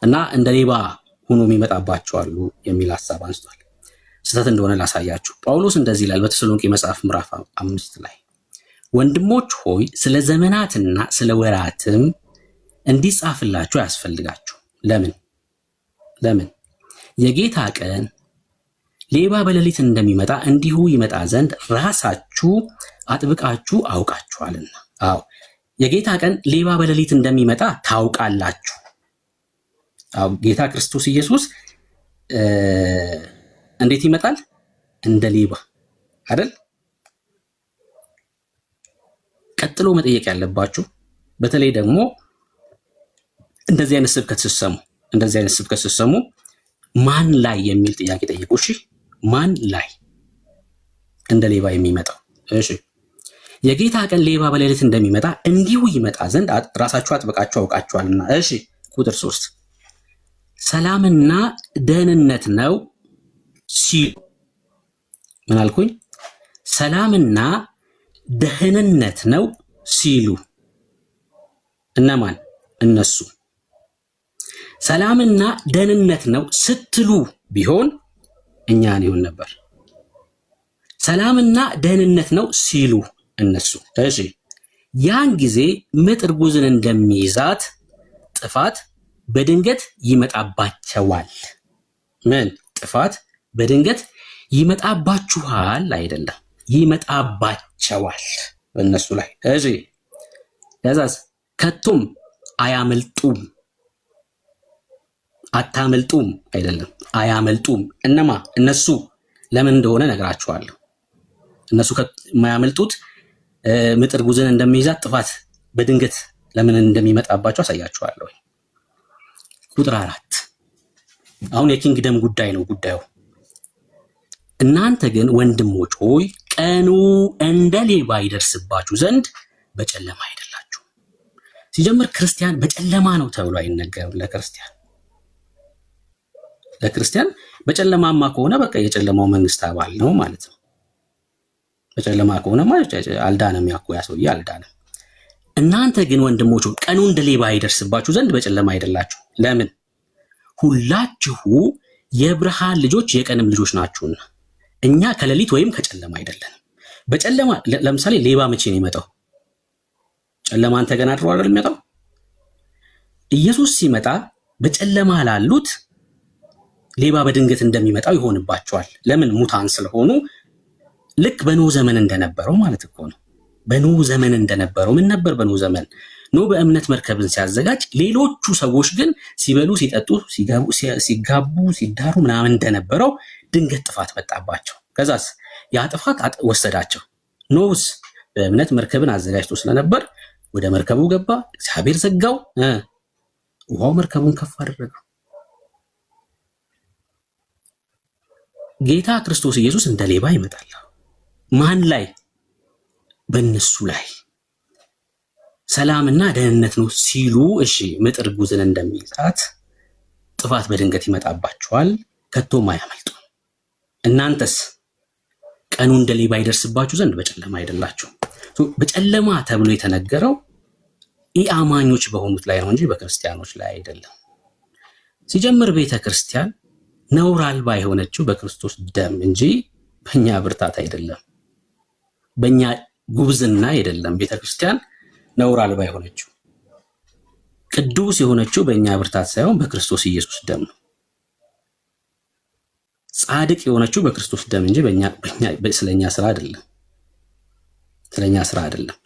እና እንደ ሌባ ሆኖ የሚመጣባቸው አሉ የሚል ሐሳብ አንስቷል። ስህተት እንደሆነ ላሳያችሁ። ጳውሎስ እንደዚህ ይላል በተሰሎንቄ መጽሐፍ ምዕራፍ 5 ላይ ወንድሞች ሆይ ስለ ዘመናትና ስለ ወራትም እንዲጻፍላችሁ ያስፈልጋችሁ። ለምን? የጌታ ቀን ሌባ በሌሊት እንደሚመጣ እንዲሁ ይመጣ ዘንድ ራሳችሁ አጥብቃችሁ አውቃችኋልና። አዎ የጌታ ቀን ሌባ በሌሊት እንደሚመጣ ታውቃላችሁ። አዎ ጌታ ክርስቶስ ኢየሱስ እንዴት ይመጣል? እንደ ሌባ አይደል? ቀጥሎ መጠየቅ ያለባችሁ በተለይ ደግሞ እንደዚህ አይነት ስብከት ስትሰሙ ማን ላይ የሚል ጥያቄ ጠይቁ። እሺ ማን ላይ እንደ ሌባ የሚመጣው? እሺ የጌታ ቀን ሌባ በሌሊት እንደሚመጣ እንዲሁ ይመጣ ዘንድ ራሳችሁ አጥብቃችሁ አውቃችኋልና። እሺ ቁጥር 3 ሰላምና ደህንነት ነው ሲሉ ምን አልኩኝ? ሰላምና ደህንነት ነው ሲሉ እነማን? እነሱ። ሰላምና ደህንነት ነው ስትሉ ቢሆን እኛን ይሆን ነበር። ሰላምና ደህንነት ነው ሲሉ እነሱ። እሺ ያን ጊዜ ምጥ እርጉዝን እንደሚይዛት ጥፋት በድንገት ይመጣባቸዋል። ምን ጥፋት? በድንገት ይመጣባችኋል አይደለም፣ ይመጣባቸዋል በእነሱ ላይ። እሺ ከዛስ ከቶም አያመልጡም። አታመልጡም አይደለም፣ አያመልጡም። እነማ? እነሱ። ለምን እንደሆነ ነግራችኋለሁ። እነሱ የማያመልጡት ምጥ እርጉዝን እንደሚይዛት ጥፋት በድንገት ለምን እንደሚመጣባቸው አሳያችኋለሁ። ቁጥር 4 አሁን የኪንግደም ጉዳይ ነው ጉዳዩ። እናንተ ግን ወንድሞች ሆይ ቀኑ እንደ ሌባ ይደርስባችሁ ዘንድ በጨለማ አይደላችሁ። ሲጀምር ክርስቲያን በጨለማ ነው ተብሎ አይነገርም። ለክርስቲያን በጨለማማ ከሆነ በቃ የጨለማው መንግስት አባል ነው ማለት ነው። በጨለማ ከሆነ ማለት አልዳነም፣ ያ ሰውዬ አልዳነም። እናንተ ግን ወንድሞች ቀኑ እንደ ሌባ ይደርስባችሁ ዘንድ በጨለማ አይደላችሁ። ለምን? ሁላችሁ የብርሃን ልጆች የቀንም ልጆች ናችሁና። እኛ ከሌሊት ወይም ከጨለማ አይደለንም። በጨለማ ለምሳሌ ሌባ መቼ ነው የሚመጣው? ጨለማን ተገና አድሮ አይደል የሚመጣው? ኢየሱስ ሲመጣ በጨለማ ላሉት ሌባ በድንገት እንደሚመጣው ይሆንባቸዋል። ለምን? ሙታን ስለሆኑ። ልክ በኖህ ዘመን እንደነበረው ማለት እኮ ነው። በኖህ ዘመን እንደነበረው ምን ነበር? በኖህ ዘመን ኖህ በእምነት መርከብን ሲያዘጋጅ፣ ሌሎቹ ሰዎች ግን ሲበሉ፣ ሲጠጡ፣ ሲጋቡ፣ ሲዳሩ ምናምን እንደነበረው ድንገት ጥፋት መጣባቸው። ከዛስ ያ ጥፋት ወሰዳቸው። ኖህስ በእምነት መርከብን አዘጋጅቶ ስለነበር ወደ መርከቡ ገባ። እግዚአብሔር ዘጋው፣ ውሃው መርከቡን ከፍ አደረገው። ጌታ ክርስቶስ ኢየሱስ እንደ ሌባ ይመጣል። ማን ላይ? በእነሱ ላይ። ሰላምና ደህንነት ነው ሲሉ እሺ ምጥ እርጉዝን እንደሚይዛት ጥፋት በድንገት ይመጣባቸዋል፣ ከቶም አያመልጡ። እናንተስ ቀኑ እንደ ሌባ ይደርስባችሁ ዘንድ በጨለማ አይደላችሁ። በጨለማ ተብሎ የተነገረው ኢአማኞች በሆኑት ላይ ነው እንጂ በክርስቲያኖች ላይ አይደለም። ሲጀምር ቤተ ክርስቲያን ነውር አልባ የሆነችው በክርስቶስ ደም እንጂ በእኛ ብርታት አይደለም፣ በእኛ ጉብዝና አይደለም። ቤተ ክርስቲያን ነውር አልባ የሆነችው ቅዱስ የሆነችው በእኛ ብርታት ሳይሆን በክርስቶስ ኢየሱስ ደም ነው። ጻድቅ የሆነችው በክርስቶስ ደም እንጂ ስለኛ ስራ አይደለም፣ ስለኛ ስራ አይደለም።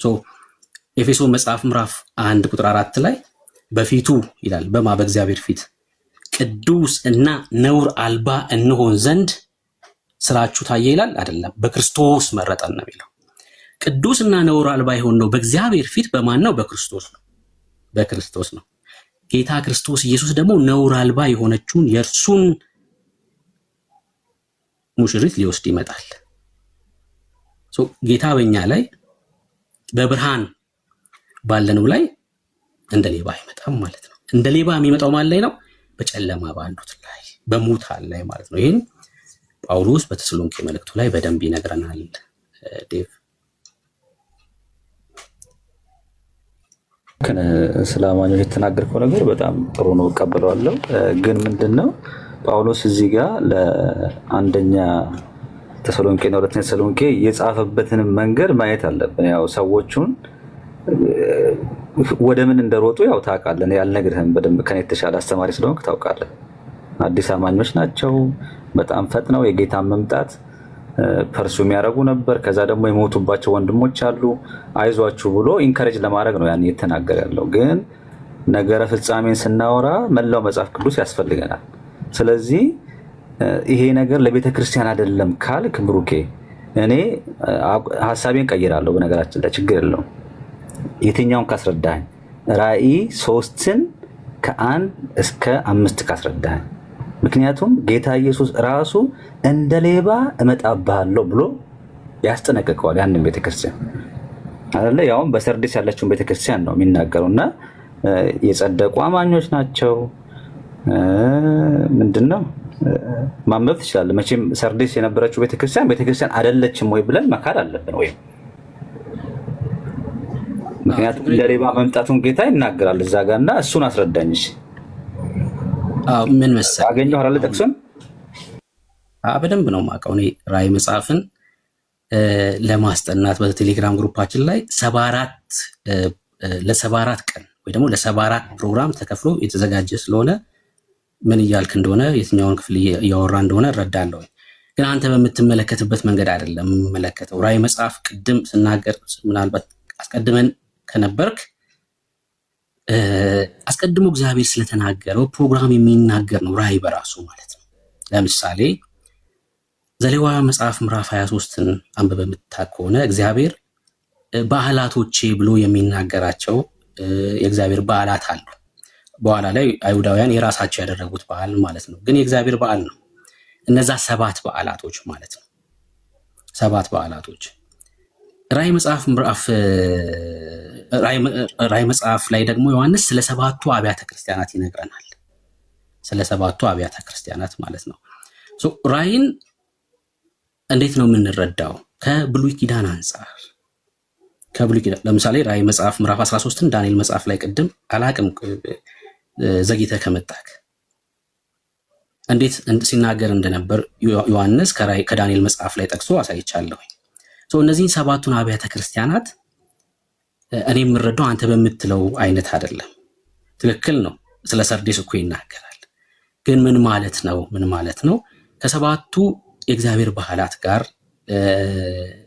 ኤፌሶን መጽሐፍ ምዕራፍ 1 ቁጥር 4 ላይ በፊቱ ይላል፣ በእግዚአብሔር ፊት ቅዱስ እና ነውር አልባ እንሆን ዘንድ ስራችሁ ታየ ይላል አይደለም፣ በክርስቶስ መረጠን ነው የሚለው። ቅዱስና ነውር አልባ የሆን ነው በእግዚአብሔር ፊት በማን ነው? በክርስቶስ ነው፣ በክርስቶስ ነው። ጌታ ክርስቶስ ኢየሱስ ደግሞ ነውር አልባ የሆነችውን የእርሱን ሙሽሪት ሊወስድ ይመጣል። ጌታ በእኛ ላይ በብርሃን ባለነው ላይ እንደ ሌባ አይመጣም ማለት ነው። እንደ ሌባ የሚመጣው ማን ላይ ነው? በጨለማ ባሉት ላይ፣ በሙታን ላይ ማለት ነው። ይህን ጳውሎስ በተሰሎንቄ መልእክቱ ላይ በደንብ ይነግረናል። ዴቭ ስለ አማኞች የተናገርከው ነገር በጣም ጥሩ ነው፣ እቀበለዋለሁ። ግን ምንድነው ጳውሎስ እዚህ ጋር ለአንደኛ ተሰሎንቄ እና ሁለተኛ ተሰሎንቄ የጻፈበትን መንገድ ማየት አለብን። ያው ሰዎቹን ወደ ምን እንደሮጡ ያው ታውቃለህ። ያልነግርህም በደንብ ከኔ የተሻለ አስተማሪ ስለሆንክ ታውቃለህ። አዲስ አማኞች ናቸው። በጣም ፈጥነው የጌታን መምጣት ፐርሱ የሚያደርጉ ነበር። ከዛ ደግሞ የሞቱባቸው ወንድሞች አሉ። አይዟችሁ ብሎ ኢንከሬጅ ለማድረግ ነው ያን እየተናገረ ያለው። ግን ነገረ ፍጻሜን ስናወራ መላው መጽሐፍ ቅዱስ ያስፈልገናል። ስለዚህ ይሄ ነገር ለቤተ ክርስቲያን አይደለም ካልክ ብሩኬ፣ እኔ ሀሳቤን ቀይራለሁ። በነገራችን ላይ ችግር የለውም። የትኛውን ካስረዳኝ ራእይ 3ን ከ1 እስከ 5 ካስረዳኝ። ምክንያቱም ጌታ ኢየሱስ ራሱ እንደ ሌባ እመጣብሃለሁ ብሎ ያስጠነቅቀዋል ያንን ቤተክርስቲያን አይደለ? ያውም በሰርዲስ ያለችውን ቤተክርስቲያን ነው የሚናገረው። እና የጸደቁ አማኞች ናቸው። ምንድነው ማንበብ ትችላለህ። መቼም ሰርዲስ የነበረችው ቤተክርስቲያን አይደለችም ወይ ብለን መካድ አለብን ወይ? ምክንያቱም እንደ ሌባ መምጣቱን ጌታ ይናገራል እዛ ጋር። እና እሱን አስረዳኝ። እሺ ምን መሰለህ አገኘሁ አይደል? ጥቅሱን በደንብ ነው የማውቀው እኔ ራእይ መጽሐፍን ለማስጠናት በቴሌግራም ግሩፓችን ላይ 74 ቀን ወይ ደግሞ ለ74 ፕሮግራም ተከፍሎ የተዘጋጀ ስለሆነ ምን እያልክ እንደሆነ የትኛውን ክፍል እያወራ እንደሆነ እረዳለሁ። ግን አንተ በምትመለከትበት መንገድ አይደለም የምመለከተው። ራእይ መጽሐፍ ቅድም ስናገር ምናልባት አስቀድመን ከነበርክ አስቀድሞ እግዚአብሔር ስለተናገረው ፕሮግራም የሚናገር ነው ራእይ በራሱ ማለት ነው። ለምሳሌ ዘሌዋውያን መጽሐፍ ምዕራፍ 23ን አንብበህ የምታውቅ ከሆነ እግዚአብሔር በዓላቶቼ ብሎ የሚናገራቸው የእግዚአብሔር በዓላት አሉ። በኋላ ላይ አይሁዳውያን የራሳቸው ያደረጉት በዓል ማለት ነው፣ ግን የእግዚአብሔር በዓል ነው። እነዛ 7 በዓላቶች ማለት ነው። 7 በዓላቶች ራእይ መጽሐፍ ላይ ደግሞ ዮሐንስ ስለ 7ቱ አብያተ ክርስቲያናት ይነግረናል። ስለ 7ቱ አብያተ ክርስቲያናት ማለት ነው። ራእይን እንዴት ነው የምንረዳው? ከብሉይ ኪዳን አንጻር ለምሳሌ ራእይ መጽሐፍ ምዕራፍ 13ን ዳንኤል መጽሐፍ ላይ ቅድም አላቅም ዘግይተህ ከመጣክ እንዴት ሲናገር እንደነበር ዮሐንስ ከዳንኤል መጽሐፍ ላይ ጠቅሶ አሳይቻለሁ። እነዚህን 7ቱን አብያተ ክርስቲያናት እኔ የምረዳው አንተ በምትለው አይነት አይደለም። ትክክል ነው። ስለ ሰርዴስ እኮ ይናገራል። ግን ምን ማለት ነው? ከ7ቱ የእግዚአብሔር በዓላት ጋር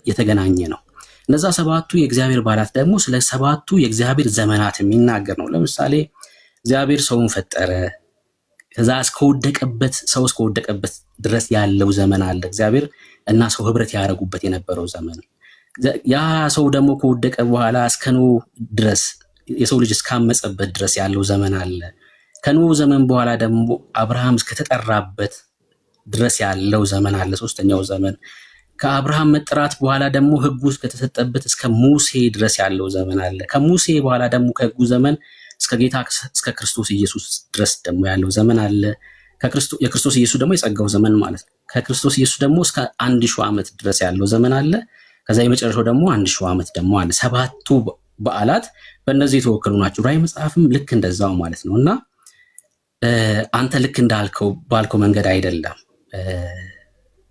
የተገናኘ ነው። እነዛ 7ቱ የእግዚአብሔር በዓላት ደግሞ ስለ 7ቱ የእግዚአብሔር ዘመናት የሚናገር ነው። ለምሳሌ እግዚአብሔር ሰውን ፈጠረ። ከዛ ሰው እስከወደቀበት ድረስ ያለው ዘመን አለ። እግዚአብሔር እና ሰው ህብረት ያደረጉበት የነበረው ዘመን። ያ ሰው ደግሞ ከወደቀ በኋላ እስከ ኖህ ድረስ የሰው ልጅ እስካመፀበት ድረስ ያለው ዘመን አለ። ከኖህ ዘመን በኋላ ደግሞ አብርሃም እስከተጠራበት ድረስ ያለው ዘመን አለ፣ 3ኛው ዘመን። ከአብርሃም መጠራት በኋላ ደግሞ ህጉ እስከተሰጠበት እስከ ሙሴ ድረስ ያለው ዘመን አለ። ከሙሴ በኋላ ደግሞ ከህጉ ዘመን እስከ ጌታ እስከ ክርስቶስ ኢየሱስ ድረስ ደግሞ ያለው ዘመን አለ። የክርስቶስ ኢየሱስ ደግሞ የጸጋው ዘመን ማለት ነው። ከክርስቶስ ኢየሱስ ደግሞ እስከ 1000 ዓመት ድረስ ያለው ዘመን አለ። ከዛ የመጨረሻው ደግሞ 1000 ዓመት ደግሞ አለ። 7ቱ በዓላት በእነዚህ የተወከሉ ናቸው። ራእይ መጽሐፍም ልክ እንደዛው ማለት ነው። እና አንተ ልክ ባልከው መንገድ አይደለም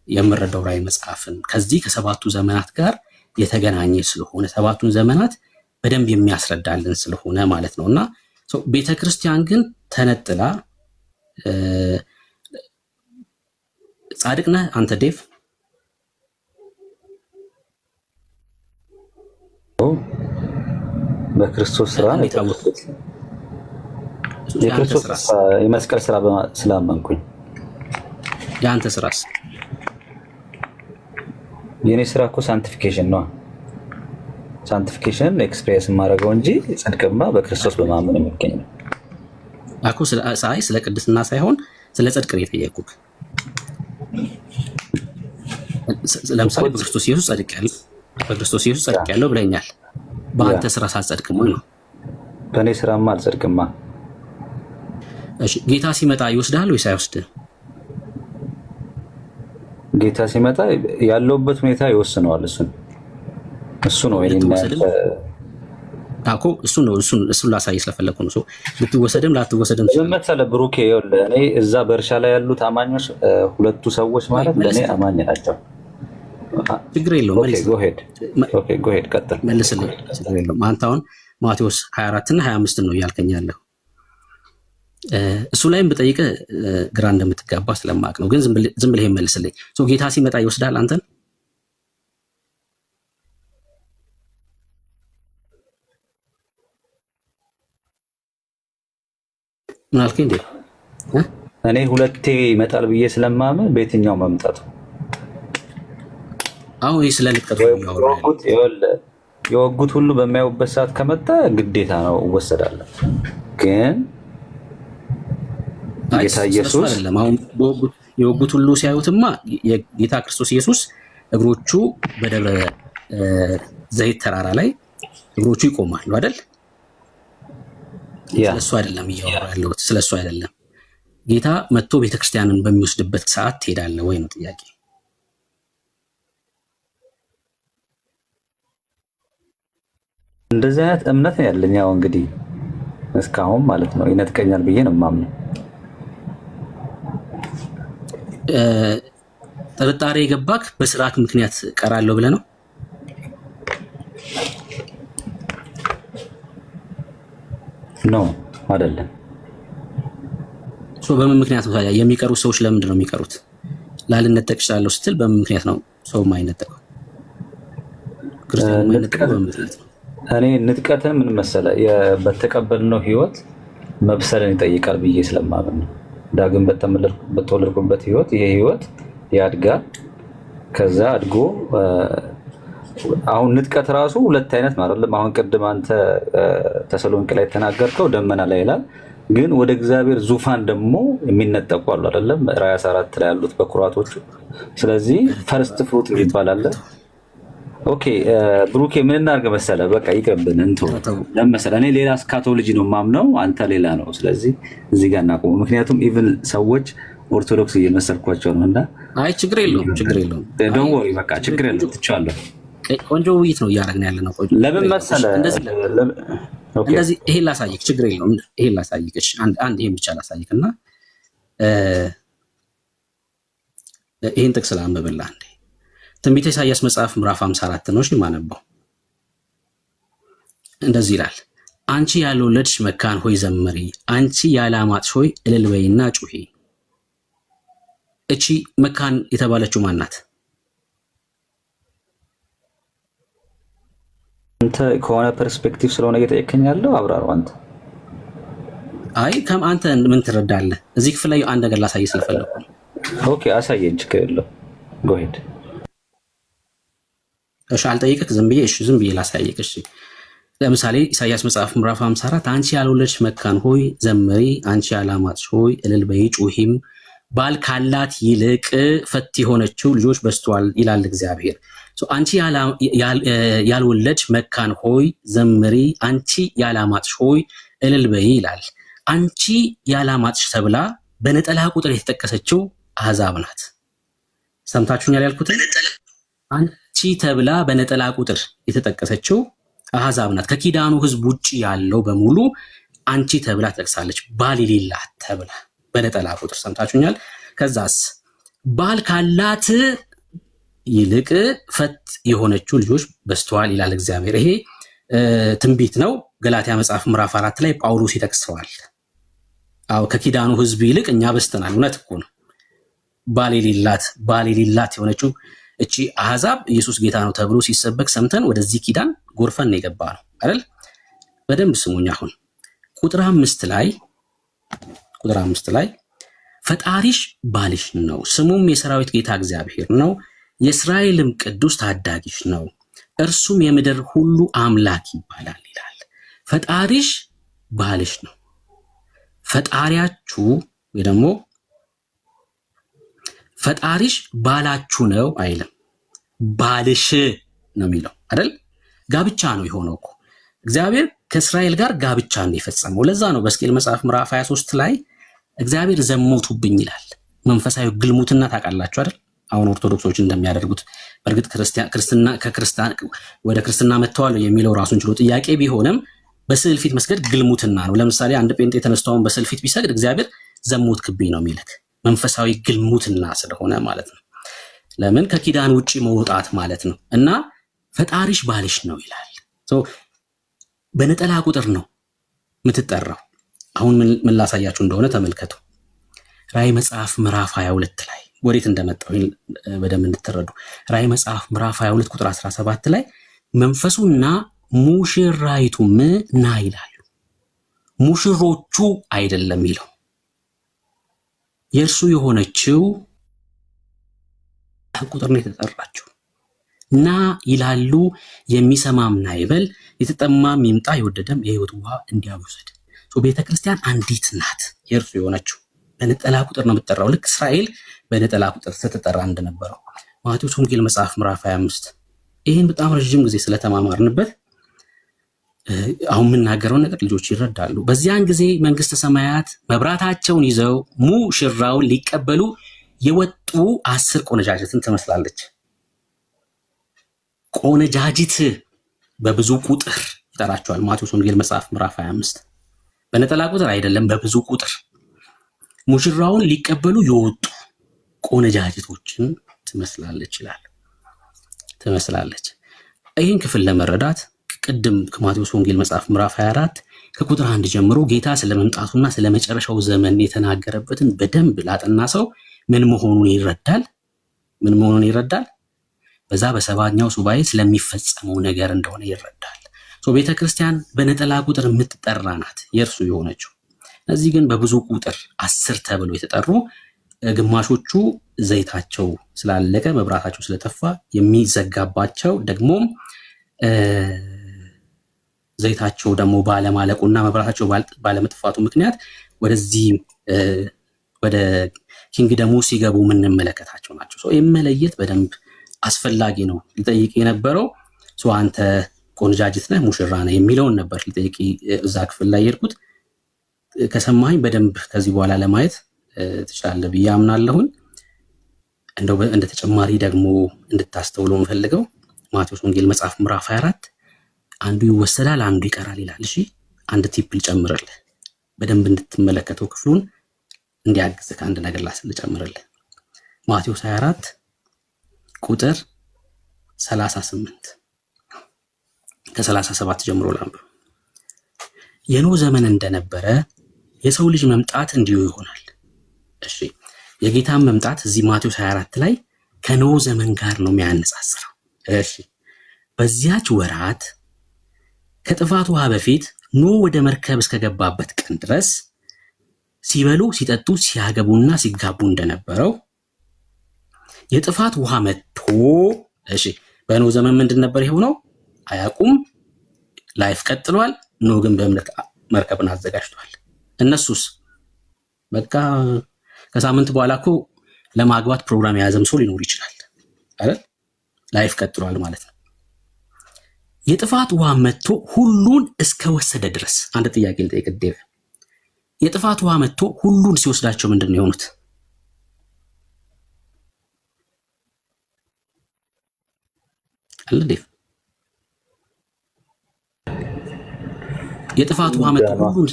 የምረዳው ራእይ መጽሐፍን ከዚህ ከ7ቱ ዘመናት ጋር የተገናኘ ስለሆነ 7ቱን ዘመናት በደንብ የሚያስረዳልን ስለሆነ ማለት ነው። እና ቤተክርስቲያን ግን ተነጥላ ጻድቅ ነህ አንተ ዴቭ? በክርስቶስ ስራ የመስቀል ስራ ስላመንኩኝ። የአንተ ስራስ? የኔ ስራ እኮ ሳንቲፊኬሽን ነው። ሳንቲፊኬሽን ኤክስፒሪየንስ የማደርገው እንጂ ጽድቅማ በክርስቶስ በማመን የሚገኝ ነው እኮ። ስለ ቅድስና ሳይሆን ስለ ጽድቅ ነው የጠየቁት። ለምሳሌ በክርስቶስ ኢየሱስ ጸድቄያለሁ ብለኛል። በአንተ ስራ ሳትጸድቅም ወይ ነው? በእኔ ስራማ አልጸድቅማ። እሺ ጌታ ሲመጣ ይወስዳል ወይስ አይወስድም? ጌታ ሲመጣ ያለውበት ሁኔታ ይወስነዋል። እሱ ነው አኮ እሱን ላሳይ ስለፈለኩ ነው። ልትወሰድም ላትወሰድም መሰለህ ብሩኬ። ይኸውልህ እኔ እዛ በእርሻ ላይ ያሉት አማኞች ሁለቱ ሰዎች ማለት ለእኔ አማኝ ናቸው። ችግር የለውም። ቀጥል መልስልኝ። ችግር የለውም። አንተ አሁን ማቴዎስ 24 እና 25 ነው እያልከኝ ያለሁ። እሱ ላይም ብጠይቅህ ግራ እንደምትጋባ ስለማቅ ነው። ግን ዝም ብለህ መልስልኝ። ጌታ ሲመጣ ይወስዳል አንተን? ምን አልከኝ እንዴ? እኔ ሁለቴ ይመጣል ብዬ ስለማምን በየትኛው መምጣቱ አሁን ይህ ስለ ልቀቱ የወጉት ሁሉ በሚያዩበት ሰዓት ከመጣ ግዴታ ነው እወሰዳለሁ። ግን ጌታ ኢየሱስ አሁን የወጉት ሁሉ ሲያዩትማ የጌታ ክርስቶስ ኢየሱስ እግሮቹ በደብረ ዘይት ተራራ ላይ እግሮቹ ይቆማሉ አይደል? ስለሱ አይደለም እያወራ ያለሁት፣ ስለሱ አይደለም። ጌታ መጥቶ ቤተክርስቲያንን በሚወስድበት ሰዓት ትሄዳለህ ወይ ነው ጥያቄ። እንደዚህ አይነት እምነት ነው ያለኝ። ያው እንግዲህ እስካሁን ማለት ነው ይነጥቀኛል ብዬ ነው የማምነው። ጥርጣሬ የገባክ በስርዓት ምክንያት ቀራለሁ ብለህ ነው? ኖ አይደለም። በምን ምክንያት ነው ታዲያ የሚቀሩ ሰዎች? ለምንድን ነው የሚቀሩት? ላልነጠቅ እችላለሁ ስትል በምን ምክንያት ነው ሰው የማይነጠቀው? ክርስቲያኑ የማይነጠቀው በምን ምክንያት ነው? እኔ ንጥቀትን ምን መሰለህ በተቀበልነው ህይወት መብሰልን ይጠይቃል ብዬ ስለማምን ነው። ዳግም በተወለድኩበት ህይወት ይሄ ህይወት ያድጋል። ከዛ አድጎ አሁን ንጥቀት ራሱ ሁለት አይነት ነው አይደለም? አሁን ቅድም አንተ ተሰሎንቄ ላይ የተናገርከው ደመና ላይ ይላል፣ ግን ወደ እግዚአብሔር ዙፋን ደግሞ የሚነጠቁ አሉ አይደለም? ራዕይ 14 ላይ ያሉት በኩራቶቹ። ስለዚህ ፈርስት ፍሩት ይባላል። ኦኬ ብሩኬ ምን እናድርግ መሰለህ? በቃ ይቅርብን እንትን ለመሰለህ እኔ ሌላ ስካቶሎጂ ነው ማምነው፣ አንተ ሌላ ነው። ስለዚህ እዚህ ጋር እናቆም። ምክንያቱም ኢቭን ሰዎች ኦርቶዶክስ እየመሰልኳቸው ነው። እና አይ ችግር የለውም ዶንት ወሪ በቃ ችግር የለውም ትቻለህ። ቆንጆ ውይይት ነው እያደረግን ያለ ነው። ለምን መሰለህ እንደዚህ ይሄን ላሳይክ፣ ችግር የለውም ይሄን ላሳይክ። እሺ አንድ ይሄን ብቻ ላሳይክና ይሄን ጥቅስ ላንብብልህ አንዴ። ትንቢተ ኢሳይያስ መጽሐፍ ምዕራፍ 54 ነው። እሺ ማነበው እንደዚህ ይላል። አንቺ ያልወለድሽ መካን ሆይ ዘምሪ፣ አንቺ ያላማጥሽ ሆይ እልል በይና ጩኺ። እቺ መካን የተባለችው ማን ናት? አንተ ከሆነ ፐርስፔክቲቭ ስለሆነ እየጠየቀኝ ያለው አብራሩ አንተ። አይ አንተ ምን ትረዳለህ? እዚህ ክፍል ላይ አንድ ነገር ላሳይ ስለፈለኩ ነው። ኦኬ አሳየኝ፣ ችግር የለውም ጎ ሄድ። እሺ አልጠይቅህ፣ ዝም ብዬ ላሳይክ። እሺ ለምሳሌ ኢሳይያስ መጽሐፍ ምዕራፍ 54 አንቺ ያልወለድሽ መካን ሆይ ዘምሪ፣ አንቺ ያላማጥሽ ሆይ እልል በይ ጩኺም፣ ባል ካላት ይልቅ ፈት የሆነችው ልጆች በዝተዋል ይላል እግዚአብሔር። አንቺ ያልወለድሽ መካን ሆይ ዘምሪ፣ አንቺ ያላማጥሽ ሆይ እልል በይ ይላል። አንቺ ያላማጥሽ ተብላ በነጠላ ቁጥር የተጠቀሰችው አሕዛብ ናት። ሰምታችሁኛል ያልኩትን? አንቺ ተብላ በነጠላ ቁጥር የተጠቀሰችው አሕዛብ ናት። ከኪዳኑ ሕዝብ ውጭ ያለው በሙሉ አንቺ ተብላ ተጠቅሳለች። ባል የሌላት ተብላ በነጠላ ቁጥር ሰምታችሁኛል። ከዛስ ባል ካላት ይልቅ ፈት የሆነችው ልጆች በዝተዋል ይላል እግዚአብሔር። ይሄ ትንቢት ነው። ገላትያ መጽሐፍ ምዕራፍ 4 ላይ ጳውሎስ ይጠቅሰዋል። አዎ ከኪዳኑ ሕዝብ ይልቅ እኛ በዝተናል። እውነት እኮ ነው። ባል የሌላት የሆነችው እቺ አሕዛብ ኢየሱስ ጌታ ነው ተብሎ ሲሰበክ ሰምተን ወደዚህ ኪዳን ጎርፈን ነው የገባ ነው አይደል? በደንብ ስሙኝ። አሁን ቁጥር 5 ላይ ፈጣሪሽ ባልሽ ነው፣ ስሙም የሰራዊት ጌታ እግዚአብሔር ነው፣ የእስራኤልም ቅዱስ ታዳጊሽ ነው፣ እርሱም የምድር ሁሉ አምላክ ይባላል ይላል። ፈጣሪሽ ባልሽ ነው። ፈጣሪያችሁ ወይ ደግሞ ፈጣሪሽ ባላችሁ ነው አይልም፣ ባልሽ ነው የሚለው አይደል? ጋብቻ ነው የሆነው እኮ እግዚአብሔር ከእስራኤል ጋር ጋብቻ ነው የፈጸመው። ለዛ ነው በሕዝቅኤል መጽሐፍ ምዕራፍ 23 ላይ እግዚአብሔር ዘሞቱብኝ ይላል። መንፈሳዊ ግልሙትና ታውቃላችሁ አይደል? አሁን ኦርቶዶክሶች እንደሚያደርጉት። በእርግጥ ወደ ክርስትና መጥተዋል የሚለው ራሱን ችሎ ጥያቄ ቢሆንም በስዕል ፊት መስገድ ግልሙትና ነው። ለምሳሌ አንድ ጴንጤ ተነስቶውን በስዕል ፊት ቢሰግድ እግዚአብሔር ዘሞት ክብኝ ነው የሚልክ፣ መንፈሳዊ ግልሙትና ስለሆነ ማለት ነው። ለምን ከኪዳን ውጪ መውጣት ማለት ነው። እና ፈጣሪሽ ባልሽ ነው ይላል። በነጠላ ቁጥር ነው የምትጠራው። አሁን ምን ላሳያችሁ እንደሆነ ተመልከቱ። ራእይ መጽሐፍ ምዕራፍ 22 ላይ ወዴት እንደመጣው በደንብ እንድትረዱ። ራእይ መጽሐፍ ምዕራፍ 22 ቁጥር 17 ላይ መንፈሱና ሙሽራይቱም ና ይላሉ። ሙሽሮቹ አይደለም ይለው፣ የእርሱ የሆነችው ቁጥር ነው የተጠራችው። ና ይላሉ፣ የሚሰማም ና ይበል፣ የተጠማም ይምጣ፣ የወደደም የሕይወት ውሃ እንዲያው ይውሰድ። ቤተክርስቲያን አንዲት ናት፣ የእርሱ የሆነችው። በነጠላ ቁጥር ነው የምትጠራው፣ ልክ እስራኤል በነጠላ ቁጥር ስትጠራ እንደነበረው። ማቴዎስ ወንጌል መጽሐፍ ምዕራፍ 25 ይህን በጣም ረዥም ጊዜ ስለተማማርንበት አሁን የምናገረውን ነገር ልጆች ይረዳሉ። በዚያን ጊዜ መንግስተ ሰማያት መብራታቸውን ይዘው ሙሽራውን ሊቀበሉ የወጡ 10 ቆነጃጅትን ትመስላለች። ቆነጃጅት በብዙ ቁጥር ይጠራቸዋል ማቴዎስ ወንጌል መጽሐፍ ምዕራፍ 25። በነጠላ ቁጥር አይደለም፣ በብዙ ቁጥር ሙሽራውን ሊቀበሉ የወጡ ቆነጃጅቶችን ትመስላለች ይላል። ትመስላለች። ይህን ክፍል ለመረዳት ቅድም ከማቴዎስ ወንጌል መጽሐፍ ምዕራፍ 24 ከቁጥር 1 ጀምሮ ጌታ ስለመምጣቱና ስለመጨረሻው ዘመን የተናገረበትን በደንብ ላጠና ሰው ምን መሆኑን ይረዳል። በዛ በሰባኛው ሱባኤ ስለሚፈጸመው ነገር እንደሆነ ይረዳል። ቤተክርስቲያን በነጠላ ቁጥር የምትጠራ ናት፣ የእርሱ የሆነችው። እነዚህ ግን በብዙ ቁጥር 10 ተብሎ የተጠሩ፣ ግማሾቹ ዘይታቸው ስላለቀ መብራታቸው ስለጠፋ የሚዘጋባቸው፣ ደግሞም ዘይታቸው ደግሞ ባለማለቁና መብራታቸው ባለመጥፋቱ ምክንያት ወደዚህ ወደ ኪንግደሙ ሲገቡ የምንመለከታቸው ናቸው። ይህም መለየት በደንብ አስፈላጊ ነው። ልጠይቅ የነበረው አንተ ቆንጃጅት ነህ ሙሽራ ነህ የሚለውን ነበር ልጠይቅ እዛ ክፍል ላይ የሄድኩት። ከሰማኝ በደንብ ከዚህ በኋላ ለማየት ትችላለህ ብዬ አምናለሁኝ። እንደው እንደ ተጨማሪ ደግሞ እንድታስተውሉ የምፈልገው ማቴዎስ ወንጌል መጽሐፍ ምዕራፍ 24 አንዱ ይወሰዳል አንዱ ይቀራል ይላል። እሺ አንድ ቲፕ ልጨምርልህ፣ በደንብ እንድትመለከተው ክፍሉን እንዲያግዝህ አንድ ነገር ልጨምርልህ። ማቴዎስ 24 ቁጥር 38 ከ37 ጀምሮ ላንብብ። የኖህ ዘመን እንደነበረ የሰው ልጅ መምጣት እንዲሁ ይሆናል። እሺ የጌታን መምጣት እዚህ ማቴዎስ 24 ላይ ከኖህ ዘመን ጋር ነው የሚያነጻጽረው። እሺ በዚያች ወራት ከጥፋት ውሃ በፊት ኖህ ወደ መርከብ እስከገባበት ቀን ድረስ ሲበሉ ሲጠጡ ሲያገቡና ሲጋቡ እንደነበረው የጥፋት ውሃ መጥቶ፣ እሺ በኖህ ዘመን ምንድን ነበር የሆነው? አያውቁም። ላይፍ ቀጥሏል። ኖህ ግን በእምነት መርከብን አዘጋጅቷል። እነሱስ በቃ ከሳምንት በኋላ እኮ ለማግባት ፕሮግራም የያዘም ሰው ሊኖር ይችላል አይደል? ላይፍ ቀጥሏል ማለት ነው። የጥፋት ውሃ መጥቶ ሁሉን እስከወሰደ ድረስ አንድ ጥያቄ ልጠይቅ ዴቭ። የጥፋት ውሃ መጥቶ ሁሉን ሲወስዳቸው ምንድን ነው የሆኑት? አለ ዴቭ? የጥፋት ውሃ መጥቶ ሁሉን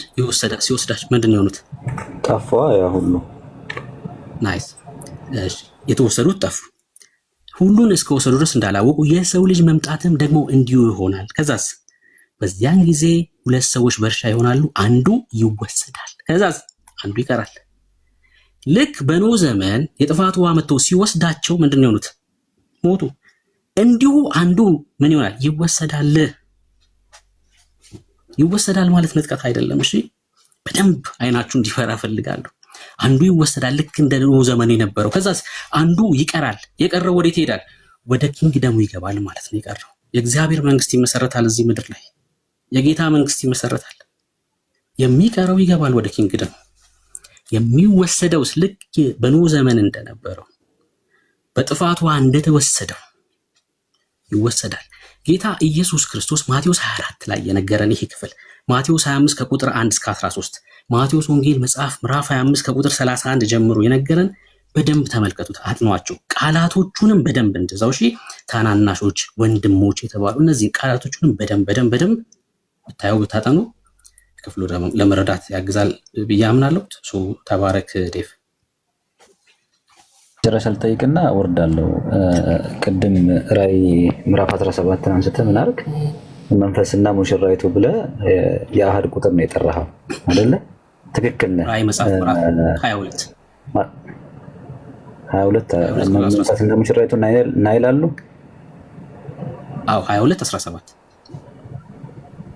ሲወስዳቸው ምንድን ነው የሆኑት? ጠፋ። ያ ሁሉ ናይስ። እሺ የተወሰዱት ጠፉ። ሁሉን እስከወሰዱ ድረስ እንዳላወቁ የሰው ልጅ መምጣትም ደግሞ እንዲሁ ይሆናል። ከዛስ በዚያን ጊዜ 2 ሰዎች በእርሻ ይሆናሉ፣ አንዱ ይወሰዳል፣ ከዛስ አንዱ ይቀራል። ልክ በኖህ ዘመን የጥፋት ውሃ መጥቶ ሲወስዳቸው ምንድን ነው የሆኑት? ሞቱ። እንዲሁ አንዱ ምን ይሆናል? ይወሰዳል። ይወሰዳል ማለት መጥቀት አይደለም። እሺ በደንብ አይናችሁ እንዲፈራ ፈልጋለሁ። አንዱ ይወሰዳል ልክ እንደ ኖህ ዘመን የነበረው። ከዛስ አንዱ ይቀራል። የቀረው ወዴት ይሄዳል? ወደ ኪንግደሙ ይገባል ማለት ነው። የቀረው የእግዚአብሔር መንግስት ይመሰረታል እዚህ ምድር ላይ። የጌታ መንግስት ይመሰረታል። የሚቀረው ይገባል ወደ ኪንግደሙ። የሚወሰደውስ ልክ በኖህ ዘመን እንደነበረው በጥፋቱ እንደተወሰደው ይወሰዳል። ጌታ ኢየሱስ ክርስቶስ ማቴዎስ 24 ላይ የነገረን ይሄ ክፍል፣ ማቴዎስ 25 ከቁጥር 1 እስከ 13፣ ማቴዎስ ወንጌል መጽሐፍ ምዕራፍ 25 ከቁጥር 31 ጀምሮ የነገረን በደንብ ተመልከቱት፣ አጥኗቸው። ቃላቶቹንም በደንብ እንደዛው እሺ፣ ታናናሾች፣ ወንድሞች የተባሉ እነዚህ ቃላቶቹንም በደንብ ብታዩ ብታጠኑ ክፍሉ ለመረዳት ያግዛል ብዬ አምናለሁ። ተባረክ ዴቭ። ጨረሻ ልጠይቅና ወርዳለሁ። ቅድም ራዕይ ምዕራፍ 17 አንስተህ ምን አልክ? መንፈስና ሙሽራይቱ ብለህ የአሃድ ቁጥር ነው የጠራኸው አይደለ? ትክክል ነህ። ራዕይ መጽሐፍ ምዕራፍ 22 መንፈስና ሙሽራይቱ ናይላሉ። አዎ 22 17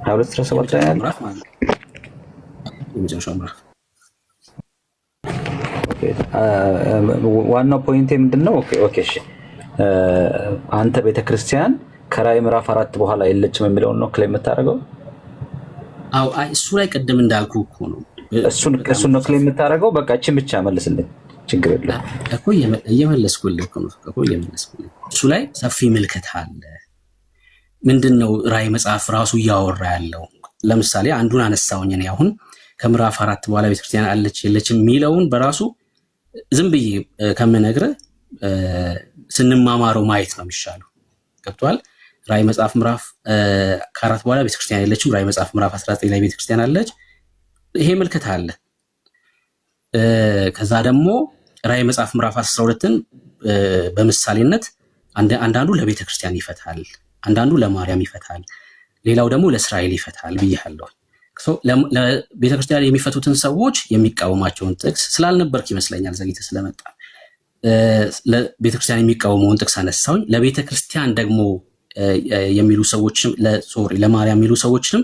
22 ላይ ምዕራፍ ማለት የመጨረሻው ምዕራፍ። ዋናው ፖይንቴ ምንድነው? ኦኬ እሺ፣ አንተ ቤተክርስቲያን ከራዕይ ምዕራፍ 4 በኋላ የለችም የሚለውን ነው ክሌም የምታደርገው? አዎ እሱ ላይ ቅድም እንዳልኩ እኮ ነው። እሱን ነው ክሌም የምታደርገው? በቃ እቺን ብቻ መልስልኝ፣ ችግር የለም እኮ እየመለስኩልህ እኮ እየመለስኩልህ። እሱ ላይ ሰፊ ምልከታ አለ። ምንድነው ራዕይ መጽሐፍ ራሱ እያወራ ያለው? ለምሳሌ አንዱን አነሳውኝ እኔ አሁን ከምዕራፍ 4 በኋላ ቤተክርስቲያን አለች የለችም የሚለውን በራሱ ዝም ብዬ ከምነግርህ ስንማማረው ማየት ነው የሚሻለው። ገብቶሃል? ራዕይ መጽሐፍ ምዕራፍ 4 በኋላ ቤተክርስቲያን የለችም፣ ራዕይ መጽሐፍ ምዕራፍ 19 ላይ ቤተክርስቲያን አለች። ይሄ ምልከታ አለ። ከዛ ደግሞ ራዕይ መጽሐፍ ምዕራፍ 12ን በምሳሌነት አንዳንዱ ለቤተክርስቲያን ይፈታል፣ አንዳንዱ ለማርያም ይፈታል፣ ሌላው ደግሞ ለእስራኤል ይፈታል ብያለሁ። ለቤተክርስቲያን የሚፈቱትን ሰዎች የሚቃወማቸውን ጥቅስ ስላልነበርክ ይመስለኛል ዘግይተህ ስለመጣ ለቤተክርስቲያን የሚቃወመውን ጥቅስ አነሳውኝ። ለቤተክርስቲያን ደግሞ የሚሉ ሰዎችም ለማርያም የሚሉ ሰዎችም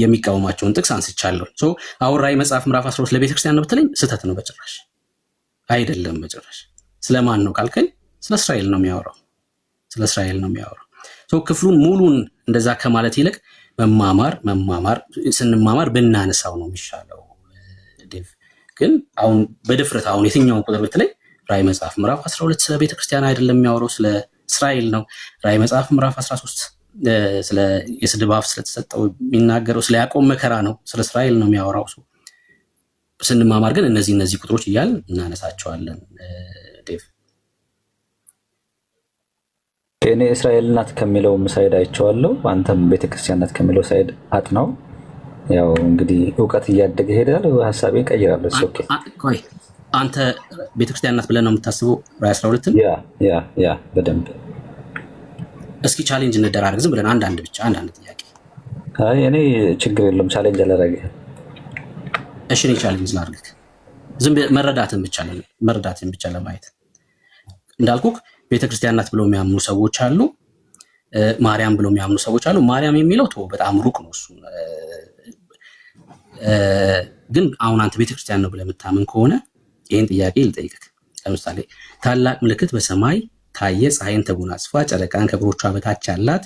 የሚቃወማቸውን ጥቅስ አንስቻለሁ። አሁን ራዕይ መጽሐፍ ምዕራፍ 12 ለቤተክርስቲያን ነው ብትለኝ ስህተት ነው፣ በጭራሽ አይደለም፣ በጭራሽ። ስለማን ነው ካልከኝ ስለ እስራኤል ነው የሚያወራው፣ ስለ እስራኤል ነው የሚያወራው። ክፍሉን ሙሉን እንደዛ ከማለት ይልቅ መማማር ስንማማር ብናነሳው ነው የሚሻለው። ዴቭ ግን አሁን በድፍረት አሁን የትኛውን ቁጥር ብትለኝ ራዕይ መጽሐፍ ምዕራፍ 12 ስለ ቤተክርስቲያን አይደለም የሚያወራው፣ ስለ እስራኤል ነው። ራዕይ መጽሐፍ ምዕራፍ 13 ስለ የስድብ አፍ ስለተሰጠው የሚናገረው ስለ ያዕቆብ መከራ ነው፣ ስለ እስራኤል ነው የሚያወራው። ስንማማር ግን እነዚህ ቁጥሮች እያልን እናነሳቸዋለን። ዴቭ እኔ እስራኤል ናት ከሚለው ሳይድ አይቼዋለሁ፣ አንተም ቤተክርስቲያን ናት ከሚለው ሳይድ አጥናው። ያው እንግዲህ እውቀት እያደገ ሄዳል፣ ሀሳቤን ቀይራለሁ። ኦኬ ቆይ አንተ ቤተክርስቲያን ናት ብለህ ነው የምታስበው ራዕይ 12ን? ያ በደንብ እስኪ ቻሌንጅ እንደራረግ፣ ዝም ብለን አንዳንድ ጥያቄ። አይ እኔ ችግር የለም ቻሌንጅ አላደርግም። እሺ እኔ ቻሌንጅ ላድርግ፣ ዝም መረዳትን ብቻ ለማየት እንዳልኩህ ቤተክርስቲያን ናት ብለው የሚያምኑ ሰዎች አሉ፣ ማርያም ብለው የሚያምኑ ሰዎች አሉ። ማርያም የሚለው በጣም ሩቅ ነው እሱ። ግን አሁን አንተ ቤተክርስቲያን ነው ብለህ የምታምን ከሆነ ይህን ጥያቄ ልጠይቅህ። ለምሳሌ ታላቅ ምልክት በሰማይ ታየ፣ ፀሐይን ተጎናጽፋ ጨረቃን ከእግሮቿ በታች ያላት፣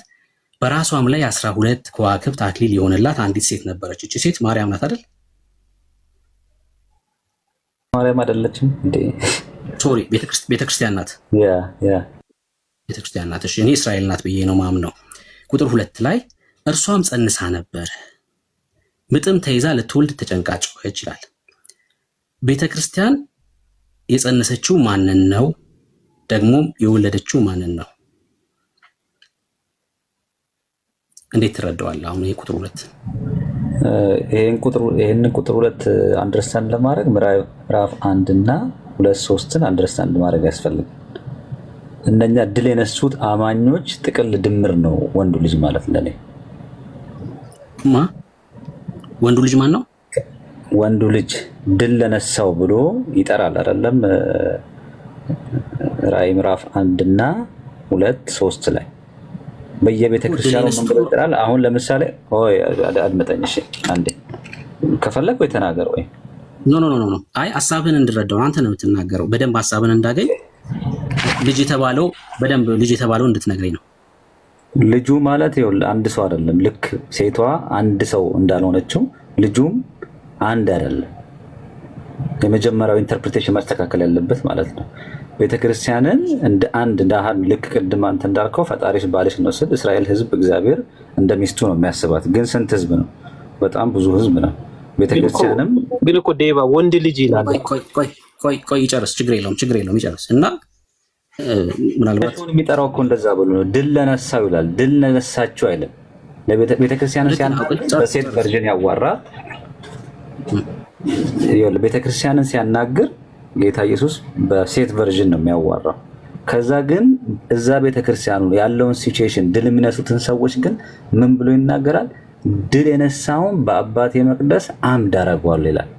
በራሷም ላይ 12 ከዋክብት አክሊል የሆነላት አንዲት ሴት ነበረች። እቺ ሴት ማርያም ናት አይደል? ማርያም አይደለችም እንዴ? ሶሪ ቤተክርስቲያን ናት። ቤተክርስቲያን ናት። እሺ እኔ እስራኤል ናት ብዬ ነው ማምነው። ቁጥር 2 ላይ እርሷም ጸንሳ ነበር፣ ምጥም ተይዛ ልትወልድ ተጨንቃ ጮኸች ይላል። ቤተክርስቲያን የጸነሰችው ማንን ነው? ደግሞም የወለደችው ማንን ነው? እንዴት ትረዳዋለህ? አሁን ይሄ ቁጥር 2 ይሄን ቁጥር 2 አንደርስታንድ ለማድረግ ምዕራፍ 1 እና 2-3ን አንደርስታንድ ማድረግ ያስፈልጋል። እነኛ ድል የነሱት አማኞች ጥቅል ድምር ነው ወንዱ ልጅ ማለት ለኔ። ወንዱ ልጅ ማን ነው? ወንዱ ልጅ ድል ለነሳው ብሎ ይጠራል አይደለም? ራዕይ ምዕራፍ 1 እና 2-3 ላይ በየቤተ ክርስቲያኑ መንገድ ይጠራል። አሁን ለምሳሌ አድምጠኝ እሺ፣ አንዴ ከፈለክ ወይ ተናገር ወይ ኖ አይ ሐሳብህን እንድረዳው አንተ ነው የምትናገረው። በደንብ ሐሳብህን እንዳገኝ ልጅ የተባለው እንድትነግረኝ ነው። ልጁ ማለት ይኸውልህ አንድ ሰው አይደለም። ልክ ሴቷ አንድ ሰው እንዳልሆነችው ልጁም አንድ አይደለም። የመጀመሪያው ኢንተርፕሪቴሽን ማስተካከል ያለበት ማለት ነው። ቤተክርስቲያንን እንደ አንድ እንደ አሃድ ልክ ቅድም አንተ እንዳልከው ፈጣሪሽ ባልሽ ነው ስል እስራኤል ህዝብ እግዚአብሔር እንደሚስቱ ነው የሚያስባት። ግን ስንት ህዝብ ነው? በጣም ብዙ ህዝብ ነው። ቤተክርስቲያንም ግን እኮ ዴባ ወንድ ልጅ ይላል። ቆይ ይጨርስ፣ ችግር የለውም ይጨርስ። እና ምናልባት የሚጠራው እኮ እንደዛ ብሎ ነው። ድል ለነሳው ይላል። ድል ለነሳችሁ አይልም። ቤተክርስቲያንን ሲያናግር በሴት ቨርዥን ያዋራል። ቤተክርስቲያንን ሲያናግር ጌታ ኢየሱስ በሴት ቨርዥን ነው የሚያዋራው። ከዛ ግን እዛ ቤተክርስቲያኑ ያለውን ሲቹዌሽን ድል የሚነሱትን ሰዎች ግን ምን ብሎ ይናገራል? ድል የነሳውን በአባቴ መቅደስ አምድ አደርገዋለሁ ይላል።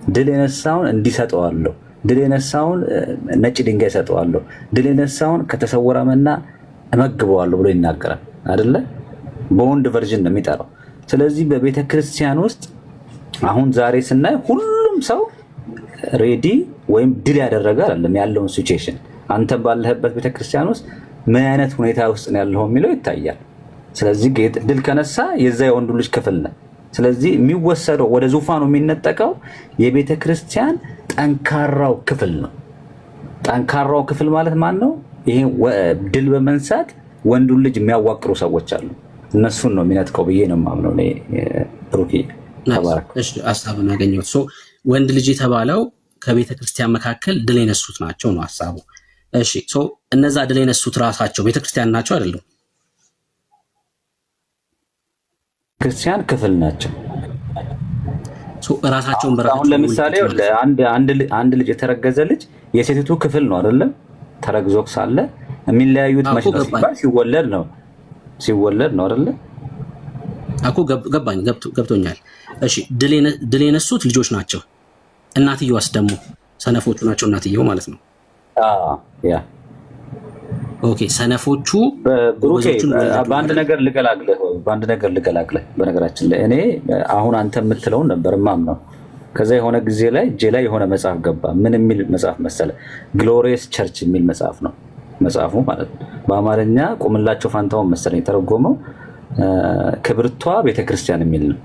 ድል የነሳውን እንዲሰጠዋለሁ፣ ድል የነሳውን ነጭ ድንጋይ ሰጠዋለሁ፣ ድል የነሳውን ከተሰወረ መና እመግበዋለሁ ብሎ ይናገራል አይደለ? በወንድ ቨርዥን ነው የሚጠራው። ስለዚህ በቤተክርስቲያን ውስጥ አሁን ዛሬ ስናይ ሁሉም ሰው ሬዲ ወይም ድል ያደረገ አይደለም ያለውን ሲቹዌሽን። አንተ ባለህበት ቤተክርስቲያን ውስጥ ምን አይነት ሁኔታ ውስጥ ነው ያለው የሚለው ይታያል። ስለዚህ ድል ከነሳ የዛ የወንዱ ልጅ ክፍል ነው። ስለዚህ የሚወሰደው ወደ ዙፋኑ የሚነጠቀው የቤተክርስቲያን ጠንካራው ክፍል ነው። ጠንካራው ክፍል ማለት ማን ነው? ይሄ ድል በመንሳት ወንዱን ልጅ የሚያዋቅሩ ሰዎች አሉ። እነሱን ነው የሚነጥቀው ብዬ ነው የማምነው እኔ። ብሩክ ተባረክ። እሺ ሐሳቡን ያገኘሁት ወንድ ልጅ የተባለው ከቤተክርስቲያን መካከል ድል የነሱት ናቸው ነው ሐሳቡ። እሺ እነዛ ድል የነሱት ራሳቸው ቤተክርስቲያን ናቸው አይደለም? ክርስቲያን ክፍል ናቸው። ራሳቸውን አሁን ለምሳሌ አንድ ልጅ የተረገዘ ልጅ የሴቲቱ ክፍል ነው አይደለም? ተረግዞ ሳለ የሚለያዩት መች ነው ሲባል ሲወለድ ነው አይደለ? አኮ ገባኝ፣ ገብቶኛል። እሺ ድል የነሱት ልጆች ናቸው። እናትየዋስ ደግሞ ሰነፎቹ ናቸው። እናትየው ማለት ነው። ያ ኦኬ። ሰነፎቹ በአንድ ነገር ልገላግለህ። በነገራችን ላይ እኔ አሁን አንተ የምትለውን ነበር ማምነው። ከዛ የሆነ ጊዜ ላይ እጄ ላይ የሆነ መጽሐፍ ገባ። ምን የሚል መጽሐፍ መሰለ? ግሎሪየስ ቸርች የሚል መጽሐፍ ነው መጽሐፉ ማለት ነው። በአማርኛ ቁምላቸው ፋንታውን መሰለኝ የተረጎመው ክብርቷ ቤተክርስቲያን የሚል ነው።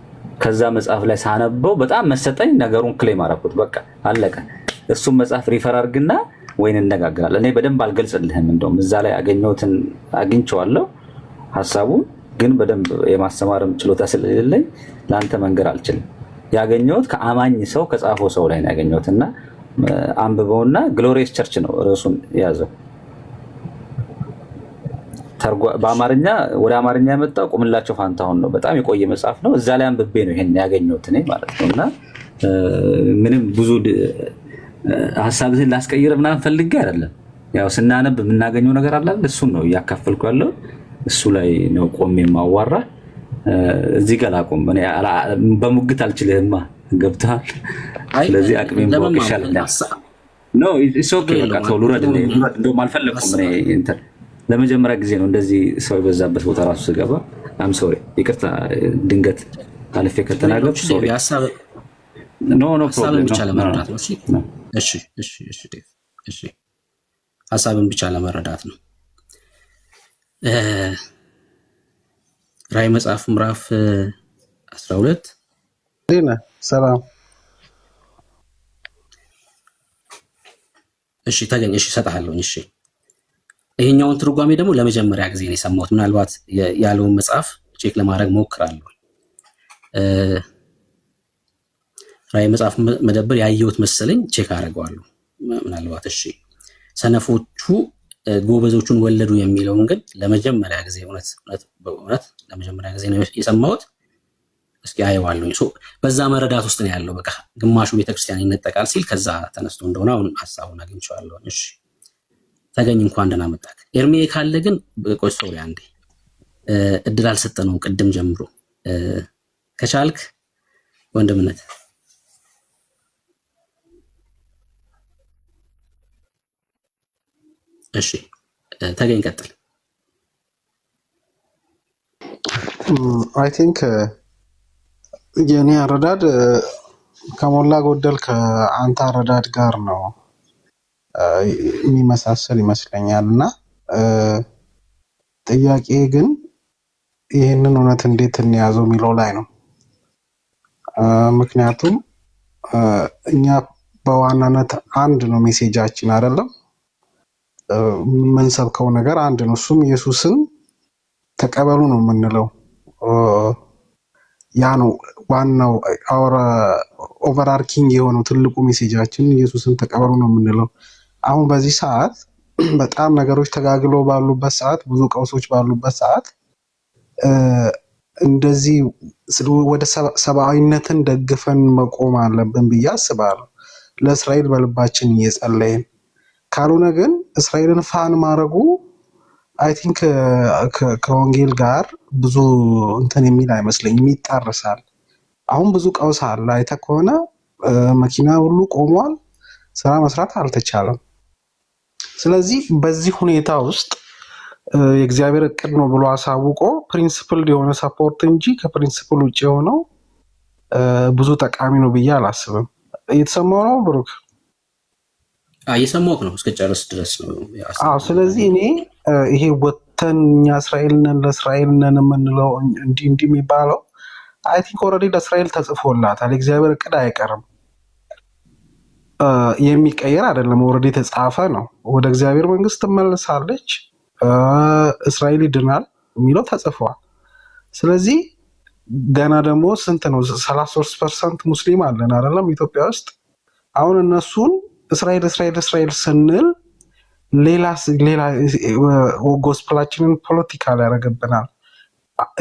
ከዛ መጽሐፍ ላይ ሳነበው በጣም መሰጠኝ። ነገሩን ክሌም አደረኩት። በቃ አለቀ። እሱም መጽሐፍ ሪፈር አድርግና ወይን እነጋገራለን። እኔ በደንብ አልገልጽልህም። እንደውም እዛ ላይ ያገኘሁትን አግኝቼዋለሁ። ሐሳቡን ግን በደንብ የማስተማርም ችሎታ ስለሌለኝ ለአንተ መንገር አልችልም። ያገኘሁት ከአማኝ ሰው ከጻፈው ሰው ላይ ነው ያገኘሁትና አንብበውና ግሎሪየስ ቸርች ነው ርዕሱን የያዘው። በአማርኛ ወደ አማርኛ የመጣው ቁምላቸው ፋንታሁን ነው። በጣም የቆየ መጽሐፍ ነው። እዛ ላይ አንብቤ ነው ይሄን ያገኘሁት እኔ ማለት ነውና ምንም ብዙ ሐሳብህን ላስቀይር ምናምን ፈልጌ አይደለም። ያው ስናነብ የምናገኘው ነገር አለ። እሱን ነው እያካፈልኩ ያለው። እሱ ላይ ነው ቆሜ ማዋራ። እዚህ ጋር ላቆም። እኔ በሙግት አልችልህማ። ገብተሃል? ስለዚህ አቅሜን ማወቅ ይሻለኛል። ኖ ኢትስ ኦኬ። በቃ ተው ልውረድ። እንደውም አልፈለኩም እኔ እንትን ለመጀመሪያ ጊዜ ነው እንደዚህ ሰው የበዛበት ቦታ ራሱ ስገባ። አም ሶሪ፣ ይቅርታ ድንገት አልፌ ከተናገርኩ ሶሪ። ኖ ፕሮብሌም ብቻ ለመረዳት ነው። እሺ ሐሳብን ብቻ ለመረዳት ነው። ራዕይ መጽሐፍ ምዕራፍ 12 ሰላም። እሺ ተገኝ። እሺ እሰጥሃለሁ። እሺ ይሄኛውን ትርጓሜ ደግሞ ለመጀመሪያ ጊዜ ነው የሰማሁት። ምናልባት ያለውን መጽሐፍ ቼክ ለማድረግ ሞክራለሁ። ራዕይ መጽሐፍ መደብር ያየሁት መሰለኝ፣ ቼክ አደርገዋለሁ ምናልባት። እሺ ሰነፎቹ ጎበዞቹን ወለዱ የሚለውን ግን ለመጀመሪያ ጊዜ እውነት ለመጀመሪያ ጊዜ ነው የሰማሁት። እስኪ አየዋለሁ። በዛ መረዳት ውስጥ ነው ያለው። በቃ ግማሹ ቤተክርስቲያን ይነጠቃል ሲል ከዛ ተነስቶ እንደሆነ አሁን ሐሳቡን አግኝቼዋለሁ። እሺ ተገኝ፣ እንኳን ደህና መጣህ። ኤርሜ ካለ ግን ቆይ ሶሪ አንዴ እድል አልሰጠነውም ቅድም ጀምሮ። ከቻልክ ወንድምነት እሺ ተገኝ ቀጥል። አይ ቲንክ የኔ አረዳድ ከሞላ ጎደል ከአንተ አረዳድ ጋር ነው የሚመሳሰል ይመስለኛል። እና ጥያቄ ግን ይህንን እውነት እንዴት እንያዘው የሚለው ላይ ነው። ምክንያቱም እኛ በዋናነት አንድ ነው ሜሴጃችን አይደለም፣ የምንሰብከው ነገር አንድ ነው። እሱም ኢየሱስን ተቀበሉ ነው የምንለው። ያ ነው ዋናው ኦቨርአርኪንግ የሆነው ትልቁ ሜሴጃችን ኢየሱስን ተቀበሉ ነው የምንለው። አሁን በዚህ ሰዓት በጣም ነገሮች ተጋግሎ ባሉበት ሰዓት፣ ብዙ ቀውሶች ባሉበት ሰዓት እንደዚህ ወደ ሰብአዊነትን ደግፈን መቆም አለብን ብዬ አስባለሁ። ለእስራኤል በልባችን እየጸለይን ካልሆነ ግን እስራኤልን ፋን ማድረጉ አይ ቲንክ ከወንጌል ጋር ብዙ እንትን የሚል አይመስለኝም፣ ይጣረሳል። አሁን ብዙ ቀውስ አለ። አይተህ ከሆነ መኪና ሁሉ ቆሟል፣ ስራ መስራት አልተቻለም። ስለዚህ በዚህ ሁኔታ ውስጥ የእግዚአብሔር እቅድ ነው ብሎ አሳውቆ ፕሪንሲፕል የሆነ ሰፖርት እንጂ ከፕሪንሲፕል ውጭ የሆነው ብዙ ጠቃሚ ነው ብዬ አላስብም። እየተሰማው ነው ብሩክ? እየሰማሁህ ነው እስከጨርስ ድረስ ነው። ስለዚህ እኔ ይሄ ወተን እኛ እስራኤል ነን ለእስራኤል ነን የምንለው እንዲህ የሚባለው አይ ቲንክ ኦልሬዲ ለእስራኤል ተጽፎላታል። የእግዚአብሔር እቅድ አይቀርም፣ የሚቀየር አይደለም። ኦልሬዲ የተጻፈ ነው። ወደ እግዚአብሔር መንግስት ትመለሳለች፣ እስራኤል ይድናል የሚለው ተጽፏል። ስለዚህ ገና ደግሞ ስንት ነው 33% ሙስሊም አለን አይደለም ኢትዮጵያ ውስጥ። አሁን እነሱን እስራኤል እስራኤል እስራኤል ስንል ሌላ ጎስፕላችንን ፖለቲካል ያደርግብናል።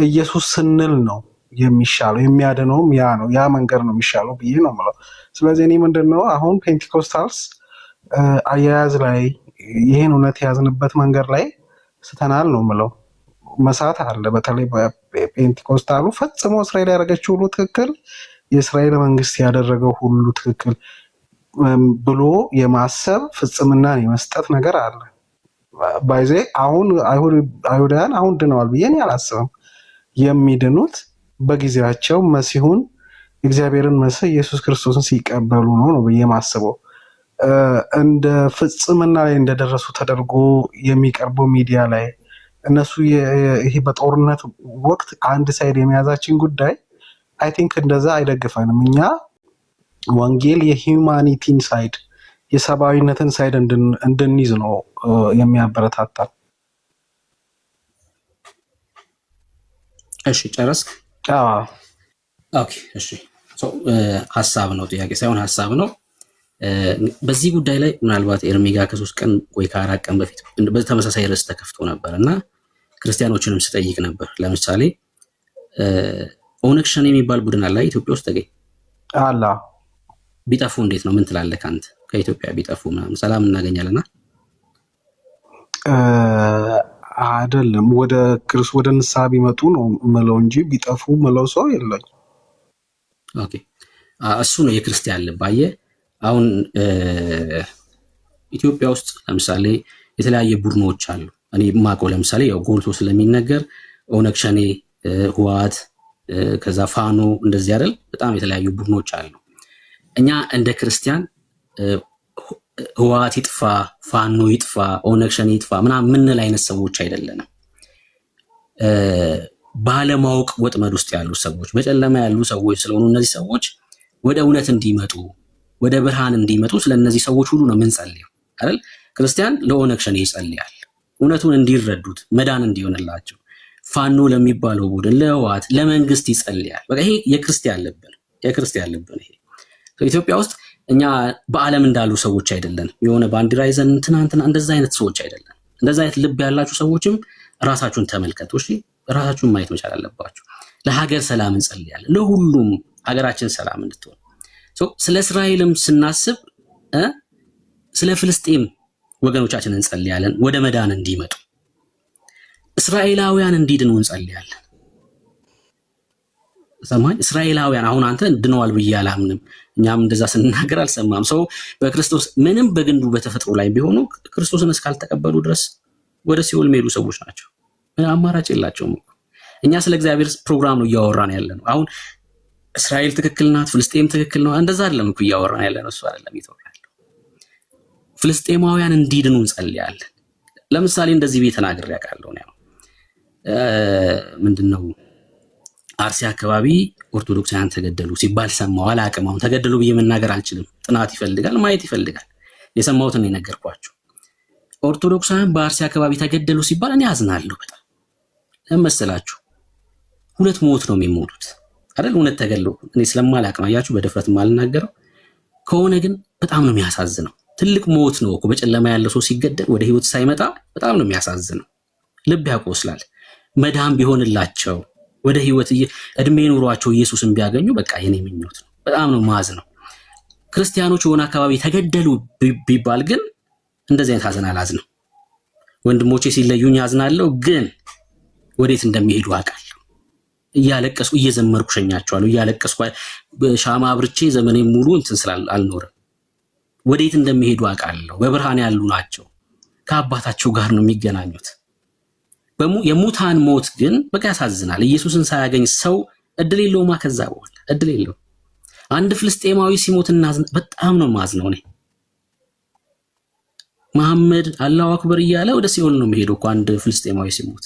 ኢየሱስ ስንል ነው የሚሻለው፣ የሚያድነውም ያ ነው። ያ መንገድ ነው የሚሻለው ብዬ ነው የምለው። ስለዚህ እኔ ምንድነው አሁን ፔንቲኮስታልስ አያያዝ ላይ ይህን እውነት የያዝንበት መንገድ ላይ ስተናል ነው የምለው። መሳት አለ። በተለይ በፔንቲኮስታሉ ፈጽሞ እስራኤል ያደረገችው ሁሉ ትክክል፣ የእስራኤል መንግስት ያደረገው ሁሉ ትክክል ብሎ የማሰብ ፍጽምናን የመስጠት ነገር አለ። ባይዜ አሁን አይሁዳውያን አሁን ድነዋል ብዬ እኔ አላስብም። የሚድኑት በጊዜያቸው መሲሁን እግዚአብሔርን መሲህ ኢየሱስ ክርስቶስን ሲቀበሉ ነው ብዬ ማስበው። እንደ ፍጽምና ላይ እንደደረሱ ተደርጎ የሚቀርበው ሚዲያ ላይ እነሱ ይሄ በጦርነት ወቅት አንድ ሳይድ የሚያዛችን ጉዳይ አይ ቲንክ እንደዛ አይደግፈንም። እኛ ወንጌል የሂውማኒቲን ሳይድ የሰብአዊነትን ሳይድ እንድንይዝ ነው የሚያበረታታ። እሺ ጨረስክ? ኦኬ እሺ። ሀሳብ ነው ጥያቄ ሳይሆን ሀሳብ ነው። በዚህ ጉዳይ ላይ ምናልባት ኤርሚጋ ከ3 ቀን ወይ ከ4 ቀን በፊት በተመሳሳይ ርዕስ ተከፍቶ ነበር እና ክርስቲያኖችንም ስጠይቅ ነበር። ለምሳሌ ኦነግ ሸኔ የሚባል ቡድን አለ ኢትዮጵያ ውስጥ ተገኝ አላ ቢጠፉ እንዴት ነው? ምን ትላለህ አንተ? ከኢትዮጵያ ቢጠፉ ምናምን ሰላም እናገኛለና አይደለም ወደ ንስሐ ቢመጡ ነው ምለው እንጂ ቢጠፉ ምለው ሰው የለኝ። ኦኬ እሱ ነው የክርስቲያን ልብ። አየህ አሁን ኢትዮጵያ ውስጥ ለምሳሌ የተለያየ ቡድኖች አሉ። እኔ ማውቀው ለምሳሌ ያው ጎልቶ ስለሚነገር ኦነግ ሸኔ፣ ህወሓት፣ ከዛ ፋኖ እንደዚህ አይደል? በጣም የተለያዩ ቡድኖች አሉ። እኛ እንደ ክርስቲያን ህወሓት ይጥፋ፣ ፋኖ ይጥፋ፣ ኦነግ ሸኔ ይጥፋ ምናምን ምንል አይነት ሰዎች አይደለንም። ባለማወቅ ወጥመድ ውስጥ ያሉ ሰዎች፣ በጨለማ ያሉ ሰዎች ስለሆኑ እነዚህ ሰዎች ወደ እውነት እንዲመጡ ወደ ብርሃን እንዲመጡ ስለነዚህ ሰዎች ሁሉ ነው የምንጸልየው አይደል? ክርስቲያን ለኦነግ ሸኔ ይጸልያል፣ እውነቱን እንዲረዱት መዳን እንዲሆንላቸው። ፋኖ ለሚባለው ቡድን፣ ለህወሓት፣ ለመንግስት ይጸልያል። በቃ ይሄ የክርስቲያን ልብ ነው፣ የክርስቲያን ልብ ነው ይሄ። ኢትዮጵያ ውስጥ እኛ በዓለም እንዳሉ ሰዎች አይደለን። የሆነ ባንዲራ ይዘን ትናንትና እንደዛ አይነት ሰዎች አይደለን። እንደዛ አይነት ልብ ያላችሁ ሰዎችም ራሳችሁን ተመልከቱ። እሺ ራሳችሁን ማየት መቻል አለባችሁ። ለሀገር ሰላም እንጸልያለን፣ ለሁሉም ሀገራችን ሰላም እንድትሆን። ስለ እስራኤልም ስናስብ ስለ ፍልስጤም ወገኖቻችን እንጸልያለን፣ ወደ መዳን እንዲመጡ፣ እስራኤላውያን እንዲድኑ እንጸልያለን። ሰማኝ እስራኤላውያን አሁን አንተ ድነዋል ብዬ አላምንም። እኛም እንደዛ ስንናገር አልሰማም። ሰው በክርስቶስ ምንም በግንዱ በተፈጥሮ ላይ ቢሆኑ ክርስቶስን እስካልተቀበሉ ድረስ ወደ ሲኦል የሚሄዱ ሰዎች ናቸው። አማራጭ የላቸውም። እኛ ስለ እግዚአብሔር ፕሮግራም ነው እያወራን ያለ ነው። አሁን እስራኤል ትክክል ናት፣ ፍልስጤም ትክክል ነው፣ እንደዛ አይደለም እኮ እያወራን ያለ ነው። እሱ አይደለም እየተወራ ያለው። ፍልስጤማውያን እንዲድኑ እንጸልያለን። ለምሳሌ እንደዚህ ቤት ተናግሬ ያውቃለሁ ነው ምንድነው አርሲ አካባቢ ኦርቶዶክሳውያን ተገደሉ ሲባል ሰማሁ። አላውቅም። አሁን ተገደሉ ብዬ መናገር አልችልም። ጥናት ይፈልጋል፣ ማየት ይፈልጋል። የሰማሁትን ነው የነገርኳቸው። ኦርቶዶክሳውያን በአርሲ አካባቢ ተገደሉ ሲባል እኔ አዝናለሁ በጣም። ለምን መሰላችሁ? 2 ሞት ነው የሚሞቱት። አይደል? እውነት ተገሎ እኔ ስለማላቅ ነው አያችሁ በድፍረት ማልናገረው ከሆነ ግን በጣም ነው የሚያሳዝነው። ትልቅ ሞት ነው እኮ በጨለማ ያለ ሰው ሲገደል ወደ ህይወት ሳይመጣ በጣም ነው የሚያሳዝነው። ልብ ያቆስላል። መዳም ቢሆንላቸው ወደ ህይወት እድሜ ኑሯቸው ኢየሱስን ቢያገኙ በቃ የኔ ምኞት ነው። በጣም ነው ማዝ ነው። ክርስቲያኖች የሆነ አካባቢ ተገደሉ ቢባል ግን እንደዚህ አይነት ሀዘን አላዝንም። ወንድሞቼ ሲለዩኝ ያዝናለሁ፣ ግን ወዴት እንደሚሄዱ አውቃለሁ። እያለቀስኩ እየዘመርኩ ሸኛቸዋለሁ። እያለቀስኩ ሻማ አብርቼ ዘመኔን ሙሉ እንትን ስላልኖርም ወዴት እንደሚሄዱ አውቃለሁ። በብርሃን ያሉ ናቸው። ከአባታቸው ጋር ነው የሚገናኙት። የሙታን ሞት ግን በቃ ያሳዝናል። ኢየሱስን ሳያገኝ ሰው እድል የለውማ። ከዛ በኋላ እድል የለውም። አንድ ፍልስጤማዊ ሲሞትና በጣም ነው ማዝነው እኔ። መሐመድ አላሁ አክበር እያለ ወደ ሲኦል ነው የሚሄደው እኮ አንድ ፍልስጤማዊ ሲሞት።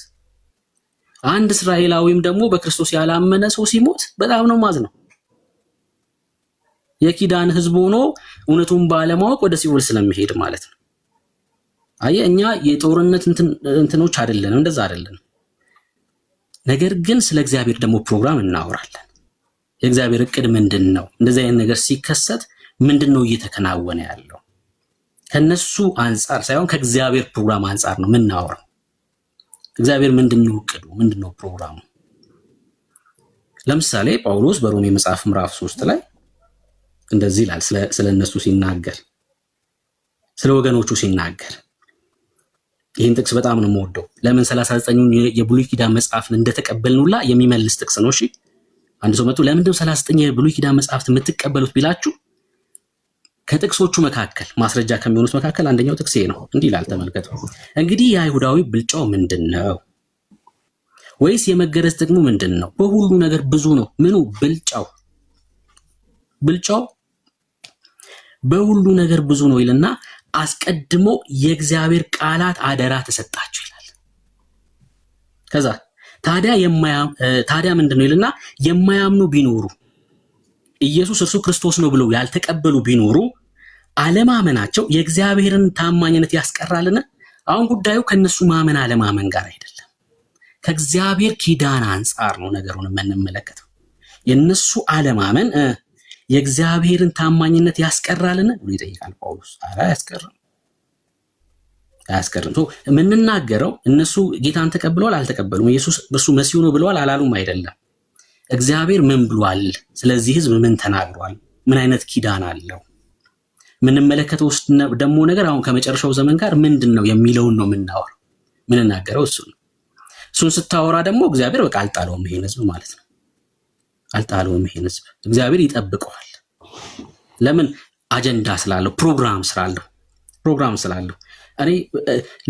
አንድ እስራኤላዊም ደግሞ በክርስቶስ ያላመነ ሰው ሲሞት በጣም ነው ማዝነው። የኪዳን ህዝብ ሆኖ እውነቱን ባለማወቅ ወደ ሲኦል ስለሚሄድ ማለት ነው። አየህ እኛ የጦርነት እንትኖች አይደለንም፣ እንደዛ አይደለንም። ነገር ግን ስለ እግዚአብሔር ደግሞ ፕሮግራም እናወራለን። የእግዚአብሔር እቅድ ምንድነው? እንደዚህ አይነት ነገር ሲከሰት ምንድነው እየተከናወነ ያለው? ከነሱ አንጻር ሳይሆን ከእግዚአብሔር ፕሮግራም አንጻር ነው የምናወራው። እግዚአብሔር ምንድነው እቅዱ? ምንድነው ፕሮግራሙ? ለምሳሌ ጳውሎስ በሮሜ መጽሐፍ ምዕራፍ 3 ላይ እንደዚህ ይላል ስለ እነሱ ሲናገር፣ ስለ ወገኖቹ ሲናገር። ይህን ጥቅስ በጣም ነው የምወደው። ለምን 39ኙን የብሉይ ኪዳን መጽሐፍን እንደተቀበልንውላ የሚመልስ ጥቅስ ነው። እሺ አንድ ሰው መጥቶ ለምንድነው 39 የብሉይ ኪዳን መጽሐፍት የምትቀበሉት ቢላችሁ ከጥቅሶቹ መካከል ማስረጃ ከሚሆኑት መካከል አንደኛው ጥቅስ ነው። እንዲህ ይላል ተመልከቱ። እንግዲህ የአይሁዳዊ ብልጫው ምንድነው? ወይስ የመገረዝ ጥቅሙ ምንድነው? በሁሉ ነገር ብዙ ነው። ምኑ? ብልጫው በሁሉ ነገር ብዙ ነው ይልና አስቀድሞ የእግዚአብሔር ቃላት አደራ ተሰጣቸው ይላል። ከዛ ታዲያ ምንድነው ይልና የማያምኑ ቢኖሩ ኢየሱስ እርሱ ክርስቶስ ነው ብለው ያልተቀበሉ ቢኖሩ አለማመናቸው የእግዚአብሔርን ታማኝነት ያስቀራልን? አሁን ጉዳዩ ከነሱ ማመን አለማመን ጋር አይደለም፣ ከእግዚአብሔር ኪዳን አንጻር ነው ነገሩን የምንመለከተው። የነሱ አለማመን የእግዚአብሔርን ታማኝነት ያስቀራልን ብሎ ይጠይቃል ጳውሎስ። ኧረ አያስቀርም። የምንናገረው እነሱ ጌታን ተቀብለዋል አልተቀበሉም፣ ኢየሱስ እርሱ መሲሁ ነው ብለዋል አላሉም አይደለም። እግዚአብሔር ምን ብሏል? ስለዚህ ህዝብ ምን ተናግሯል? ምን አይነት ኪዳን አለው? የምንመለከተው ደግሞ ነገር አሁን ከመጨረሻው ዘመን ጋር ምንድነው የሚለውን ነው የምናወራው። ምንናገረው እሱ ነው። እሱን ስታወራ ደግሞ እግዚአብሔር በቃ አልጣለውም ይሄን ህዝብ ማለት ነው። አልጣለውም ይሄን ህዝብ እግዚአብሔር ይጠብቀዋል። ለምን? አጀንዳ ስላለው፣ ፕሮግራም ስላለው። እኔ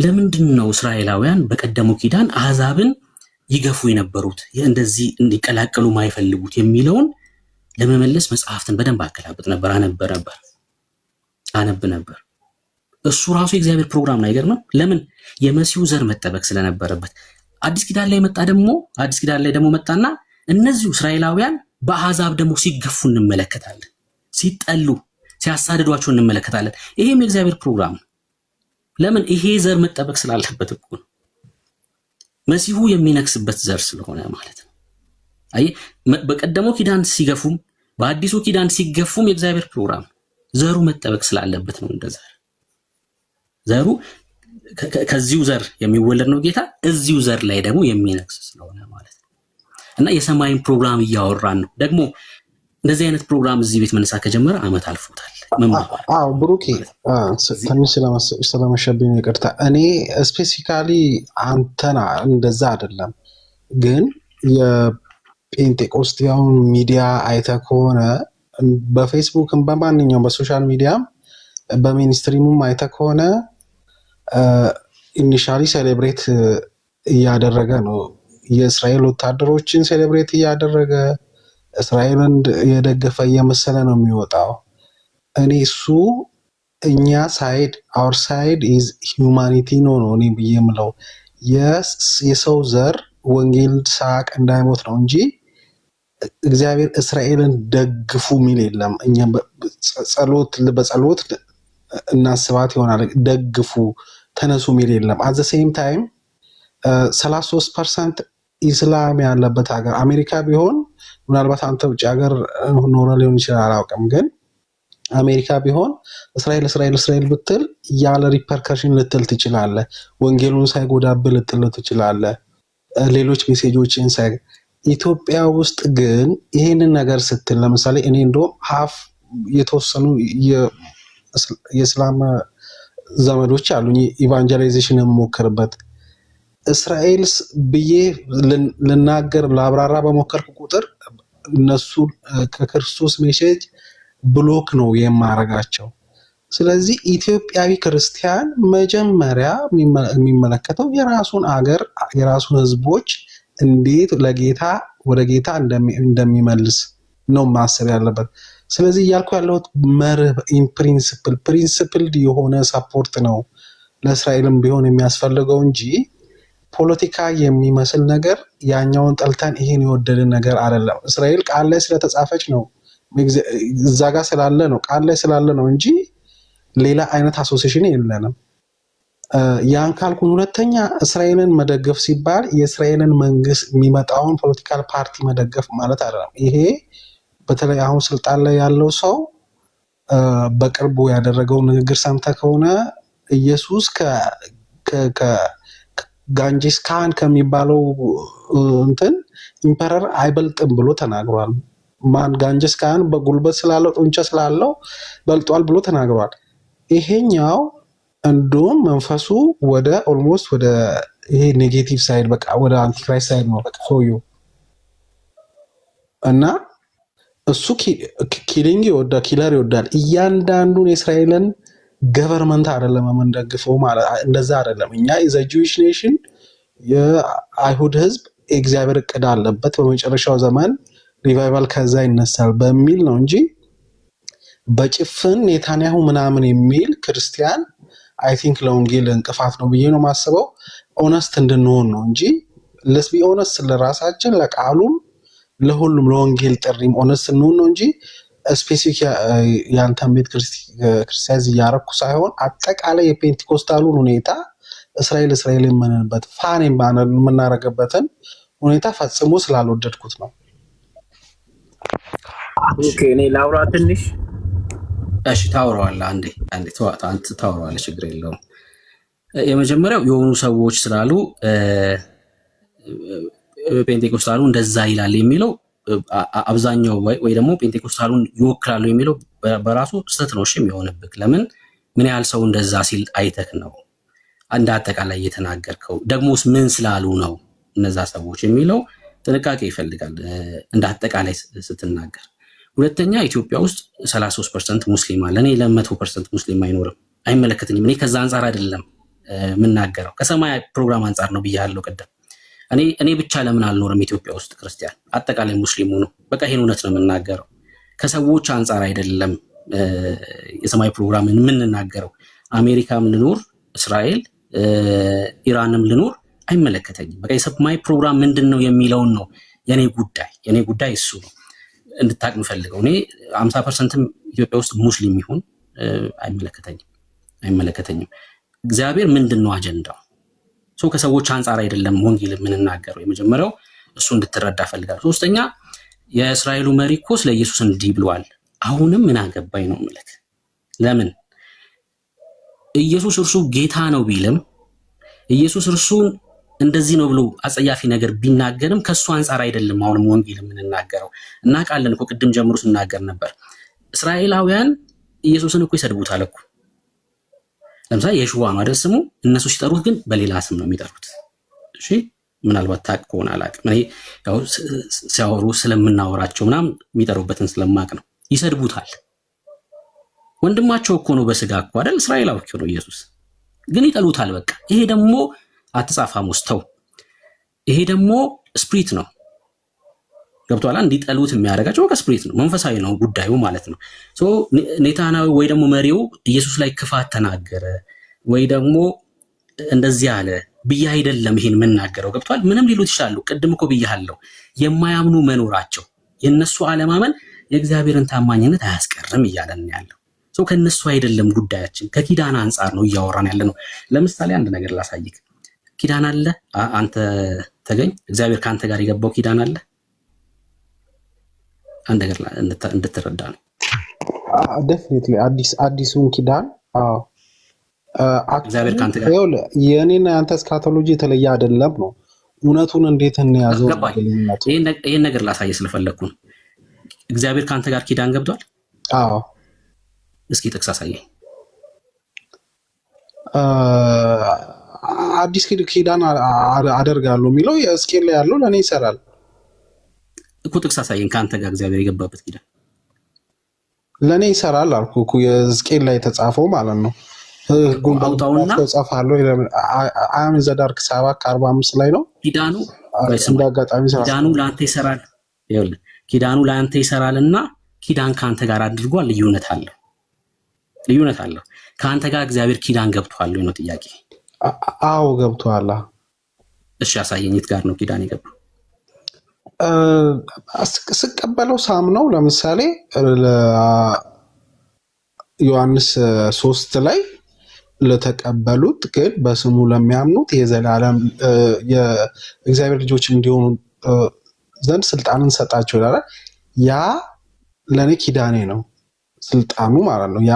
ለምንድነው እስራኤላውያን በቀደሙ ኪዳን አሕዛብን ይገፉ የነበሩት እንደዚህ እንዲቀላቀሉ ማይፈልጉት የሚለውን ለመመለስ መጽሐፍትን በደንብ አገላብጥ ነበር፣ አነብ ነበር። እሱ ራሱ የእግዚአብሔር ፕሮግራም ነው። አይገርምም? ለምን? የመሲሁ ዘር መጠበቅ ስለነበረበት። አዲስ ኪዳን ላይ ደግሞ መጣና እነዚሁ እስራኤላውያን በአሕዛብ ደግሞ ሲገፉ እንመለከታለን፣ ሲጠሉ ሲያሳድዷቸው እንመለከታለን። ይሄም የእግዚአብሔር ፕሮግራም ነው። ለምን? ይሄ ዘር መጠበቅ ስላለበት እኮ ነው። መሲሁ የሚነክስበት ዘር ስለሆነ ማለት ነው። አይ በቀደመው ኪዳን ሲገፉም በአዲሱ ኪዳን ሲገፉም የእግዚአብሔር ፕሮግራም ዘሩ መጠበቅ ስላለበት ነው። እንደዛ ዘሩ ከዚሁ ዘር የሚወለድ ነው ጌታ፣ እዚሁ ዘር ላይ ደግሞ የሚነክስ ስለሆነ ማለት ነው። እና የሰማይን ፕሮግራም እያወራን ነው። ደግሞ እንደዚህ አይነት ፕሮግራም እዚህ ቤት መነሳት ከጀመረ ዓመት አልፎታል። ብሩኬ ትንሽ ስለመሸብኝ ይቅርታ። እኔ ስፔሲፊካሊ አንተና እንደዛ አይደለም፣ ግን የጴንጤቆስጤያውን ሚዲያ አይተህ ከሆነ በፌስቡክም በማንኛውም በሶሻል ሚዲያም በሚኒስትሪሙም አይተህ ከሆነ ኢኒሻሊ ሴሌብሬት እያደረገ ነው። የእስራኤል ወታደሮችን ሴሌብሬት እያደረገ እስራኤልን የደገፈ እየመሰለ ነው የሚወጣው። እኔ እሱ እኛ ሳይድ አወር ሳይድ ኢዝ ሂውማኒቲ ነው እኔ ብዬ የምለው የሰው ዘር ወንጌል ሳቅ እንዳይሞት ነው እንጂ እግዚአብሔር እስራኤልን ደግፉ የሚል የለም። እኛ በጸሎት እናስባት ይሆናል፣ ደግፉ ተነሱ የሚል የለም። አት ዘ ሴም ታይም 33% ኢስላም ያለበት ሀገር አሜሪካ ቢሆን ምናልባት አንተ ውጭ ሀገር ኖረ ሊሆን ይችላል አላውቅም፣ ግን አሜሪካ ቢሆን እስራኤል ብትል ያለ ሪፐርከሽን ልትል ትችላለህ። ወንጌሉን ሳይጎዳብህ ልትል ትችላለህ። ሌሎች ሜሴጆችን ሳይ ኢትዮጵያ ውስጥ ግን ይሄንን ነገር ስትል ለምሳሌ እኔ እንደውም ሀፍ የተወሰኑ የእስላም ዘመዶች አሉኝ ኢቫንጀላይዜሽን የምሞክርበት እስራኤል ብዬ ልናገር ላብራራ በሞከርኩ ቁጥር እነሱ ከክርስቶስ ሜሴጅ ብሎክ ነው የማረጋቸው። ስለዚህ ኢትዮጵያዊ ክርስቲያን መጀመሪያ የሚመለከተው የራሱን አገር የራሱን ህዝቦች እንዴት ለጌታ ወደ ጌታ እንደሚመልስ ነው ማሰብ ያለበት። ስለዚህ እያልኩ ያለሁት መርህ ፕሪንሲፕል የሆነ ሰፖርት ነው ለእስራኤልም ቢሆን የሚያስፈልገው እንጂ ፖለቲካ የሚመስል ነገር ያኛውን ጠልተን ይሄን የወደድን ነገር አይደለም። እስራኤል ቃል ላይ ስለተጻፈች ነው እዛ ጋር ስላለ ነው ቃል ላይ ስላለ ነው እንጂ ሌላ አይነት አሶሲዬሽን የለንም። ያን ካልኩን ሁለተኛ እስራኤልን መደገፍ ሲባል የእስራኤልን መንግስት የሚመጣውን ፖለቲካል ፓርቲ መደገፍ ማለት አይደለም። ይሄ በተለይ አሁን ስልጣን ላይ ያለው ሰው በቅርቡ ያደረገው ንግግር ሰምተህ ከሆነ ኢየሱስ ጋንጂስ ካን ከሚባለው እንትን ኢምፐረር አይበልጥም ብሎ ተናግሯል። ማን ጋንጂስ ካን በጉልበት ስላለው ጡንቻ ስላለው በልጧል ብሎ ተናግሯል። ይሄኛው እንደውም መንፈሱ ወደ ኦልሞስት ወደ ይሄ ኔጌቲቭ ሳይድ በቃ ወደ አንቲክራይስት ሳይድ ነው ሰውየው እና እሱ ኪሊንግ ይወዳል፣ ኪለር ይወዳል። እያንዳንዱን የእስራኤልን ገቨርንመንት አይደለም የምንደግፈው ማለት እንደዛ አይደለም። እኛ ዘ ጁዊሽ ኔሽን የአይሁድ ህዝብ እግዚአብሔር እቅድ አለበት በመጨረሻው ዘመን ሪቫይቫል ከዛ ይነሳል በሚል ነው እንጂ በጭፍን ኔታንያሁ ምናምን የሚል ክርስቲያን አይ ቲንክ ለወንጌል እንቅፋት ነው ብዬ ነው ማስበው። ኦነስት እንድንሆን ነው እንጂ ለስ ቢ ኦነስት ለራሳችን ለቃሉም ለሁሉም ለወንጌል ጥሪም ኦነስት እንሆን ነው እንጂ ስፔሲፊክ ያንተን ቤት ክርስቲያን እያረኩ ሳይሆን አጠቃላይ የፔንቲኮስታሉን ሁኔታ እስራኤል የምንበት ፋን የምናረገበትን ሁኔታ ፈጽሞ ስላልወደድኩት ነው። ኦኬ እኔ ላውራ ትንሽ። እሺ ታወራዋለህ። አንዴ ታወራዋለህ፣ ችግር የለውም። የመጀመሪያው የሆኑ ሰዎች ስላሉ ፔንቴኮስታሉ እንደዛ ይላል የሚለው አብዛኛው ወይ ደግሞ ፔንቴኮስታሉን ይወክላሉ የሚለው በራሱ ስህተት ነው። እሺ የሚሆንብህ ለምን ምን ያህል ሰው እንደዛ ሲል አይተክ ነው እንደ አጠቃላይ እየተናገርከው፣ ደግሞስ ምን ስላሉ ነው እነዛ ሰዎች የሚለው ጥንቃቄ ይፈልጋል እንደ አጠቃላይ ስትናገር። ሁለተኛ ኢትዮጵያ ውስጥ 33% ሙስሊም አለ። እኔ ለ100% ሙስሊም አይኖርም፣ አይመለከተኝም። እኔ ከዛ አንጻር አይደለም የምናገረው ከሰማይ ፕሮግራም አንጻር ነው ብያለሁ ቅድም። እኔ ብቻ ለምን አልኖርም ኢትዮጵያ ውስጥ ክርስቲያን አጠቃላይ ሙስሊሙ ነው። በቃ ይሄን እውነት ነው የምናገረው፣ ከሰዎች አንጻር አይደለም የሰማይ ፕሮግራምን የምንናገረው። አሜሪካም ልኖር እስራኤል ኢራንም ልኖር አይመለከተኝም። በቃ የሰማይ ፕሮግራም ምንድን ነው የሚለውን ነው የኔ ጉዳይ እሱ ነው እንድታቅ ምፈልገው። እኔ 50%ም ኢትዮጵያ ውስጥ ሙስሊም ይሁን አይመለከተኝም። እግዚአብሔር ምንድን ነው አጀንዳው? ሰው ከሰዎች አንጻር አይደለም ወንጌል የምንናገረው። የመጀመሪያው እሱ እንድትረዳ ፈልጋለሁ። ሶስተኛ የእስራኤሉ መሪ እኮ ስለ ኢየሱስ እንዲህ ብሏል። አሁንም ምን አገባኝ ነው የምልህ። ለምን ኢየሱስ እርሱ ጌታ ነው ቢልም ኢየሱስ እርሱን እንደዚህ ነው ብሎ አጸያፊ ነገር ቢናገርም ከሱ አንጻር አይደለም አሁንም ወንጌል የምንናገረው። እናውቃለን እኮ ቅድም ጀምሮ ስናገር ነበር። እስራኤላውያን ኢየሱስን እኮ ይሰድቡታል እኮ። ለምሳሌ የሽዋ ነው አይደል ስሙ፣ እነሱ ሲጠሩት ግን በሌላ ስም ነው የሚጠሩት። እሺ ምናልባት ታውቅ ከሆነ አላውቅም። እኔ ያው ሲያወሩ ስለምናወራቸው ምናምን የሚጠሩበትን ስለማቅ ነው። ይሰድቡታል። ወንድማቸው እኮ ነው በስጋ እኮ አይደል እስራኤላዊ እኮ ነው ኢየሱስ፣ ግን ይጠሉታል። በቃ ይሄ ደግሞ አትጻፋም ውስተው ይሄ ደግሞ ስፕሪት ነው። ገብቷላ? እንዲጠሉት የሚያደርጋቸው በቃ ስፕሪት ነው፣ መንፈሳዊ ነው ጉዳዩ ማለት ነው። ሶ ኔታናዊ ወይ ደግሞ መሪው ኢየሱስ ላይ ክፋት ተናገረ ወይ ደግሞ እንደዚህ አለ ብዬ አይደለም ይሄን የምናገረው። ገብቷል? ምንም ሊሉት ይችላሉ። ቅድም እኮ ብያለሁ፣ የማያምኑ መኖራቸው የነሱ አለማመን የእግዚአብሔርን ታማኝነት አያስቀርም እያለን ያለው ሰው ከነሱ አይደለም ጉዳያችን፣ ከኪዳን አንጻር ነው እያወራን ያለ ነው። ለምሳሌ አንድ ነገር ላሳይክ። ኪዳን አለ? አንተ ተገኝ እግዚአብሔር ከአንተ ጋር የገባው ኪዳን አለ? አንድ ነገር እንድትረዳ ነው። ዴፊኒትሊ አዲሱን ኪዳን እግዚአብሔር ከአንተ ጋር የእኔና የአንተ እስካቶሎጂ የተለየ አይደለም ነው። እውነቱን እንዴት እንያዘው? ይህን ነገር ላሳየ ስለፈለግኩ ነው። እግዚአብሔር ከአንተ ጋር ኪዳን ገብቷል? አዎ። እስኪ ጥቅስ አሳየኝ። አዲስ ኪዳን አደርጋለሁ የሚለው የሕዝቅኤል ላይ ያለው ለእኔ ይሰራል እኮ። ጥቅስ አሳየኝ ከአንተ ጋር እግዚአብሔር የገባበት ኪዳን ለእኔ ይሰራል አልኩ እኮ። የሕዝቅኤል ላይ የተጻፈው ማለት ነው። አውጣውና ተጻፋለሁ አያም ዘዳርክ 7:45 ላይ ነው ኪዳኑ። እንዳጋጣሚ ኪዳኑ ለአንተ ይሰራል። ይኸውልህ ኪዳኑ ለአንተ ይሰራልና ኪዳን ከአንተ ጋር አድርጓል። ልዩነት አለው። ከአንተ ጋር እግዚአብሔር ኪዳን ገብቷል ነው ጥያቄ? አዎ ገብቷል። እሺ አሳየኝ፣ የት ጋር ነው ኪዳን የገባው? ስቀበለው ሳምነው ለምሳሌ ዮሐንስ 3 ላይ ለተቀበሉት ግን በስሙ ለሚያምኑት የዘላለም የእግዚአብሔር ልጆች እንዲሆኑ ዘንድ ስልጣንን ሰጣቸው ይላል። ያ ለእኔ ኪዳኔ ነው፣ ስልጣኑ ማለት ነው። ያ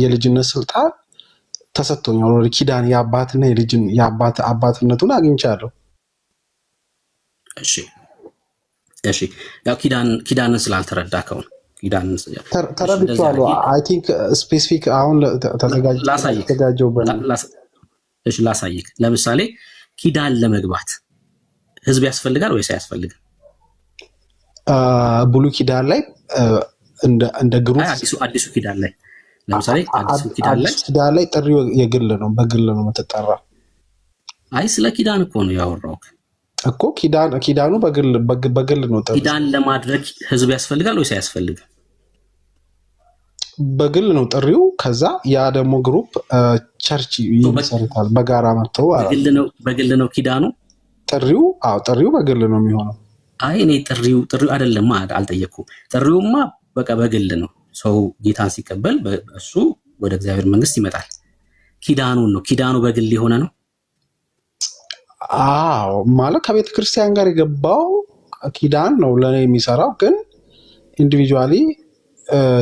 የልጅነት ስልጣን ተሰጥቶኛል። ወደ ኪዳን የአባትና የልጅን አባትነቱን አግኝቻለሁ። እሺ ያው ኪዳንን ስላልተረዳከው ነው። ኪዳንን ተረድቻለሁ። አይ ቲንክ ስፔሲፊክ አሁን ላሳይክ። ለምሳሌ ኪዳን ለመግባት ህዝብ ያስፈልጋል ወይስ አያስፈልግም? ብሉይ ኪዳን ላይ እንደ ግሩፕ አዲሱ ኪዳን ላይ ለምሳሌ አዲሱ ኪዳን ላይ ጥሪው የግል ነው፣ በግል ነው የምትጠራ። አይ ስለ ኪዳን እኮ ነው ያወራው እኮ። ኪዳኑ በግል ነው ጥሪ። ኪዳን ለማድረግ ህዝብ ያስፈልጋል ወይስ አያስፈልግም? በግል ነው ጥሪው። ከዛ ያ ደግሞ ግሩፕ ቸርች ይመሰርታል በጋራ መጥተው። በግል ነው ኪዳኑ ጥሪው። አዎ ጥሪው በግል ነው የሚሆነው። አይ እኔ ጥሪው አይደለም አልጠየኩም። ጥሪውማ በቃ በግል ነው። ሰው ጌታን ሲቀበል እሱ ወደ እግዚአብሔር መንግስት ይመጣል። ኪዳኑን ነው ኪዳኑ በግል የሆነ ነው። አዎ ማለት ከቤተ ክርስቲያን ጋር የገባው ኪዳን ነው ለእኔ የሚሰራው። ግን ኢንዲቪጁዋሊ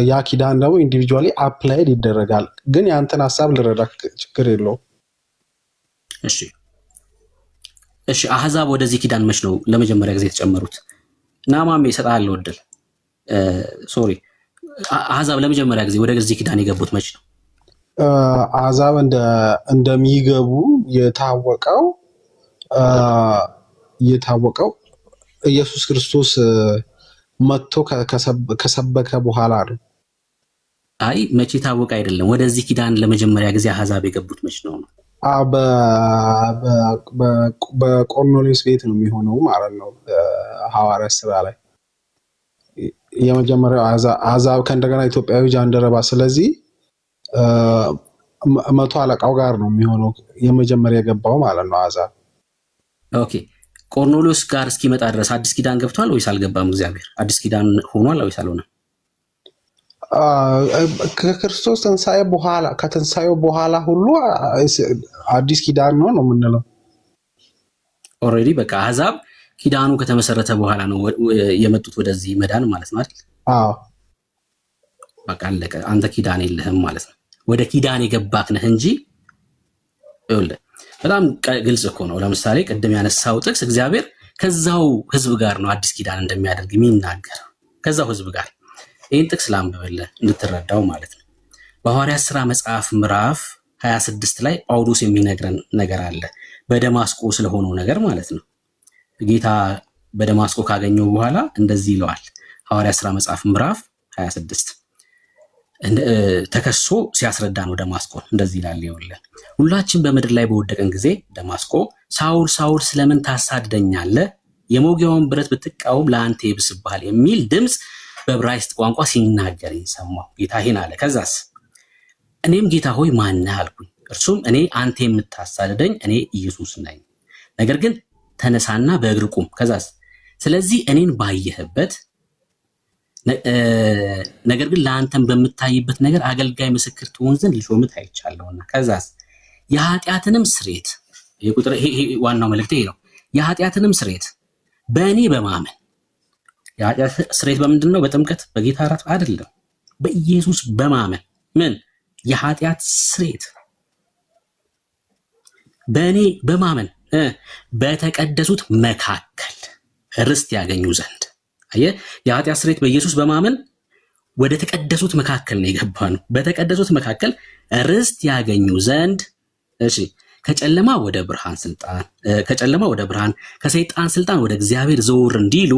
ያ ኪዳን ደግሞ ኢንዲቪጁዋሊ አፕላይድ ይደረጋል። ግን የአንተን ሀሳብ ልረዳ፣ ችግር የለውም። እሺ አህዛብ ወደዚህ ኪዳን መች ነው ለመጀመሪያ ጊዜ የተጨመሩት? ናማሜ ይሰጣል ወደል ሶሪ አህዛብ ለመጀመሪያ ጊዜ ወደዚህ ኪዳን የገቡት መች ነው? አህዛብ እንደሚገቡ የታወቀው ኢየሱስ ክርስቶስ መጥቶ ከሰበከ በኋላ ነው። አይ መቼ ታወቀ አይደለም። ወደዚህ ኪዳን ለመጀመሪያ ጊዜ አህዛብ የገቡት መች ነው? በቆርኔሌዎስ ቤት ነው የሚሆነው ማለት ነው። ሐዋርያት ሥራ ላይ የመጀመሪያው አሕዛብ ከእንደገና ኢትዮጵያዊ ጃንደረባ። ስለዚህ 100 አለቃው ጋር ነው የሚሆነው የመጀመሪያ የገባው ማለት ነው አሕዛብ። ኦኬ ቆርኔሌዎስ ጋር እስኪመጣ ድረስ አዲስ ኪዳን ገብቷል ወይስ አልገባም? እግዚአብሔር አዲስ ኪዳን ሆኗል ወይስ አልሆነም? ከክርስቶስ ትንሣኤ በኋላ ከትንሣኤው በኋላ ሁሉ አዲስ ኪዳን ነው የምንለው። ኦልሬዲ በቃ አሕዛብ ኪዳኑ ከተመሰረተ በኋላ ነው የመጡት ወደዚህ መዳን ማለት ነው አይደል? አዎ በቃ አለቀ። አንተ ኪዳን የለህም ማለት ነው። ወደ ኪዳን የገባክ ነህ እንጂ ይኸውልህ በጣም ግልጽ እኮ ነው። ለምሳሌ ቅድም ያነሳው ጥቅስ እግዚአብሔር ከዛው ህዝብ ጋር ነው አዲስ ኪዳን እንደሚያደርግ የሚናገር ከዛው ህዝብ ጋር። ይህን ጥቅስ ላንብብልህ እንድትረዳው ማለት ነው። በሐዋርያት ሥራ መጽሐፍ ምዕራፍ 26 ላይ ጳውሎስ የሚነግረን ነገር አለ። በደማስቆ ስለሆነው ነገር ማለት ነው። ጌታ በደማስቆ ካገኘው በኋላ እንደዚህ ይለዋል። ሐዋርያት ሥራ መጽሐፍ ምዕራፍ 26 ተከሶ ሲያስረዳ ነው ደማስቆ እንደዚህ ይላል። ይኸውልህ ሁላችን በምድር ላይ በወደቀን ጊዜ ደማስቆ ሳውል ሳውል ስለምን ታሳድደኛለህ? የመውጊያውን ብረት ብትቃወም ለአንተ ይብስብሃል የሚል ድምፅ በዕብራይስጥ ቋንቋ ሲናገር ሰማሁ። ጌታ ይህን አለ። ከዛስ እኔም ጌታ ሆይ ማነህ አልኩኝ። እርሱም እኔ አንተ የምታሳድደኝ እኔ ኢየሱስ ነኝ። ነገር ግን ተነሳና በእግር ቁም። ከዛስ ስለዚህ እኔን ባየህበት ነገር ግን ለአንተም በምታይበት ነገር አገልጋይ ምስክር ትሆን ዘንድ ልሾምህ አይቻለሁና። ከዛስ የኃጢአትንም ስርየት ይሄ ዋናው መልእክት ይሄ ነው። የኃጢአትንም ስርየት በእኔ በማመን የኃጢአት ስርየት በምንድን ነው? በጥምቀት በጌታ እራት አይደለም፣ በኢየሱስ በማመን ምን የኃጢአት ስርየት በእኔ በማመን በተቀደሱት መካከል ርስት ያገኙ ዘንድ። አየህ፣ የኃጢአት ስርየት በኢየሱስ በማመን ወደ ተቀደሱት መካከል ነው የገባ ነው። በተቀደሱት መካከል ርስት ያገኙ ዘንድ እሺ፣ ከጨለማ ወደ ብርሃን ስልጣን ከጨለማ ወደ ብርሃን ከሰይጣን ስልጣን ወደ እግዚአብሔር ዘወር እንዲሉ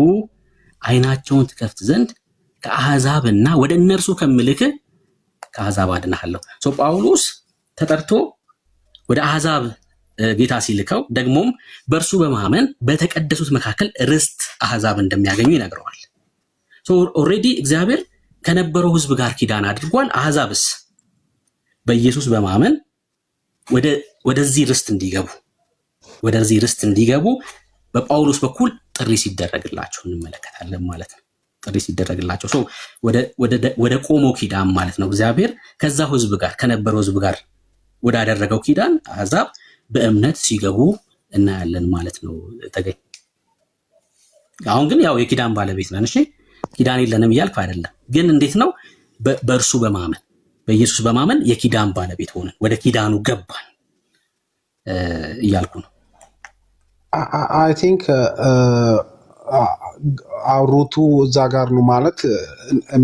ዓይናቸውን ትከፍት ዘንድ ከአሕዛብና ወደ እነርሱ ከምልክ ከአሕዛብ አድናለሁ። ጳውሎስ ተጠርቶ ወደ አሕዛብ ጌታ ሲልከው ደግሞም በእርሱ በማመን በተቀደሱት መካከል ርስት አሕዛብ እንደሚያገኙ ይነግረዋል። ኦልሬዲ እግዚአብሔር ከነበረው ሕዝብ ጋር ኪዳን አድርጓል። አሕዛብስ በኢየሱስ በማመን ወደዚህ ርስት እንዲገቡ በጳውሎስ በኩል ጥሪ ሲደረግላቸው እንመለከታለን ማለት ነው። ጥሪ ሲደረግላቸው ወደ ቆሞ ኪዳን ማለት ነው። እግዚአብሔር ከዛ ሕዝብ ጋር ከነበረው ሕዝብ ጋር ወዳደረገው ኪዳን አሕዛብ በእምነት ሲገቡ እናያለን ማለት ነው። ተገኝ አሁን ግን ያው የኪዳን ባለቤት ነን። እሺ ኪዳን የለንም እያልኩ አይደለም፣ ግን እንዴት ነው? በእርሱ በማመን በኢየሱስ በማመን የኪዳን ባለቤት ሆነን ወደ ኪዳኑ ገባን እያልኩ ነው። አይ ቲንክ አውሩቱ እዛ ጋር ነው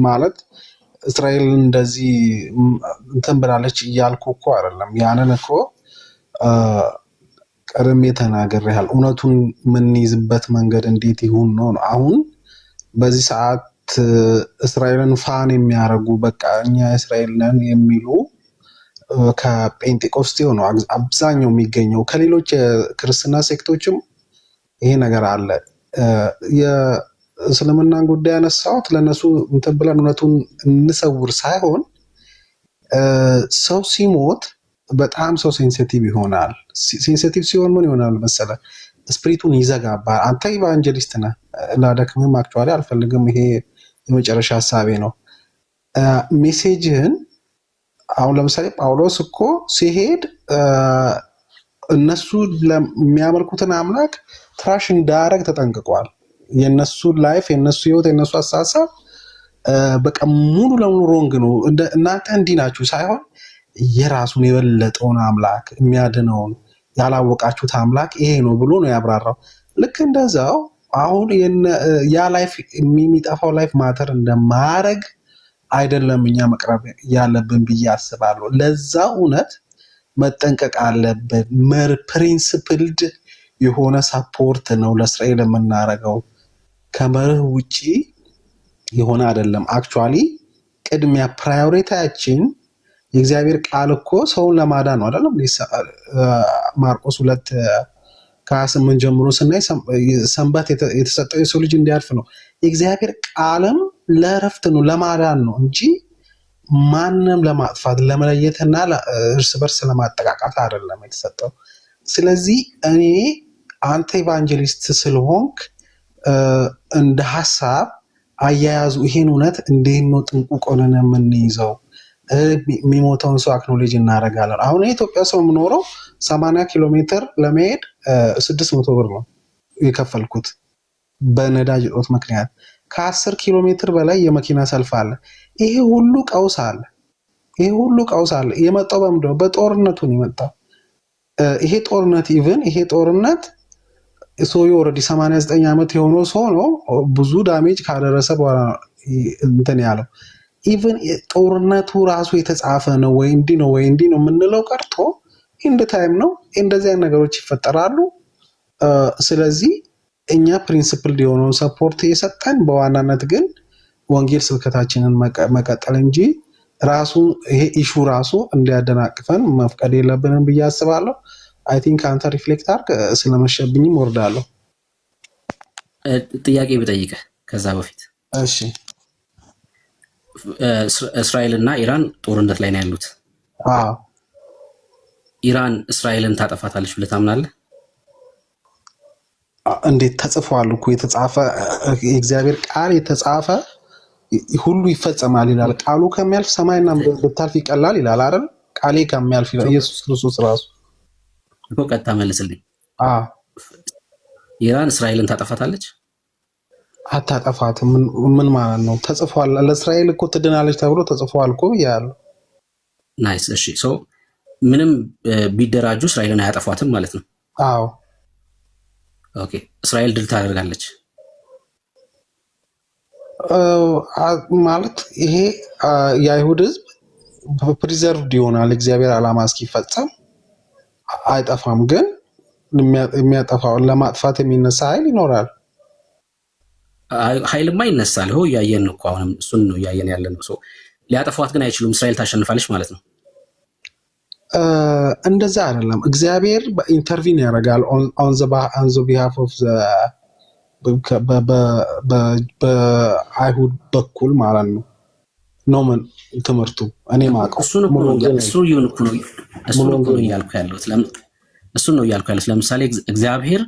ማለት እስራኤል እንደዚህ እንትን ብላለች እያልኩ እኮ አይደለም። ያንን እኮ ቀደም ተናግሬያለሁ። እውነቱን የምንይዝበት መንገድ እንዴት ይሁን ነው። አሁን በዚህ ሰዓት እስራኤልን ፋን የሚያደርጉ በቃ እኛ እስራኤል ነን የሚሉ ከጴንጤቆስጤው ነው አብዛኛው የሚገኘው። ከሌሎች የክርስትና ሴክቶችም ይሄ ነገር አለ። የእስልምናን ጉዳይ ያነሳሁት ለእነሱ እንትን ብለን እውነቱን እንሰውር ሳይሆን ሰው ሲሞት በጣም ሰው ሴንሲቲቭ ይሆናል። ሴንሲቲቭ ሲሆን ምን ይሆናል መሰለ? ስፕሪቱን ይዘጋባል። አንተ ኢቫንጀሊስት ነህ፣ ላደክምም አክቹዋሊ አልፈልግም። ይሄ የመጨረሻ ሀሳቤ ነው። ሜሴጅህን አሁን ለምሳሌ ጳውሎስ እኮ ሲሄድ እነሱ የሚያመልኩትን አምላክ ትራሽ እንዳያረግ ተጠንቅቋል። የነሱ ላይፍ፣ የነሱ ህይወት፣ የነሱ አስተሳሰብ በቃ ሙሉ ለሙሉ ሮንግ ነው። እናንተ እንዲህ ናችሁ ሳይሆን የራሱን የበለጠውን አምላክ የሚያድነውን ያላወቃችሁት አምላክ ይሄ ነው ብሎ ነው ያብራራው። ልክ እንደዛው አሁን ያ ላይፍ የሚጠፋው ላይፍ ማተር እንደማያረግ አይደለም እኛ መቅረብ ያለብን ብዬ አስባለሁ። ለዛ እውነት መጠንቀቅ አለብን። ፕሪንስፕልድ የሆነ ሰፖርት ነው ለእስራኤል የምናደርገው፣ ከመርህ ውጪ የሆነ አይደለም። አክቹዋሊ ቅድሚያ ፕራዮሪቲያችን የእግዚአብሔር ቃል እኮ ሰውን ለማዳን ነው አይደለም? ማርቆስ 2:28 ጀምሮ ስናይ ሰንበት የተሰጠው የሰው ልጅ እንዲያርፍ ነው። የእግዚአብሔር ቃልም ለእረፍት ነው፣ ለማዳን ነው እንጂ ማንም ለማጥፋት ለመለየትና እርስ በርስ ለማጠቃቃት አይደለም የተሰጠው። ስለዚህ እኔ አንተ ኢቫንጀሊስት ስለሆንክ እንደ ሀሳብ አያያዙ ይሄን እውነት እንዴት ነው ጥንቁቅ ሆነን የምንይዘው? የሚሞተውን ሰው አክኖሌጅ እናደርጋለን። አሁን የኢትዮጵያ ሰው የምኖረው 80 ኪሎ ሜትር ለመሄድ 600 ብር ነው የከፈልኩት በነዳጅ እጦት ምክንያት። ከ10 ኪሎ ሜትር በላይ የመኪና ሰልፍ አለ። ይሄ ሁሉ ቀውስ አለ። የመጣው በምንድን ነው? በጦርነቱ ነው የመጣው። ይሄ ጦርነት ሰውዬው ኦልሬዲ 89 ዓመት የሆነው ሰው ነው። ብዙ ዳሜጅ ካደረሰ በኋላ እንትን ያለው ኢቭን ጦርነቱ ራሱ የተጻፈ ነው ወይ እንዲህ ነው የምንለው ቀርቶ ኢንድ ታይም ነው እንደዚህ አይነት ነገሮች ይፈጠራሉ። ስለዚህ እኛ ፕሪንሲፕል የሆነውን ሰፖርት እየሰጠን በዋናነት ግን ወንጌል ስብከታችንን መቀጠል እንጂ ራሱ ይሄ ኢሹ ራሱ እንዲያደናቅፈን መፍቀድ የለብንም ብዬ አስባለሁ። አይ ቲንክ አንተ ሪፍሌክት አድርግ፣ ስለመሸብኝም ወርዳለሁ። ጥያቄ ብጠይቅህ ከዛ በፊት እሺ፣ እስራኤል እና ኢራን ጦርነት ላይ ነው ያሉት። ኢራን እስራኤልን ታጠፋታለች ብለህ ታምናለህ? እንዴት? ተጽፏል እኮ የተጻፈ የእግዚአብሔር ቃል የተጻፈ ሁሉ ይፈጸማል ይላል። ቃሉ ከሚያልፍ ሰማይና ብታልፍ ይቀላል ይላል አይደል? ቃሌ ከሚያልፍ ይላል ኢየሱስ ክርስቶስ ራሱ። እኮ ቀጥታ መልስልኝ። አዎ ኢራን እስራኤልን ታጠፋታለች? አታጠፋትም። ምን ማለት ነው? ተጽፏል። ለእስራኤል እኮ ትድናለች ተብሎ ተጽፏል እኮ ብያለሁ። ናይስ። እሺ ሶ ምንም ቢደራጁ እስራኤልን አያጠፏትም ማለት ነው? አዎ። ኦኬ እስራኤል ድል ታደርጋለች ማለት ይሄ የአይሁድ ህዝብ ፕሪዘርቭድ ይሆናል እግዚአብሔር ዓላማ እስኪፈጸም አይጠፋም። ግን የሚያጠፋውን ለማጥፋት የሚነሳ ኃይል ይኖራል። ኃይልማ ይነሳል። ሆ እያየን ነው እኮ አሁንም እሱን ነው እያየን ያለ ነው። ሶ ሊያጠፏት ግን አይችሉም። እስራኤል ታሸንፋለች ማለት ነው? እንደዛ አይደለም። እግዚአብሔር ኢንተርቪን ያደርጋል ኦን ዘ ቢሃፍ ኦፍ በአይሁድ በኩል ማለት ነው። ኖመን ትምህርቱ እኔ ማውቀው እሱን ነው እያልኩ ያለሁት። ለምሳሌ እግዚአብሔር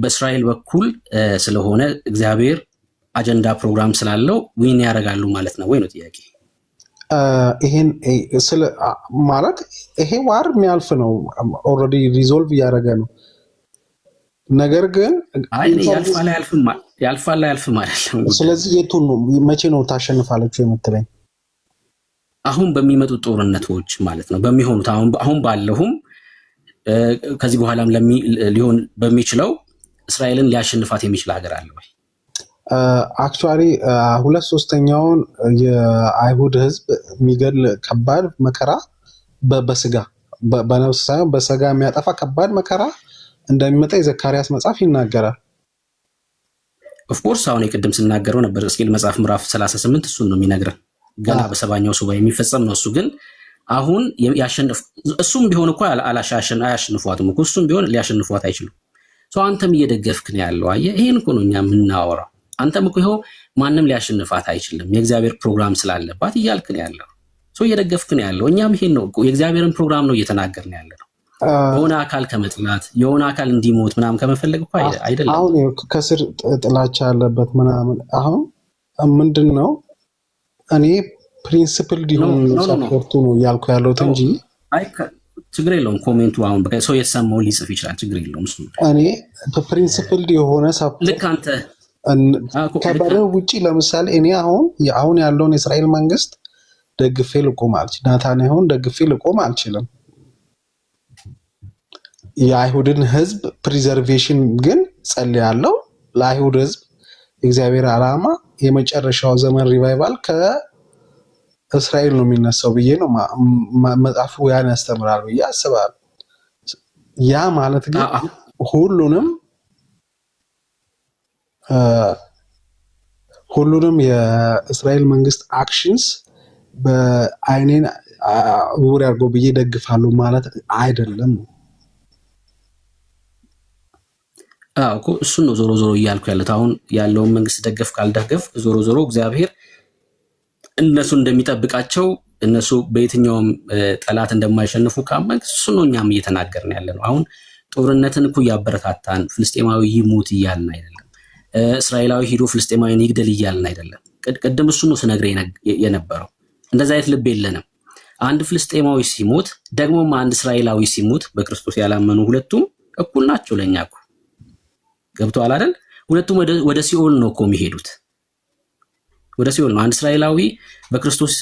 በእስራኤል በኩል ስለሆነ እግዚአብሔር አጀንዳ ፕሮግራም ስላለው ዊን ያደርጋሉ ማለት ነው ወይ ነው ጥያቄ? ይሄን ማለት ይሄ ዋር የሚያልፍ ነው። ኦልሬዲ ሪዞልቭ እያደረገ ነው። ነገር ግን ያልፋል አያልፍም አይደለም። ስለዚህ የቱን ነው መቼ ነው ታሸንፋለች የምትለኝ? አሁን በሚመጡት ጦርነቶች ማለት ነው በሚሆኑት አሁን ባለሁም ከዚህ በኋላም ሊሆን በሚችለው እስራኤልን ሊያሸንፋት የሚችል ሀገር አለ ወይ? አክቹዋሊ 2/3 የአይሁድ ህዝብ የሚገል ከባድ መከራ በስጋ በነፍስ ሳይሆን በስጋ የሚያጠፋ ከባድ መከራ እንደሚመጣ የዘካርያስ መጽሐፍ ይናገራል። ኦፍኮርስ አሁን የቅድም ስናገረው ነበር ሕዝቅኤል መጽሐፍ ምዕራፍ 38 እሱን ነው የሚነግረን። ገና በሰባኛው ሱባኤ የሚፈጸም ነው። እሱ ግን አሁን እሱም ቢሆን እኮ አያሸንፏትም እኮ እሱም ቢሆን ሊያሸንፏት አይችሉም። አንተም እየደገፍክ ነው ያለው። አየህ ይሄን እኮ ነው እኛ የምናወራው። አንተም እኮ ይኸው ማንም ሊያሸንፋት አይችልም የእግዚአብሔር ፕሮግራም ስላለባት እያልክ ነው ያለው። እየደገፍክ ነው ያለው። እኛም ይሄን ነው የእግዚአብሔርን ፕሮግራም ነው እየተናገርን ያለ ነው። የሆነ አካል ከመጥላት የሆነ አካል እንዲሞት ምናምን ከመፈለግ እኮ አይደለም። አሁን ከስር ጥላቻ ያለበት ምናምን አሁን ምንድን ነው እኔ ፕሪንሲፕል ዲሆን ሰፖርቱ ነው እያልኩ ያለሁት እንጂ ችግር የለውም። ኮሜንቱ አሁን በቃ ሰው የተሰማውን ሊጽፍ ይችላል። ችግር የለውም። እሱ እኔ ፕሪንሲፕል የሆነ ሰፖርት ልክ አንተ ከበደው ውጪ ለምሳሌ እኔ አሁን ያለውን የእስራኤል መንግስት ደግፌ ልቆም አልችልም። ናታንያሁን ደግፌ ልቆም አልችልም። የአይሁድን ህዝብ ፕሪዘርቬሽን ግን ጸልያለሁ። ለአይሁድ ህዝብ የእግዚአብሔር ዓላማ የመጨረሻው ዘመን ሪቫይቫል ከእስራኤል ነው የሚነሳው ብዬ ነው መጽሐፉ ያን ያስተምራል ብዬ አስባለሁ። ያ ማለት ግን ሁሉንም የእስራኤል መንግስት አክሽንስ በአይኔን ውር ያርገው ብዬ ደግፋለሁ ማለት አይደለም። እኮ እሱን ነው ዞሮ ዞሮ እያልኩ ያለሁት። አሁን ያለውን መንግስት ደገፍ ካልደገፍ ዞሮ ዞሮ እግዚአብሔር እነሱ እንደሚጠብቃቸው እነሱ በየትኛውም ጠላት እንደማይሸንፉ ካመን እሱን ነው እኛም እየተናገርን ያለ ነው። አሁን ጦርነትን እኮ እያበረታታን ፍልስጤማዊ ይሙት እያልን አይደለም። እስራኤላዊ ሂዶ ፍልስጤማዊን ይግደል እያልን አይደለም። ቅድም እሱን ነው ስነግርህ የነበረው። እንደዛ አይነት ልብ የለንም። አንድ ፍልስጤማዊ ሲሞት ደግሞም አንድ እስራኤላዊ ሲሞት በክርስቶስ ያላመኑ ሁለቱም እኩል ናቸው ለኛ እኮ ገብቶሃል አይደል? ሁለቱም ወደ ሲኦል ነው እኮ የሚሄዱት። ወደ ሲኦል ነው። አንድ እስራኤላዊ በክርስቶስ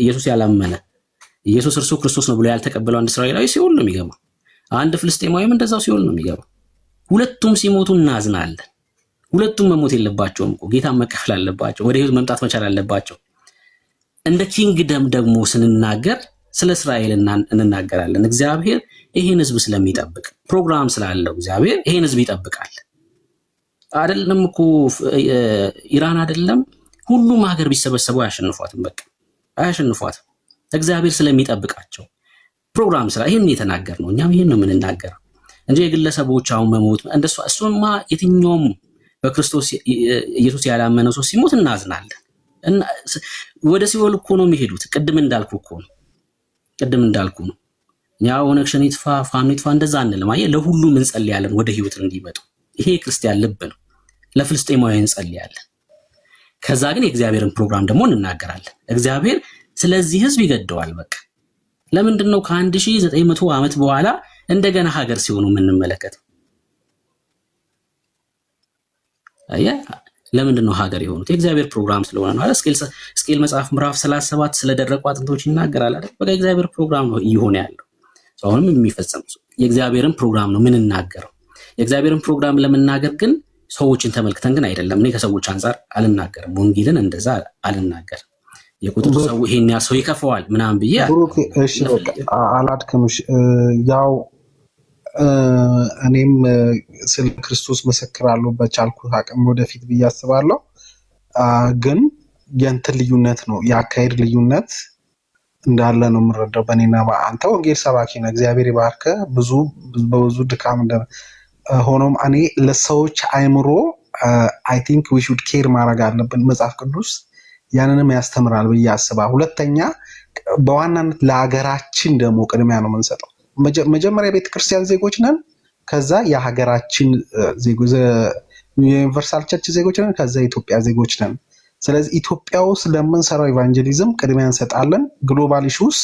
ኢየሱስ ያላመነ ኢየሱስ እርሱ ክርስቶስ ነው ብሎ ያልተቀበለው አንድ እስራኤላዊ ሲኦል ነው የሚገባው። አንድ ፍልስጤማዊም እንደዛው ሲኦል ነው የሚገባው። ሁለቱም ሲሞቱ እናዝናለን። ሁለቱም መሞት የለባቸውም እኮ ጌታን መቀበል አለባቸው። ወደ ህይወት መምጣት መቻል አለባቸው። እንደ ኪንግደም ደግሞ ስንናገር ስለ እስራኤል እንናገራለን። እግዚአብሔር ይሄን ህዝብ ስለሚጠብቅ ፕሮግራም ስላለው እግዚአብሔር ይሄን ህዝብ ይጠብቃል። አይደለም እኮ ኢራን አይደለም ሁሉም ሀገር ቢሰበሰቡ አያሸንፏትም። በቃ አያሸንፏትም። እግዚአብሔር ስለሚጠብቃቸው ፕሮግራም ስላ ይሄን የተናገር ነው። እኛም ይሄን ነው የምንናገረው እንጂ የግለሰቦች አሁን መሞት እንደሱ እሱማ የትኛውም በክርስቶስ ኢየሱስ ያላመነ ሰው ሲሞት እናዝናለን። ወደ ሲኦል እኮ ነው የሚሄዱት። ቅድም እንዳልኩ ነው። እኛ ኦነግ ሸኔ ይጥፋ ፋኖ ይጥፋ እንደዛ አንልም። አየህ ለሁሉም እንጸልያለን ወደ ህይወት እንዲመጡ። ይሄ ክርስቲያን ልብ ነው። ለፍልስጤማውያን እንጸልያለን። ከዛ ግን የእግዚአብሔርን ፕሮግራም ደግሞ እንናገራለን። እግዚአብሔር ስለዚህ ህዝብ ይገደዋል። በቃ ለምንድን ነው ከ1900 ዓመት በኋላ እንደገና ሀገር ሲሆኑ የምንመለከተው? ለምንድን ነው ሀገር የሆኑት? የእግዚአብሔር ፕሮግራም ስለሆነ ነው አይደል? ሕዝቅኤል መጽሐፍ ምዕራፍ 37 ስለደረቁ አጥንቶች ይናገራል አይደል? በቃ የእግዚአብሔር ፕሮግራም ነው እየሆነ ያለው። አሁንም የሚፈጸም የእግዚአብሔርን ፕሮግራም ነው የምንናገረው። የእግዚአብሔርን ፕሮግራም ለመናገር ግን ሰዎችን ተመልክተን ግን አይደለም። እኔ ከሰዎች አንጻር አልናገርም። ወንጌልን እንደዛ አልናገርም። የቁጥር ሰው ይሄን ያህል ሰው ይከፈዋል ምናምን ብዬ እሺ አላድክምሽ። ያው እኔም ስለ ክርስቶስ መሰክራለሁ በቻልኩት አቅም ወደፊት ብዬ አስባለሁ። ግን የእንትን ልዩነት ነው የአካሄድ ልዩነት እንዳለ ነው የምረዳው በእኔና አንተ። ወንጌል ሰባኪ ነው፣ እግዚአብሔር ይባርከ። በብዙ ድካም ሆኖም እኔ ለሰዎች አይምሮ አይ ቲንክ ዊ ሹድ ኬር ማድረግ አለብን። መጽሐፍ ቅዱስ ያንንም ያስተምራል ብዬ አስባለሁ። ሁለተኛ በዋናነት ለሀገራችን ደግሞ ቅድሚያ ነው የምንሰጠው። መጀመሪያ ቤተክርስቲያን ዜጎች ነን፣ ከዛ የሀገራችን ዜጎች ዩኒቨርሳል ቸርች ዜጎች ነን፣ ከዛ የኢትዮጵያ ዜጎች ነን። ስለዚህ ኢትዮጵያ ውስጥ ለምንሰራው ኢቫንጀሊዝም ቅድሚያ እንሰጣለን። ግሎባል ኢሹስ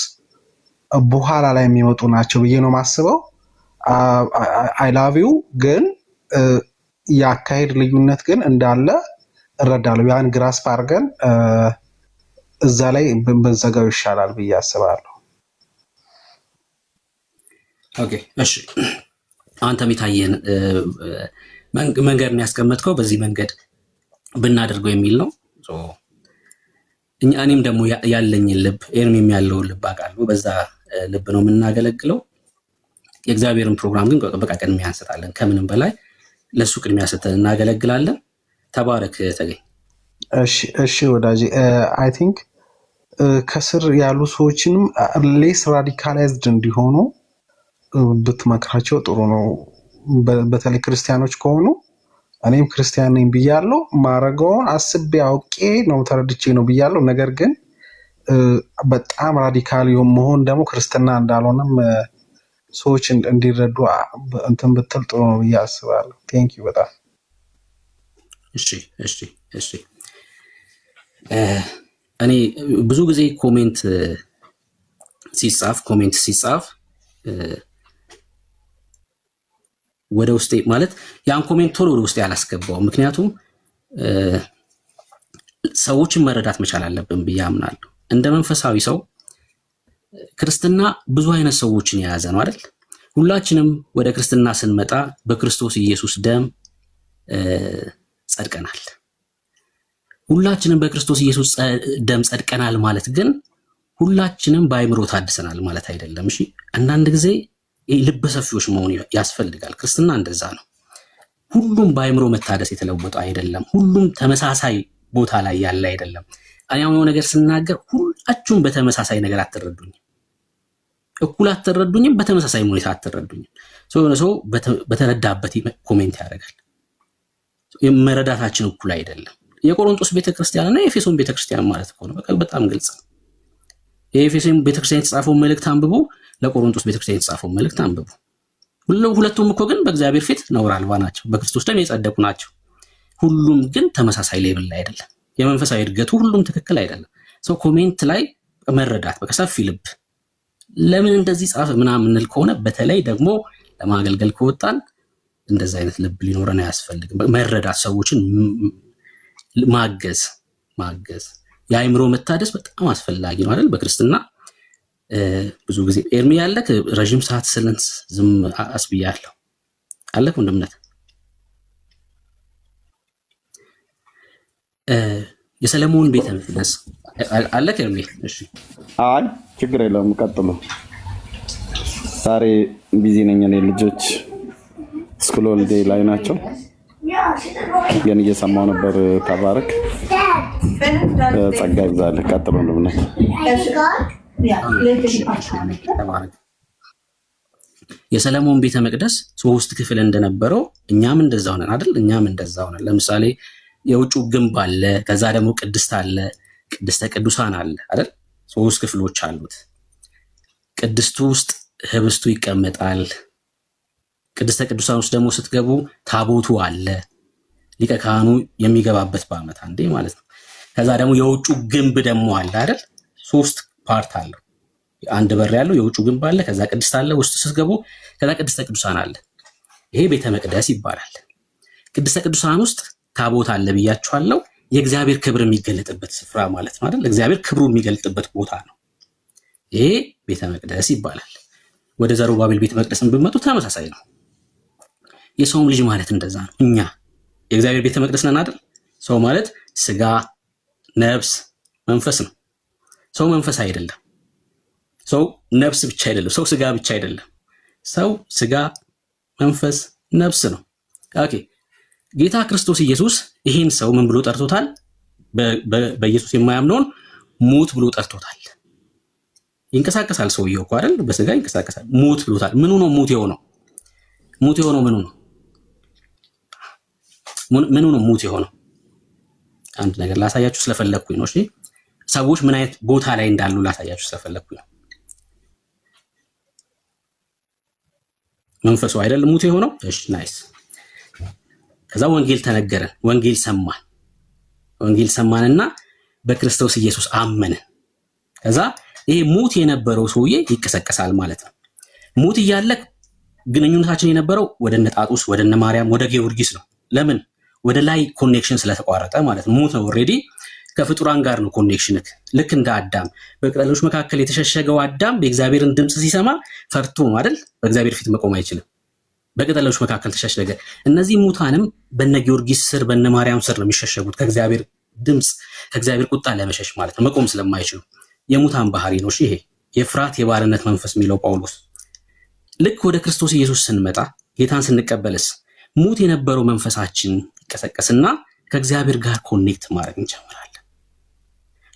በኋላ ላይ የሚመጡ ናቸው ብዬ ነው የማስበው። አይ ላቭ ዩ ግን የአካሄድ ልዩነት ግን እንዳለ እረዳለሁ። ያን ግራስፕ አድርገን እዛ ላይ ብንዘጋው ይሻላል ብዬ አስባለሁ። ኦኬ እሺ፣ አንተ የሚታየን መንገድ ነው ያስቀመጥከው፣ በዚህ መንገድ ብናደርገው የሚል ነው። እኔም ደግሞ ያለኝን ልብ ኤርሚም ያለውን ልብ አውቃለሁ። በዛ ልብ ነው የምናገለግለው። የእግዚአብሔርን ፕሮግራም ግን በቃ ቅድሚያ እንሰጣለን። ከምንም በላይ ለሱ ቅድሚያ ሰጥተን እናገለግላለን። ተባረክ ተገኝ። እሺ ወዳጄ፣ አይ ቲንክ ከስር ያሉ ሰዎችንም ሌስ ራዲካላይዝድ እንዲሆኑ ብትመክራቸው ጥሩ ነው። በተለይ ክርስቲያኖች ከሆኑ እኔም ክርስቲያን ነኝ ብያለሁ። ማረገውን አስቤ አውቄ ነው ተረድቼ ነው ብያለሁ። ነገር ግን በጣም ራዲካል መሆን ደግሞ ክርስትና እንዳልሆነም ሰዎች እንዲረዱ እንትን ብትል ጥሩ ነው ብዬ አስባለሁ። ቴንክ ዩ በጣም እሺ። እኔ ብዙ ጊዜ ኮሜንት ሲጻፍ ወደ ውስጤ ማለት ያን ኮሜንት ቶሎ ወደ ውስጤ አላስገባው። ምክንያቱም ሰዎችን መረዳት መቻል አለብን ብዬ አምናለሁ። እንደ መንፈሳዊ ሰው ክርስትና ብዙ አይነት ሰዎችን የያዘ ነው አይደል? ሁላችንም ወደ ክርስትና ስንመጣ በክርስቶስ ኢየሱስ ደም ጸድቀናል። ሁላችንም በክርስቶስ ኢየሱስ ደም ጸድቀናል ማለት ግን ሁላችንም በአይምሮ ታድሰናል ማለት አይደለም። እሺ፣ አንዳንድ ጊዜ ልበ ሰፊዎች መሆን ያስፈልጋል። ክርስትና እንደዛ ነው። ሁሉም በአይምሮ መታደስ የተለወጠ አይደለም። ሁሉም ተመሳሳይ ቦታ ላይ ያለ አይደለም። እኔ አሁን ነገር ስናገር ሁላችሁም በተመሳሳይ ነገር አትረዱኝም፣ እኩል አትረዱኝም፣ በተመሳሳይ ሁኔታ አትረዱኝም። ሰው በተረዳበት ኮሜንት ያደርጋል። መረዳታችን እኩል አይደለም። የቆሮንቶስ ቤተክርስቲያን እና የኤፌሶን ቤተክርስቲያን ማለት ነው። በጣም ግልጽ ነው። የኤፌሶን ቤተክርስቲያን የተጻፈው መልእክት አንብቡ፣ ለቆሮንቶስ ቤተክርስቲያን የተጻፈው መልእክት አንብቡ። ሁለቱም እኮ ግን በእግዚአብሔር ፊት ነውር አልባ ናቸው፣ በክርስቶስ ደም የጸደቁ ናቸው። ሁሉም ግን ተመሳሳይ ሌቭል ላይ አይደለም። የመንፈሳዊ እድገቱ ሁሉም ትክክል አይደለም። ሰው ኮሜንት ላይ መረዳት በሰፊ ልብ ለምን እንደዚህ ጻፈ ምናምን እንል ከሆነ በተለይ ደግሞ ለማገልገል ከወጣን እንደዚህ አይነት ልብ ሊኖረን አያስፈልግም። መረዳት፣ ሰዎችን ማገዝ የአእምሮ መታደስ በጣም አስፈላጊ ነው አይደል? በክርስትና ብዙ ጊዜ ኤርሚ ያለክ ረጅም ሰዓት ስለንስ ዝም አስብያለሁ አለክ ወንድምነት የሰለሞን ቤተ መቅደስ አለክ ኤርሚ? እሺ፣ አይ ችግር የለውም ቀጥሉ። ዛሬ ቢዚ ነኝ እኔ፣ ልጆች ስኩል ሆሊዴይ ላይ ናቸው፣ ግን እየሰማሁ ነበር። ተባረክ፣ ጸጋ ይብዛልህ። ቀጥሉ ወንድምነት። የሰለሞን ቤተ መቅደስ 3 ክፍል እንደነበረው እኛም እንደዛው ነን አይደል? እኛም እንደዛው ነን። ለምሳሌ የውጭው ግንብ አለ፣ ከዛ ደግሞ ቅድስት አለ፣ ቅድስተ ቅዱሳን አለ አይደል? 3 ክፍሎች አሉት። ቅድስቱ ውስጥ ህብስቱ ይቀመጣል። ቅድስተ ቅዱሳን ውስጥ ደግሞ ስትገቡ ታቦቱ አለ፣ ሊቀ ካህኑ የሚገባበት በዓመት አንዴ ማለት ነው። ከዛ ደግሞ የውጭው ግንብ ደግሞ አለ አይደል? 3 ፓርት አለው። አንድ በር ያለው የውጩ ግንብ አለ። ከዛ ቅድስት አለ። ውስጥ ስትገቡ ከዛ ቅድስተ ቅዱሳን አለ። ይሄ ቤተ መቅደስ ይባላል። ቅድስተ ቅዱሳን ውስጥ ታቦት አለ ብያችኋለሁ። የእግዚአብሔር ክብር የሚገለጥበት ስፍራ ማለት ነው አይደል? እግዚአብሔር ክብሩን የሚገልጥበት ቦታ ነው። ይሄ ቤተ መቅደስ ይባላል። ወደ ዘሩባቤል ቤተ መቅደስን ብትመጡ ተመሳሳይ ነው። የሰውም ልጅ ማለት እንደዛ ነው። እኛ የእግዚአብሔር ቤተ መቅደስ ነን አይደል? ሰው ማለት ስጋ፣ ነፍስ፣ መንፈስ ነው። ሰው መንፈስ አይደለም። ሰው ነፍስ ብቻ አይደለም። ሰው ስጋ ብቻ አይደለም። ሰው ስጋ፣ መንፈስ፣ ነፍስ ነው። ኦኬ ጌታ ክርስቶስ ኢየሱስ ይህን ሰው ምን ብሎ ጠርቶታል? በኢየሱስ የማያምነውን ሙት ብሎ ጠርቶታል። ይንቀሳቀሳል ሰውየው እኮ አይደል? በስጋ ይንቀሳቀሳል። ሙት ብሎታል። ምኑ ነው ሙት የሆነው? ሙት የሆነው ምኑ ነው? ምኑ ነው ሙት የሆነው? አንድ ነገር ላሳያችሁ ስለፈለኩኝ ነው። እሺ ሰዎች ምን አይነት ቦታ ላይ እንዳሉ ላሳያችሁ ስለፈለኩኝ ነው። መንፈሱ አይደል ሙት የሆነው? እሺ ናይስ። ከዛ ወንጌል ተነገረን፣ ወንጌል ሰማን። ወንጌል ሰማንና በክርስቶስ ኢየሱስ አመንን። ከዛ ይሄ ሙት የነበረው ሰውዬ ይቀሰቀሳል ማለት ነው። ሙት እያለ ግንኙነታችን የነበረው ወደ እነ ጣጡስ፣ ወደ እነ ማርያም፣ ወደ ጊዮርጊስ ነው። ለምን? ወደ ላይ ኮኔክሽን ስለተቋረጠ ማለት ነው። ሙት ነው ኦልሬዲ ከፍጡራን ጋር ነው ኮኔክሽንክ። ልክ እንደ አዳም በቅጠሎች መካከል የተሸሸገው አዳም የእግዚአብሔርን ድምፅ ሲሰማ ፈርቶ ነው አይደል? በእግዚአብሔር ፊት መቆም አይችልም። በቅጠሎች መካከል ተሸሸገ። እነዚህ ሙታንም በነ ጊዮርጊስ ስር በነ ማርያም ስር ነው የሚሸሸጉት፣ ከእግዚአብሔር ድምፅ ከእግዚአብሔር ቁጣ ለመሸሽ ማለት ነው፣ መቆም ስለማይችሉ። የሙታን ባህሪ ነው። ይሄ የፍርሃት የባርነት መንፈስ የሚለው ጳውሎስ። ልክ ወደ ክርስቶስ ኢየሱስ ስንመጣ ጌታን ስንቀበልስ ሙት የነበረው መንፈሳችን ይቀሰቀስና ከእግዚአብሔር ጋር ኮኔክት ማድረግ እንጀምራለን።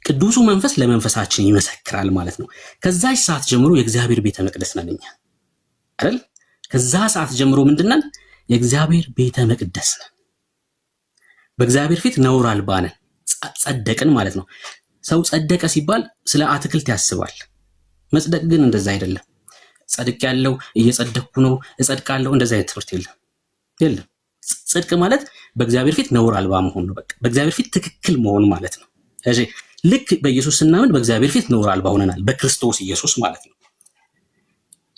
ቅዱሱ መንፈስ ለመንፈሳችን ይመሰክራል ማለት ነው። ከዛች ሰዓት ጀምሮ የእግዚአብሔር ቤተ መቅደስ ነን እኛ አይደል? ከዛ ሰዓት ጀምሮ ምንድነን? የእግዚአብሔር ቤተ መቅደስ ነን። በእግዚአብሔር ፊት ነውር አልባ ነን፣ ጸደቅን ማለት ነው። ሰው ጸደቀ ሲባል ስለ አትክልት ያስባል። መጽደቅ ግን እንደዛ አይደለም። ጸድቅ ያለው እየጸደቅኩ ነው፣ እጸድቃለሁ፣ እንደዛ አይነት ትምህርት የለም። ጽድቅ ማለት በእግዚአብሔር ፊት ነውር አልባ መሆን ነው። በቃ በእግዚአብሔር ፊት ትክክል መሆን ማለት ነው። እሺ ልክ በኢየሱስ ስናምን በእግዚአብሔር ፊት ነውር አልባ ሆነናል፣ በክርስቶስ ኢየሱስ ማለት ነው።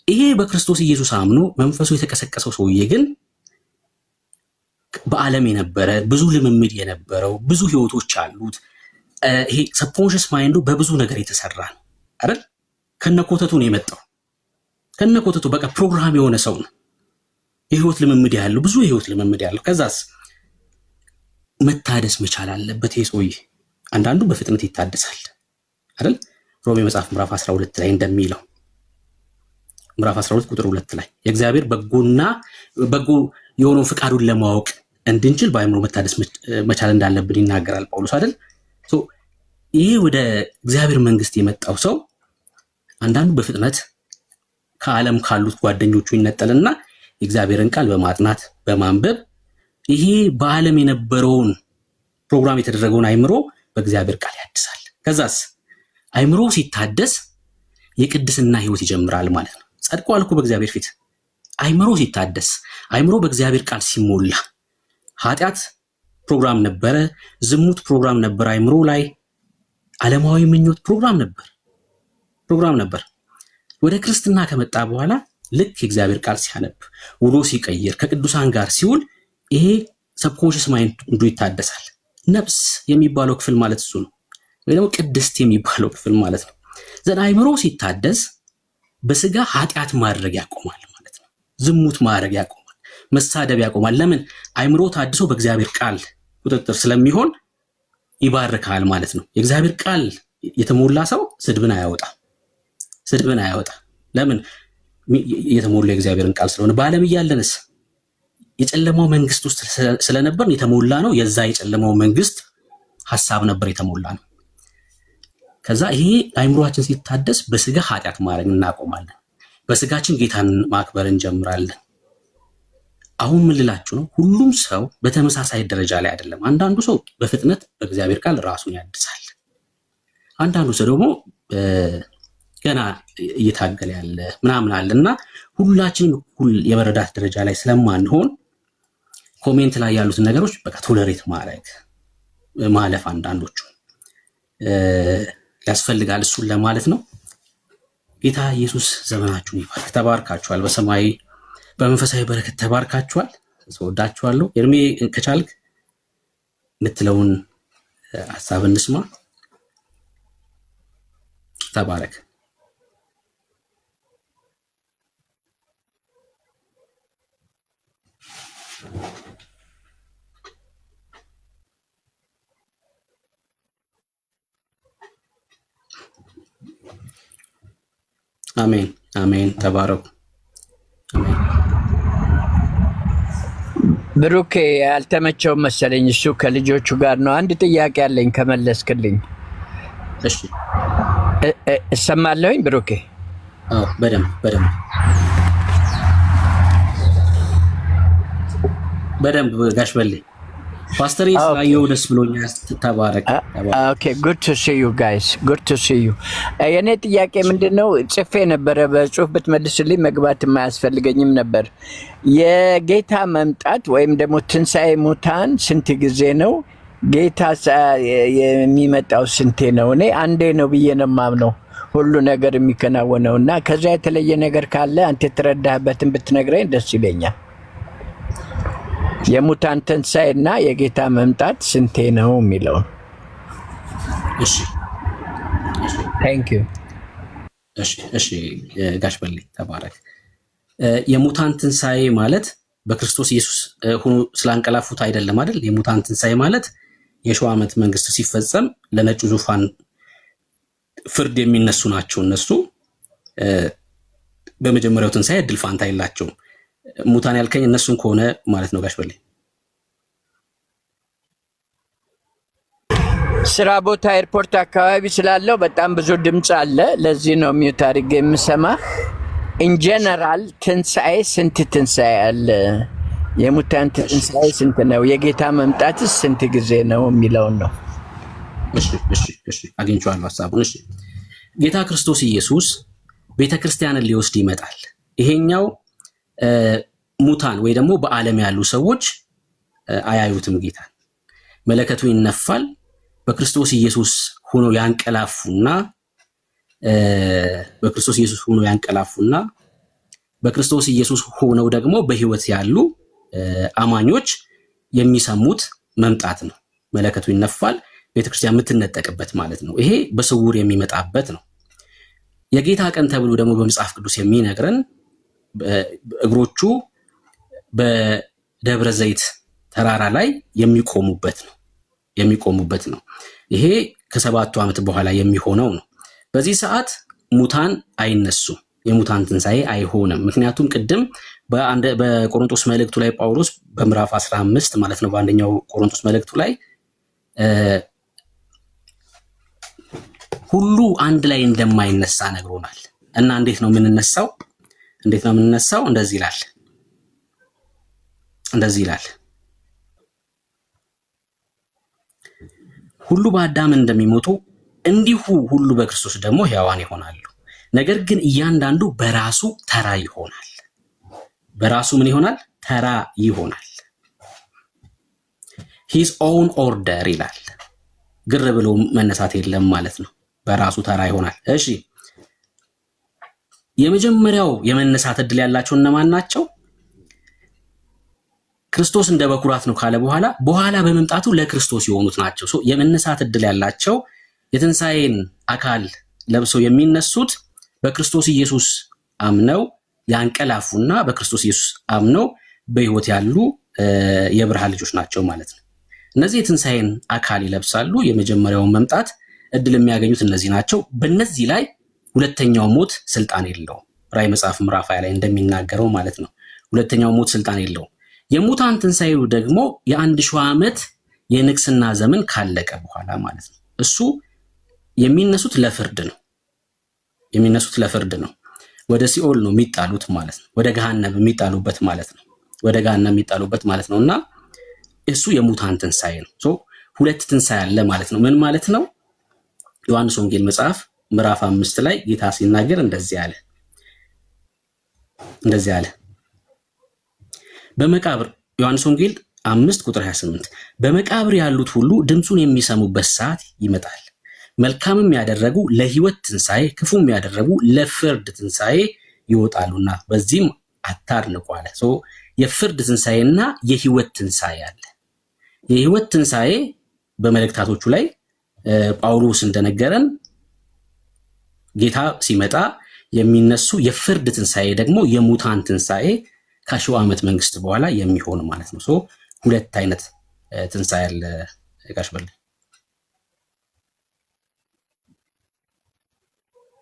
ይሄ በክርስቶስ ኢየሱስ አምኖ መንፈሱ የተቀሰቀሰው ሰውዬ ግን በዓለም የነበረ ብዙ ልምምድ የነበረው ብዙ ህይወቶች አሉት። ይሄ ሰብኮንሽስ ማይንዱ በብዙ ነገር የተሰራ ነው አይደል? ከነኮተቱ ነው የመጣው። ከነኮተቱ በቃ ፕሮግራም የሆነ ሰው ነው። የህይወት ልምምድ ያለው ብዙ የህይወት ልምምድ ያለው። ከዛስ መታደስ መቻል አለበት ይሄ ሰውዬ። አንዳንዱ በፍጥነት ይታደሳል አይደል? ሮሜ መጽሐፍ ምዕራፍ 12 ላይ እንደሚለው ምዕራፍ 12 ቁጥር 2 ላይ የእግዚአብሔር በጎ የሆነውን ፍቃዱን ለማወቅ እንድንችል በአእምሮ መታደስ መቻል እንዳለብን ይናገራል ጳውሎስ አይደል? ይሄ ወደ እግዚአብሔር መንግስት የመጣው ሰው አንዳንዱ በፍጥነት ከዓለም ካሉት ጓደኞቹ ይነጠልና የእግዚአብሔርን ቃል በማጥናት በማንበብ ይሄ በዓለም የነበረውን ፕሮግራም የተደረገውን አእምሮ በእግዚአብሔር ቃል ያድሳል። ከዛስ አእምሮ ሲታደስ የቅድስና ህይወት ይጀምራል ማለት ነው። ጸድቋል እኮ በእግዚአብሔር ፊት። አእምሮ ሲታደስ አእምሮ በእግዚአብሔር ቃል ሲሞላ ኃጢአት ፕሮግራም ነበረ፣ ዝሙት ፕሮግራም ነበር፣ አእምሮ ላይ ዓለማዊ ምኞት ፕሮግራም ነበር። ወደ ክርስትና ከመጣ በኋላ ልክ የእግዚአብሔር ቃል ሲያነብ ውሎ ሲቀይር ከቅዱሳን ጋር ሲውል ይሄ ሰብኮንሽስ ማይንዱ ይታደሳል። ነፍስ የሚባለው ክፍል ማለት እሱ ነው፣ ወይ ደግሞ ቅድስት የሚባለው ክፍል ማለት ነው። ዘን አእምሮ ሲታደስ በስጋ ኃጢአት ማድረግ ያቆማል ማለት ነው። ዝሙት ማድረግ ያቆማል፣ መሳደብ ያቆማል። ለምን? አእምሮ ታድሶ በእግዚአብሔር ቃል ቁጥጥር ስለሚሆን ይባርካል ማለት ነው። የእግዚአብሔር ቃል የተሞላ ሰው ስድብን አያወጣ። ለምን? የተሞላ የእግዚአብሔርን ቃል ስለሆነ። በዓለም እያለንስ የጨለማው መንግስት ውስጥ ስለነበርን የተሞላ ነው። የዛ የጨለማው መንግስት ሐሳብ ነበር የተሞላ ነው። ከዛ ይሄ አእምሮአችን ሲታደስ በስጋ ኃጢአት ማድረግ እናቆማለን። በስጋችን ጌታን ማክበር እንጀምራለን። አሁን ምን ልላችሁ ነው? ሁሉም ሰው በተመሳሳይ ደረጃ ላይ አይደለም። አንዳንዱ ሰው በፍጥነት በእግዚአብሔር ቃል ራሱን ያድሳል። አንዳንዱ ሰው ደግሞ ገና እየታገለ ያለ ምናምን አለ እና ሁላችንም እኩል የመረዳት ደረጃ ላይ ስለማንሆን ኮሜንት ላይ ያሉትን ነገሮች በቃ ቶለሬት ማለፍ አንዳንዶቹ ያስፈልጋል። እሱን ለማለት ነው። ጌታ ኢየሱስ ዘመናችሁን ይባርክ። ተባርካችኋል። በሰማይ በመንፈሳዊ በረከት ተባርካችኋል። ተወዳችኋለሁ። ኤርሜ ከቻልክ የምትለውን ሐሳብ እንስማ። ተባረክ። አሜን አሜን። ተባረኩ። አሜን። ብሩኬ ያልተመቸው መሰለኝ፣ እሱ ከልጆቹ ጋር ነው። አንድ ጥያቄ አለኝ ከመለስክልኝ። እሺ እሰማለሁኝ ብሩኬ? አዎ በደንብ ጋሽ በሌ ፓስተር ስላየው ደስ ብሎኛል። ተባረክ። ኦኬ ጉድ ቱ ሲ ዩ ጋይስ፣ ጉድ ቱ ሲ ዩ። የኔ ጥያቄ ምንድነው? ጽፌ ነበረ፣ በጽሁፍ ብትመልስልኝ መግባት የማያስፈልገኝም ነበር። የጌታ መምጣት ወይም ደግሞ ትንሣኤ ሙታን ስንት ጊዜ ነው? ጌታ የሚመጣው ስንቴ ነው? እኔ አንዴ ነው ብዬ ነው የማምነው ሁሉ ነገር የሚከናወነው እና ከዛ የተለየ ነገር ካለ አንተ የተረዳህበትን ብትነግረኝ ደስ ይለኛል። የሙታን ትንሣኤ እና የጌታ መምጣት ስንቴ ነው የሚለው። እሺ ታንክ ዩ። እሺ ጋሽ በሌ ተባረክ። የሙታን ትንሣኤ ማለት በክርስቶስ ኢየሱስ ሆኖ ስላንቀላፉት አይደለም አይደል? የሙታን ትንሣኤ ማለት የሺው ዓመት መንግስት ሲፈጸም ለነጩ ዙፋን ፍርድ የሚነሱ ናቸው። እነሱ በመጀመሪያው ትንሣኤ እድል ፋንታ የላቸውም። ሙታን ያልከኝ እነሱን ከሆነ ማለት ነው ጋሽ በሌ። ስራ ቦታ ኤርፖርት አካባቢ ስላለው በጣም ብዙ ድምፅ አለ። ለዚህ ነው ሚውት አድርጌ የምሰማ። ኢንጀነራል ትንሣኤ ስንት ትንሣኤ አለ? የሙታን ትንሣኤ ስንት ነው? የጌታ መምጣትስ ስንት ጊዜ ነው የሚለውን ነው። እሺ አግኝቼዋለሁ ሐሳቡን። እሺ ጌታ ክርስቶስ ኢየሱስ ቤተክርስቲያንን ሊወስድ ይመጣል። ይሄኛው ሙታን ወይ ደግሞ በዓለም ያሉ ሰዎች አያዩትም ጌታን። መለከቱ ይነፋል። በክርስቶስ ኢየሱስ ሆኖ ያንቀላፉና በክርስቶስ ኢየሱስ ሆነው ደግሞ በህይወት ያሉ አማኞች የሚሰሙት መምጣት ነው። መለከቱ ይነፋል፣ ቤተክርስቲያን የምትነጠቅበት ማለት ነው። ይሄ በስውር የሚመጣበት ነው። የጌታ ቀን ተብሎ ደግሞ በመጽሐፍ ቅዱስ የሚነግረን እግሮቹ በደብረ ዘይት ተራራ ላይ የሚቆሙበት ነው። ይሄ ከ7 ዓመት በኋላ የሚሆነው ነው። በዚህ ሰዓት ሙታን አይነሱም፣ የሙታን ትንሣኤ አይሆንም። ምክንያቱም ቅድም በቆሮንቶስ መልእክቱ ላይ ጳውሎስ በምዕራፍ 15 ማለት ነው፣ በአንደኛው ቆሮንቶስ መልእክቱ ላይ ሁሉ አንድ ላይ እንደማይነሳ ነግሮናል። እና እንዴት ነው የምንነሳው? እንደዚህ ይላል ሁሉ በአዳም እንደሚሞቱ እንዲሁ ሁሉ በክርስቶስ ደግሞ ሕያዋን ይሆናሉ። ነገር ግን እያንዳንዱ በራሱ ተራ ይሆናል። በራሱ ምን ይሆናል? ተራ ይሆናል። ሂዝ ኦውን ኦርደር ይላል። ግር ብሎ መነሳት የለም ማለት ነው። በራሱ ተራ ይሆናል። እሺ የመጀመሪያው የመነሳት እድል ያላቸው እነማን ናቸው? ክርስቶስ እንደ በኩራት ነው ካለ በኋላ በመምጣቱ ለክርስቶስ የሆኑት ናቸው። የመነሳት እድል ያላቸው የትንሣኤን አካል ለብሰው የሚነሱት በክርስቶስ ኢየሱስ አምነው ያንቀላፉና በክርስቶስ ኢየሱስ አምነው በሕይወት ያሉ የብርሃን ልጆች ናቸው ማለት ነው። እነዚህ የትንሣኤን አካል ይለብሳሉ። የመጀመሪያውን መምጣት እድል የሚያገኙት እነዚህ ናቸው። በእነዚህ ላይ ሁለተኛው ሞት ስልጣን የለውም። ራዕይ መጽሐፍ ምዕራፍ 20 ላይ እንደሚናገረው ማለት ነው። ሁለተኛው ሞት ስልጣን የለውም። የሙታን ትንሣኤው ደግሞ የ1000 ዓመት የንግስና ዘመን ካለቀ በኋላ ማለት ነው። እሱ የሚነሱት ለፍርድ ነው። ወደ ሲኦል ነው የሚጣሉት ማለት ነው። ወደ ገሃነም የሚጣሉበት ማለት ነው። እና እሱ የሙታን ትንሣኤ ነው። ሁለት ትንሣኤ አለ ማለት ነው። ምን ማለት ነው? ዮሐንስ ወንጌል መጽሐፍ ምዕራፍ 5 ላይ ጌታ ሲናገር እንደዚህ አለ። በመቃብር ዮሐንስ ወንጌል 5 ቁጥር 28 በመቃብር ያሉት ሁሉ ድምፁን የሚሰሙበት ሰዓት ይመጣል፣ መልካምም ያደረጉ ለሕይወት ትንሣኤ፣ ክፉም ያደረጉ ለፍርድ ትንሣኤ ይወጣሉና በዚህም አታድንቁ አለ። የፍርድ ትንሣኤና የሕይወት ትንሣኤ አለ። የሕይወት ትንሣኤ በመልእክታቶቹ ላይ ጳውሎስ እንደነገረን ጌታ ሲመጣ የሚነሱ፣ የፍርድ ትንሣኤ ደግሞ የሙታን ትንሣኤ ከ1000 ዓመት መንግስት በኋላ የሚሆን ማለት ነው። ሁለት አይነት ትንሣኤ አለ። ጋሽ በል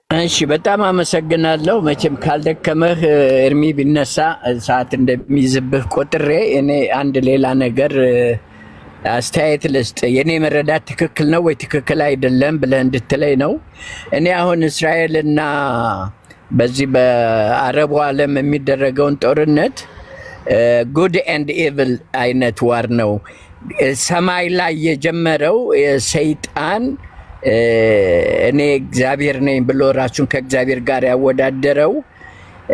እሺ፣ በጣም አመሰግናለሁ። መቼም ካልደከመህ እርሚ ቢነሳ ሰዓት እንደሚይዝብህ ቆጥሬ እኔ አንድ ሌላ ነገር አስተያየት ልስጥ። የኔ መረዳት ትክክል ነው ወይ ትክክል አይደለም ብለህ እንድትለይ ነው። እኔ አሁን እስራኤልና በዚህ በአረቡ ዓለም የሚደረገውን ጦርነት ጉድ ኤንድ ኢቭል አይነት ዋር ነው። ሰማይ ላይ የጀመረው ሰይጣን እኔ እግዚአብሔር ነኝ ብሎ ራሱን ከእግዚአብሔር ጋር ያወዳደረው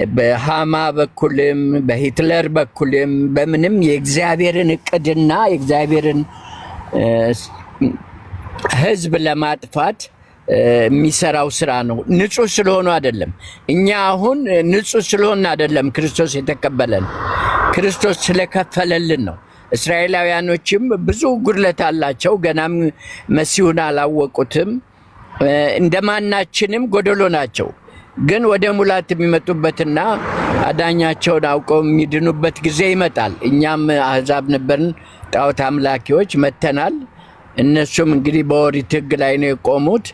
በሃማ በኩልም በሂትለር በኩልም በምንም የእግዚአብሔርን እቅድና የእግዚአብሔርን ሕዝብ ለማጥፋት የሚሰራው ስራ ነው። ንጹህ ስለሆኑ አይደለም። እኛ አሁን ንጹህ ስለሆነ አይደለም ክርስቶስ የተቀበለን፣ ክርስቶስ ስለከፈለልን ነው። እስራኤላውያኖችም ብዙ ጉድለት አላቸው። ገናም መሲሁን አላወቁትም። እንደማናችንም ጎደሎ ናቸው። ግን ወደ ሙላት የሚመጡበትና አዳኛቸውን አውቀው የሚድኑበት ጊዜ ይመጣል። እኛም አሕዛብ ነበርን፣ ጣዖት አምላኪዎች መተናል። እነሱም እንግዲህ በኦሪት ሕግ ላይ ነው የቆሙት።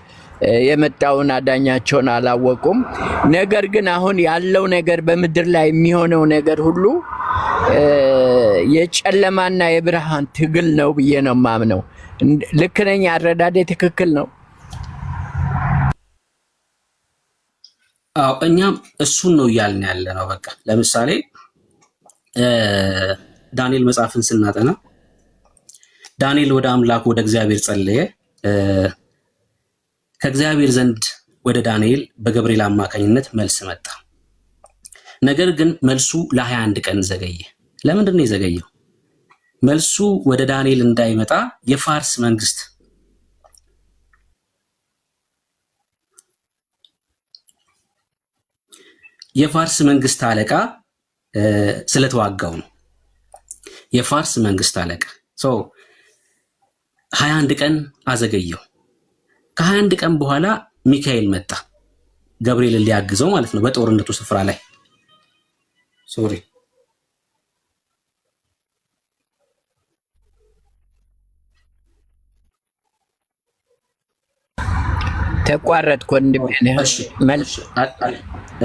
የመጣውን አዳኛቸውን አላወቁም። ነገር ግን አሁን ያለው ነገር በምድር ላይ የሚሆነው ነገር ሁሉ የጨለማና የብርሃን ትግል ነው ብዬ ነው የማምነው። ልክ ነኝ? አረዳዴ ትክክል ነው? አዎ፣ እኛም እሱን ነው እያልን ያለ ነው። በቃ ለምሳሌ ዳንኤል መጽሐፍን ስናጠና ዳንኤል ወደ አምላኩ ወደ እግዚአብሔር ጸለየ። ከእግዚአብሔር ዘንድ ወደ ዳንኤል በገብርኤል አማካኝነት መልስ መጣ። ነገር ግን መልሱ ለ21 ቀን ዘገየ። ለምንድን ነው የዘገየው? መልሱ ወደ ዳንኤል እንዳይመጣ የፋርስ መንግስት አለቃ ስለተዋጋው ነው። የፋርስ መንግስት አለቃ 21 ቀን አዘገየው። ከ21 ቀን በኋላ ሚካኤል መጣ፣ ገብርኤልን ሊያግዘው ማለት ነው በጦርነቱ ስፍራ ላይ። ተቋረጥኩ ወንድሜ።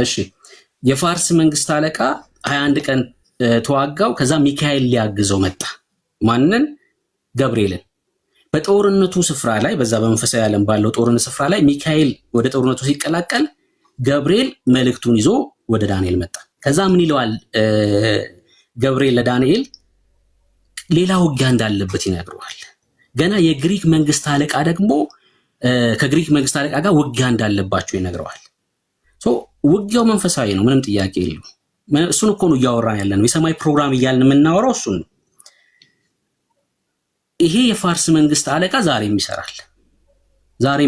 እሺ፣ የፋርስ መንግስት አለቃ 21 ቀን ተዋጋው። ከዛ ሚካኤል ሊያግዘው መጣ። ማንን? ገብርኤልን። በጦርነቱ ስፍራ ላይ በዛ በመንፈሳዊ ዓለም ባለው ጦርነት ስፍራ ላይ ሚካኤል ወደ ጦርነቱ ሲቀላቀል ገብርኤል መልእክቱን ይዞ ወደ ዳንኤል መጣ። ከዛ ምን ይለዋል ገብርኤል ለዳንኤል? ሌላ ውጊያ እንዳለበት ይነግረዋል። ገና የግሪክ መንግስት አለቃ ደግሞ ከግሪክ መንግስት አለቃ ጋር ውጊያ እንዳለባቸው ይነግረዋል። ውጊያው መንፈሳዊ ነው፣ ምንም ጥያቄ የለው። እሱን እኮ ነው እያወራን ያለ ነው። የሰማይ ፕሮግራም እያልን የምናወራው እሱን ነው። ይሄ የፋርስ መንግስት አለቃ ዛሬም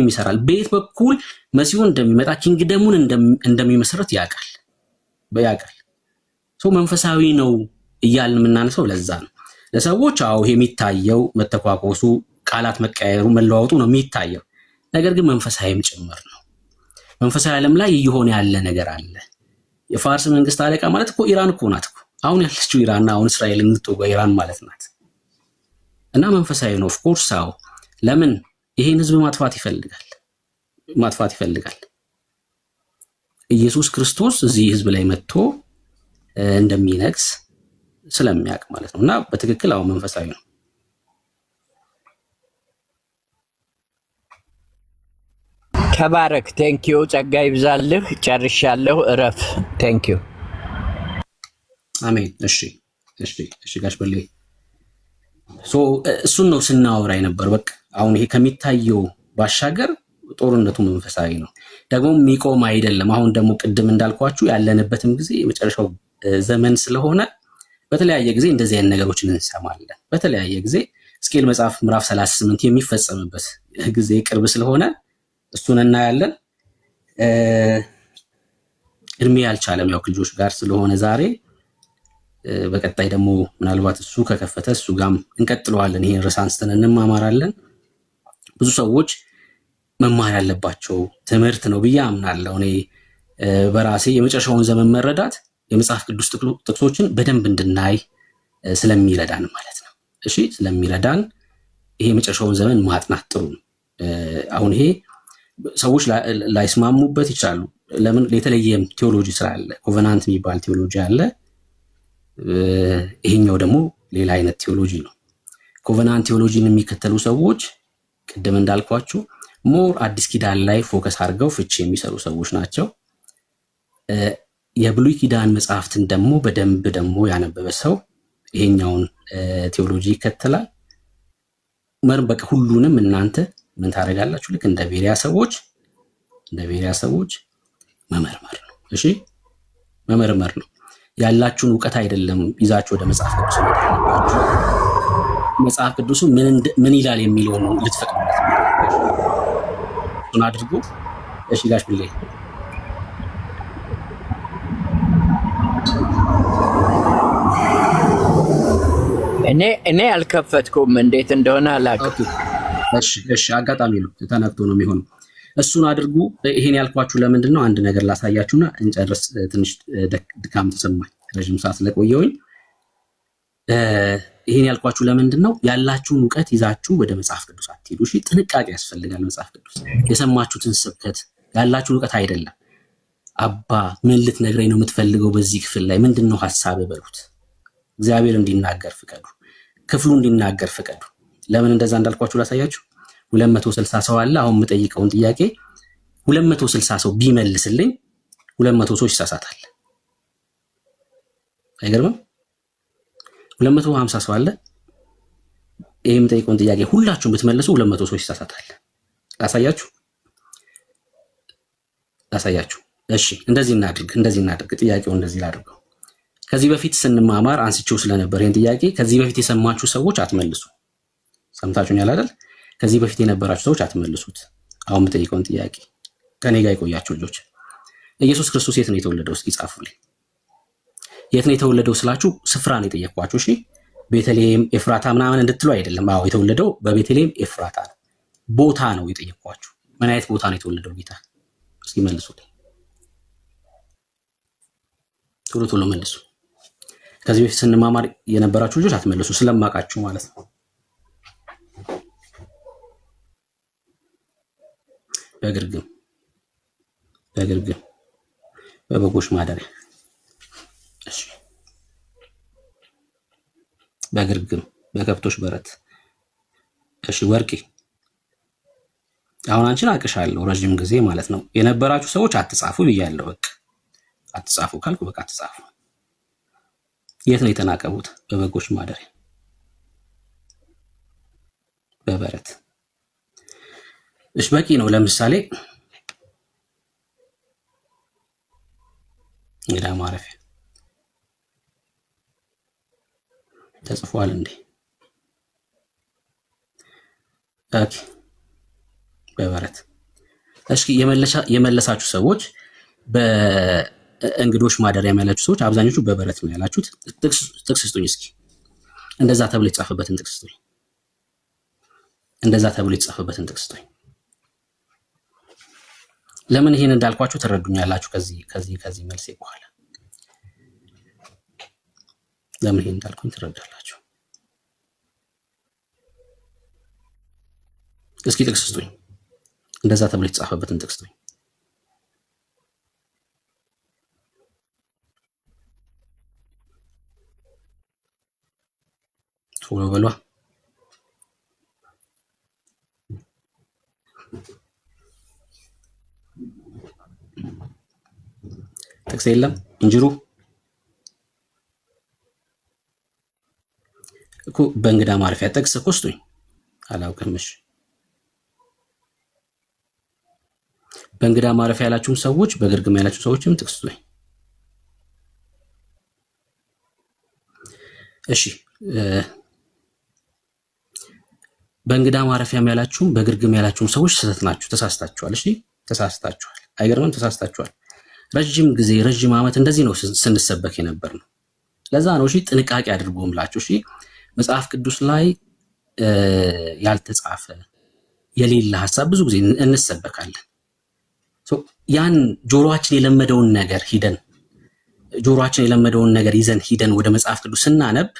ይሰራል። በየት በኩል መሲሁን እንደሚመጣ ኪንግደሙን እንደሚመሰረት ያውቃል። መንፈሳዊ ነው እያልን የምናነሳው ለዛ ነው። ለሰዎች አዎ ይሄ የሚታየው መተኳኮሱ፣ ቃላት መቀያየሩ፣ መለዋወጡ ነው የሚታየው። ነገር ግን መንፈሳዊም ጭምር ነው። መንፈሳዊ ዓለም ላይ እየሆነ ያለ ነገር አለ። የፋርስ መንግስት አለቃ ማለት እኮ ኢራን እኮ ናት እኮ አሁን ያለችው ኢራንና አሁን እስራኤል የምትወጋ ኢራን ማለት ናት። እና መንፈሳዊ ነው። ኦፍኮርስ አዎ። ለምን ይሄን ህዝብ ማጥፋት ይፈልጋል። ኢየሱስ ክርስቶስ እዚህ ህዝብ ላይ መጥቶ እንደሚነግስ ስለሚያውቅ ማለት ነው። እና በትክክል አዎ መንፈሳዊ ነው። ተባረክ። ቴንኪዩ። ጸጋ ይብዛልህ። ጨርሻለሁ። እረፍ። ቴንኪዩ። አሜን። እሺ ጋሽ በሌ እሱን ነው ስናወራ የነበር። በቃ አሁን ይሄ ከሚታየው ባሻገር ጦርነቱ መንፈሳዊ ነው፣ ደግሞ የሚቆም አይደለም። አሁን ደግሞ ቅድም እንዳልኳችሁ ያለንበትም ጊዜ የመጨረሻው ዘመን ስለሆነ በተለያየ ጊዜ እንደዚህ አይነት ነገሮችን እንሰማለን። በተለያየ ጊዜ ሕዝቅኤል መጽሐፍ ምዕራፍ 38 የሚፈጸምበት ጊዜ ቅርብ ስለሆነ እሱን እናያለን። እድሜ ያልቻለም ያው ልጆች ጋር ስለሆነ ዛሬ በቀጣይ ደግሞ ምናልባት እሱ ከከፈተ እሱ ጋም እንቀጥለዋለን። ይሄን ርዕስ አንስተን እንማማራለን። ብዙ ሰዎች መማር ያለባቸው ትምህርት ነው ብዬ አምናለሁ። እኔ በራሴ የመጨረሻውን ዘመን መረዳት የመጽሐፍ ቅዱስ ጥቅሶችን በደንብ እንድናይ ስለሚረዳን ማለት ነው። እሺ፣ ስለሚረዳን ይሄ የመጨረሻውን ዘመን ማጥናት ጥሩ ነው። አሁን ይሄ ሰዎች ላይስማሙበት ይችላሉ። ለምን? የተለየም ቴዎሎጂ ስላለ ኮቨናንት የሚባል ቴዎሎጂ አለ። ይሄኛው ደግሞ ሌላ አይነት ቴዎሎጂ ነው። ኮቨናንት ቴዎሎጂን የሚከተሉ ሰዎች ቅድም እንዳልኳችሁ ሞር አዲስ ኪዳን ላይ ፎከስ አድርገው ፍቺ የሚሰሩ ሰዎች ናቸው። የብሉይ ኪዳን መጽሐፍትን ደግሞ በደንብ ደግሞ ያነበበ ሰው ይሄኛውን ቴዎሎጂ ይከተላል። በቃ ሁሉንም እናንተ ምን ታደርጋላችሁ? ልክ እንደ ቤሪያ ሰዎች መመርመር ነው። እሺ፣ መመርመር ነው። ያላችሁን እውቀት አይደለም ይዛችሁ ወደ መጽሐፍ ቅዱስ ያለባችሁ። መጽሐፍ ቅዱሱ ምን ይላል የሚለውን ልትፈቅዱለት እሱን አድርጉ። እሺ ጋሽ ብሌ እኔ አልከፈትኩም፣ እንዴት እንደሆነ አላውቅም። እሺ አጋጣሚ ነው፣ ተነክቶ ነው የሚሆነው። እሱን አድርጉ። ይሄን ያልኳችሁ ለምንድን ነው? አንድ ነገር ላሳያችሁና እንጨርስ። ትንሽ ድካም ተሰማኝ ረዥም ሰዓት ስለቆየሁኝ። ይሄን ያልኳችሁ ለምንድን ነው? ያላችሁን እውቀት ይዛችሁ ወደ መጽሐፍ ቅዱስ አትሄዱ። እሺ፣ ጥንቃቄ ያስፈልጋል። መጽሐፍ ቅዱስ የሰማችሁትን ስብከት ያላችሁን እውቀት አይደለም። አባ ምን ልትነግረኝ ነው የምትፈልገው? በዚህ ክፍል ላይ ምንድን ነው ሐሳብ በሉት። እግዚአብሔር እንዲናገር ፍቀዱ። ክፍሉ እንዲናገር ፍቀዱ። ለምን እንደዛ እንዳልኳችሁ ላሳያችሁ። 260 ሰው አለ። አሁን የምጠይቀውን ጥያቄ 260 ሰው ቢመልስልኝ 200 ሰው ይሳሳታል። አይገርምም? 250 ሰው አለ። ይሄ የምጠይቀውን ጥያቄ ሁላችሁም ብትመልሱ 200 ሰው ይሳሳታል። ላሳያችሁ። እሺ፣ እንደዚህ እናድርግ። ጥያቄው እንደዚህ ላድርገው። ከዚህ በፊት ስንማማር አንስቼው ስለነበር ይሄን ጥያቄ ከዚህ በፊት የሰማችሁ ሰዎች አትመልሱ። ሰምታችሁኛል አይደል? ከዚህ በፊት የነበራችሁ ሰዎች አትመልሱት። አሁን የምጠይቀውን ጥያቄ ከኔ ጋር የቆያችሁ ልጆች፣ ኢየሱስ ክርስቶስ የት ነው የተወለደው? እስኪ ጻፉልኝ። የት ነው የተወለደው ስላችሁ ስፍራ ነው የጠየኳችሁ። እሺ፣ ቤተልሔም ኤፍራታ ምናምን እንድትሉ አይደለም። አዎ፣ የተወለደው በቤተልሔም ኤፍራታ ነው። ቦታ ነው የጠየኳችሁ። ምን አይነት ቦታ ነው የተወለደው ጌታ? እስኪ መልሱልኝ። ቶሎ መልሱ። ከዚህ በፊት ስንማማር የነበራችሁ ልጆች አትመልሱ፣ ስለማውቃችሁ ማለት ነው። በግርግም በበጎች ማደሪያ። እሺ፣ በግርግም በከብቶች በረት። እሺ፣ ወርቄ አሁን አንቺን አውቅሻለሁ ረዥም ጊዜ ማለት ነው። የነበራችሁ ሰዎች አትጻፉ ብያለሁ። በቃ አትጻፉ ካልኩ በቃ አትጻፉ። የት ነው የተናቀቡት? በበጎች ማደሪያ በበረት። እሺ፣ በቂ ነው። ለምሳሌ እንግዳ ማረፊያ ተጽፏል እንዴ? ኦኬ፣ በበረት። እሺ፣ የመለሳችሁ ሰዎች በእንግዶች ማደሪያ ያላችሁ ሰዎች አብዛኞቹ በበረት ነው ያላችሁት። ጥቅስ ስጡኝ እስኪ። እንደዛ ተብሎ የተጻፈበትን ጥቅስ ስጡኝ። ለምን ይሄን እንዳልኳችሁ ትረዱኛላችሁ። ከዚህ መልሴ በኋላ ለምን ይሄን እንዳልኩኝ ትረዳላችሁ። እስኪ ጥቅስ ስጡኝ። እንደዛ ተብሎ የተጻፈበትን ጥቅስ ስጡኝ። ቶሎ በሏ። ጥቅስ የለም። እንጅሩ እኮ በእንግዳ ማረፊያ ጥቅስ እኮ ስጡኝ። አላውቅም። እሺ፣ በእንግዳ ማረፊያ ያላችሁም ሰዎች በግርግም ያላችሁ ሰዎችም ጥቅስ ስጡኝ። እሺ፣ በእንግዳ ማረፊያም ያላችሁም በግርግም ያላችሁም ሰዎች ስህተት ናችሁ፣ ተሳስታችኋል። እሺ ተሳስታችኋል። አይገርምም? ተሳስታችኋል። ረጅም ጊዜ ረጅም ዓመት እንደዚህ ነው ስንሰበክ የነበር ነው። ለዛ ነው እሺ ጥንቃቄ አድርጎ ምላችሁ። እሺ መጽሐፍ ቅዱስ ላይ ያልተጻፈ የሌለ ሐሳብ ብዙ ጊዜ እንሰበካለን። ያን ጆሮአችን የለመደውን ነገር ይዘን ሂደን ወደ መጽሐፍ ቅዱስ ስናነብ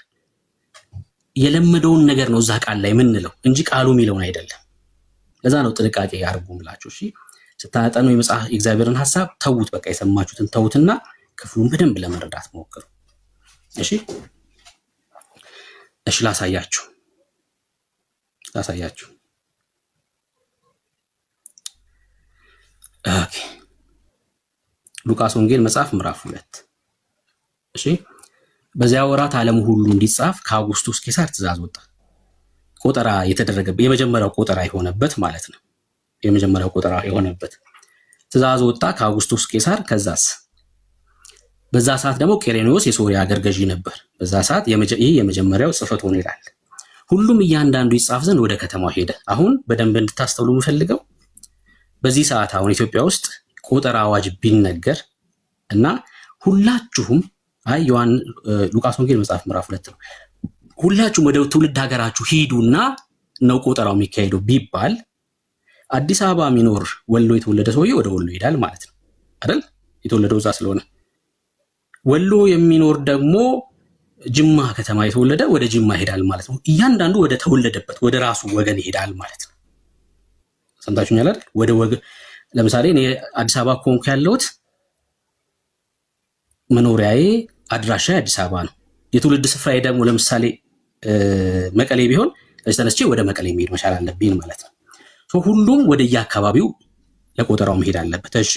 የለመደውን ነገር ነው እዛ ቃል ላይ የምንለው እንጂ ቃሉ የሚለውን አይደለም። ለዛ ነው ጥንቃቄ አድርጉ ምላችሁ። እሺ ስታጠኑ የእግዚአብሔርን ሐሳብ ተዉት፣ በቃ የሰማችሁትን ተዉትና ክፍሉን በደንብ ለመረዳት ሞክሩ። እሺ ላሳያችሁ። ኦኬ ሉቃስ ወንጌል መጽሐፍ ምዕራፍ 2 እሺ በዚያ ወራት ዓለም ሁሉ እንዲጻፍ ከአውግስጦስ ቄሳር ትእዛዝ ወጣ። ቆጠራ የተደረገበት የመጀመሪያው ቆጠራ የሆነበት ማለት ነው። የመጀመሪያው ቆጠራ የሆነበት ትእዛዝ ወጣ ከአውግስጦስ ቄሳር። ከዛስ በዛ ሰዓት ደግሞ ቄሬኔዎስ የሶሪያ አገር ገዢ ነበር። በዛ ሰዓት ይህ የመጀመሪያው ጽሕፈት ሆኖ ይላል። ሁሉም እያንዳንዱ ይጻፍ ዘንድ ወደ ከተማው ሄደ። አሁን በደንብ እንድታስተውሉ የምፈልገው በዚህ ሰዓት አሁን ኢትዮጵያ ውስጥ ቆጠራ አዋጅ ቢነገር እና ሁላችሁም ሉቃስ ወንጌል መጽሐፍ ምዕራፍ 2 ነው፣ ሁላችሁም ወደ ትውልድ ሀገራችሁ ሂዱና ነው ቆጠራው የሚካሄደው ቢባል አዲስ አበባ የሚኖር ወሎ የተወለደ ሰውዬ ወደ ወሎ ይሄዳል ማለት ነው አይደል? የተወለደው እዛ ስለሆነ። ወሎ የሚኖር ደግሞ ጅማ ከተማ የተወለደ ወደ ጅማ ይሄዳል ማለት ነው። እያንዳንዱ ወደ ተወለደበት ወደ ራሱ ወገን ይሄዳል ማለት ነው። ሰምታችሁኛል አይደል? ወደ ወገን ለምሳሌ እኔ አዲስ አበባ ኮንኩ ያለሁት መኖሪያዬ አድራሻዬ አዲስ አበባ ነው። የትውልድ ስፍራዬ ደግሞ ለምሳሌ መቀሌ ቢሆን ተነስቼ ወደ መቀሌ መሄድ መቻል አለብኝ ማለት ነው። ሁሉም ወደ የአካባቢው ለቆጠራው መሄድ አለበት። እሺ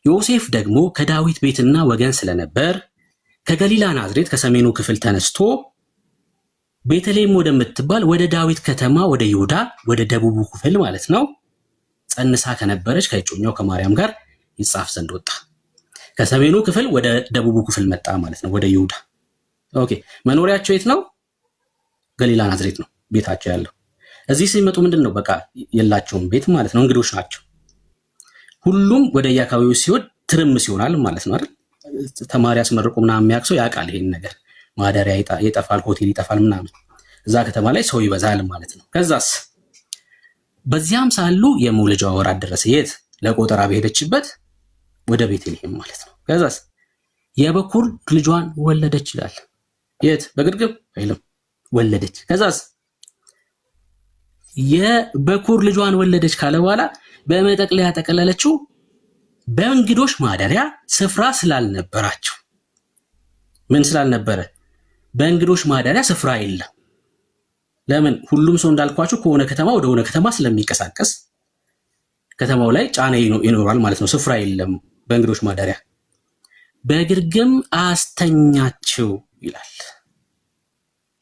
ዮሴፍ ደግሞ ከዳዊት ቤትና ወገን ስለነበር ከገሊላ ናዝሬት ከሰሜኑ ክፍል ተነስቶ ቤተልሔም ወደምትባል ወደ ዳዊት ከተማ ወደ ይሁዳ ወደ ደቡቡ ክፍል ማለት ነው ጸንሳ ከነበረች ከእጮኛው ከማርያም ጋር ይጻፍ ዘንድ ወጣ። ከሰሜኑ ክፍል ወደ ደቡቡ ክፍል መጣ ማለት ነው፣ ወደ ይሁዳ። ኦኬ መኖሪያቸው የት ነው? ገሊላ ናዝሬት ነው ቤታቸው ያለው። እዚህ ሲመጡ ምንድን ነው በቃ የላቸውም ቤት ማለት ነው፣ እንግዶች ናቸው። ሁሉም ወደ የአካባቢው ሲወድ ትርምስ ይሆናል ማለት ነው አይደል? ተማሪ አስመርቆ ምናምን የሚያክሰው ያውቃል ይሄን ነገር። ማደሪያ ይጠፋል፣ ሆቴል ይጠፋል ምናምን። እዛ ከተማ ላይ ሰው ይበዛል ማለት ነው። ከዛስ በዚያም ሳሉ የመውለጃዋ ወራት ደረሰ። የት? ለቆጠራ በሄደችበት ወደ ቤተልሔም ማለት ነው። ከዛስ የበኩር ልጇን ወለደች ይላል። የት? በግርግም አይልም፣ ወለደች። ከዛስ የበኩር ልጇን ወለደች ካለ በኋላ በመጠቅለያ ጠቀለለችው፣ በእንግዶች ማደሪያ ስፍራ ስላልነበራቸው። ምን ስላልነበረ? በእንግዶች ማደሪያ ስፍራ የለም። ለምን? ሁሉም ሰው እንዳልኳችሁ ከሆነ ከተማ ወደ ሆነ ከተማ ስለሚንቀሳቀስ ከተማው ላይ ጫና ይኖራል ማለት ነው። ስፍራ የለም በእንግዶች ማደሪያ። በግርግም አስተኛችው ይላል።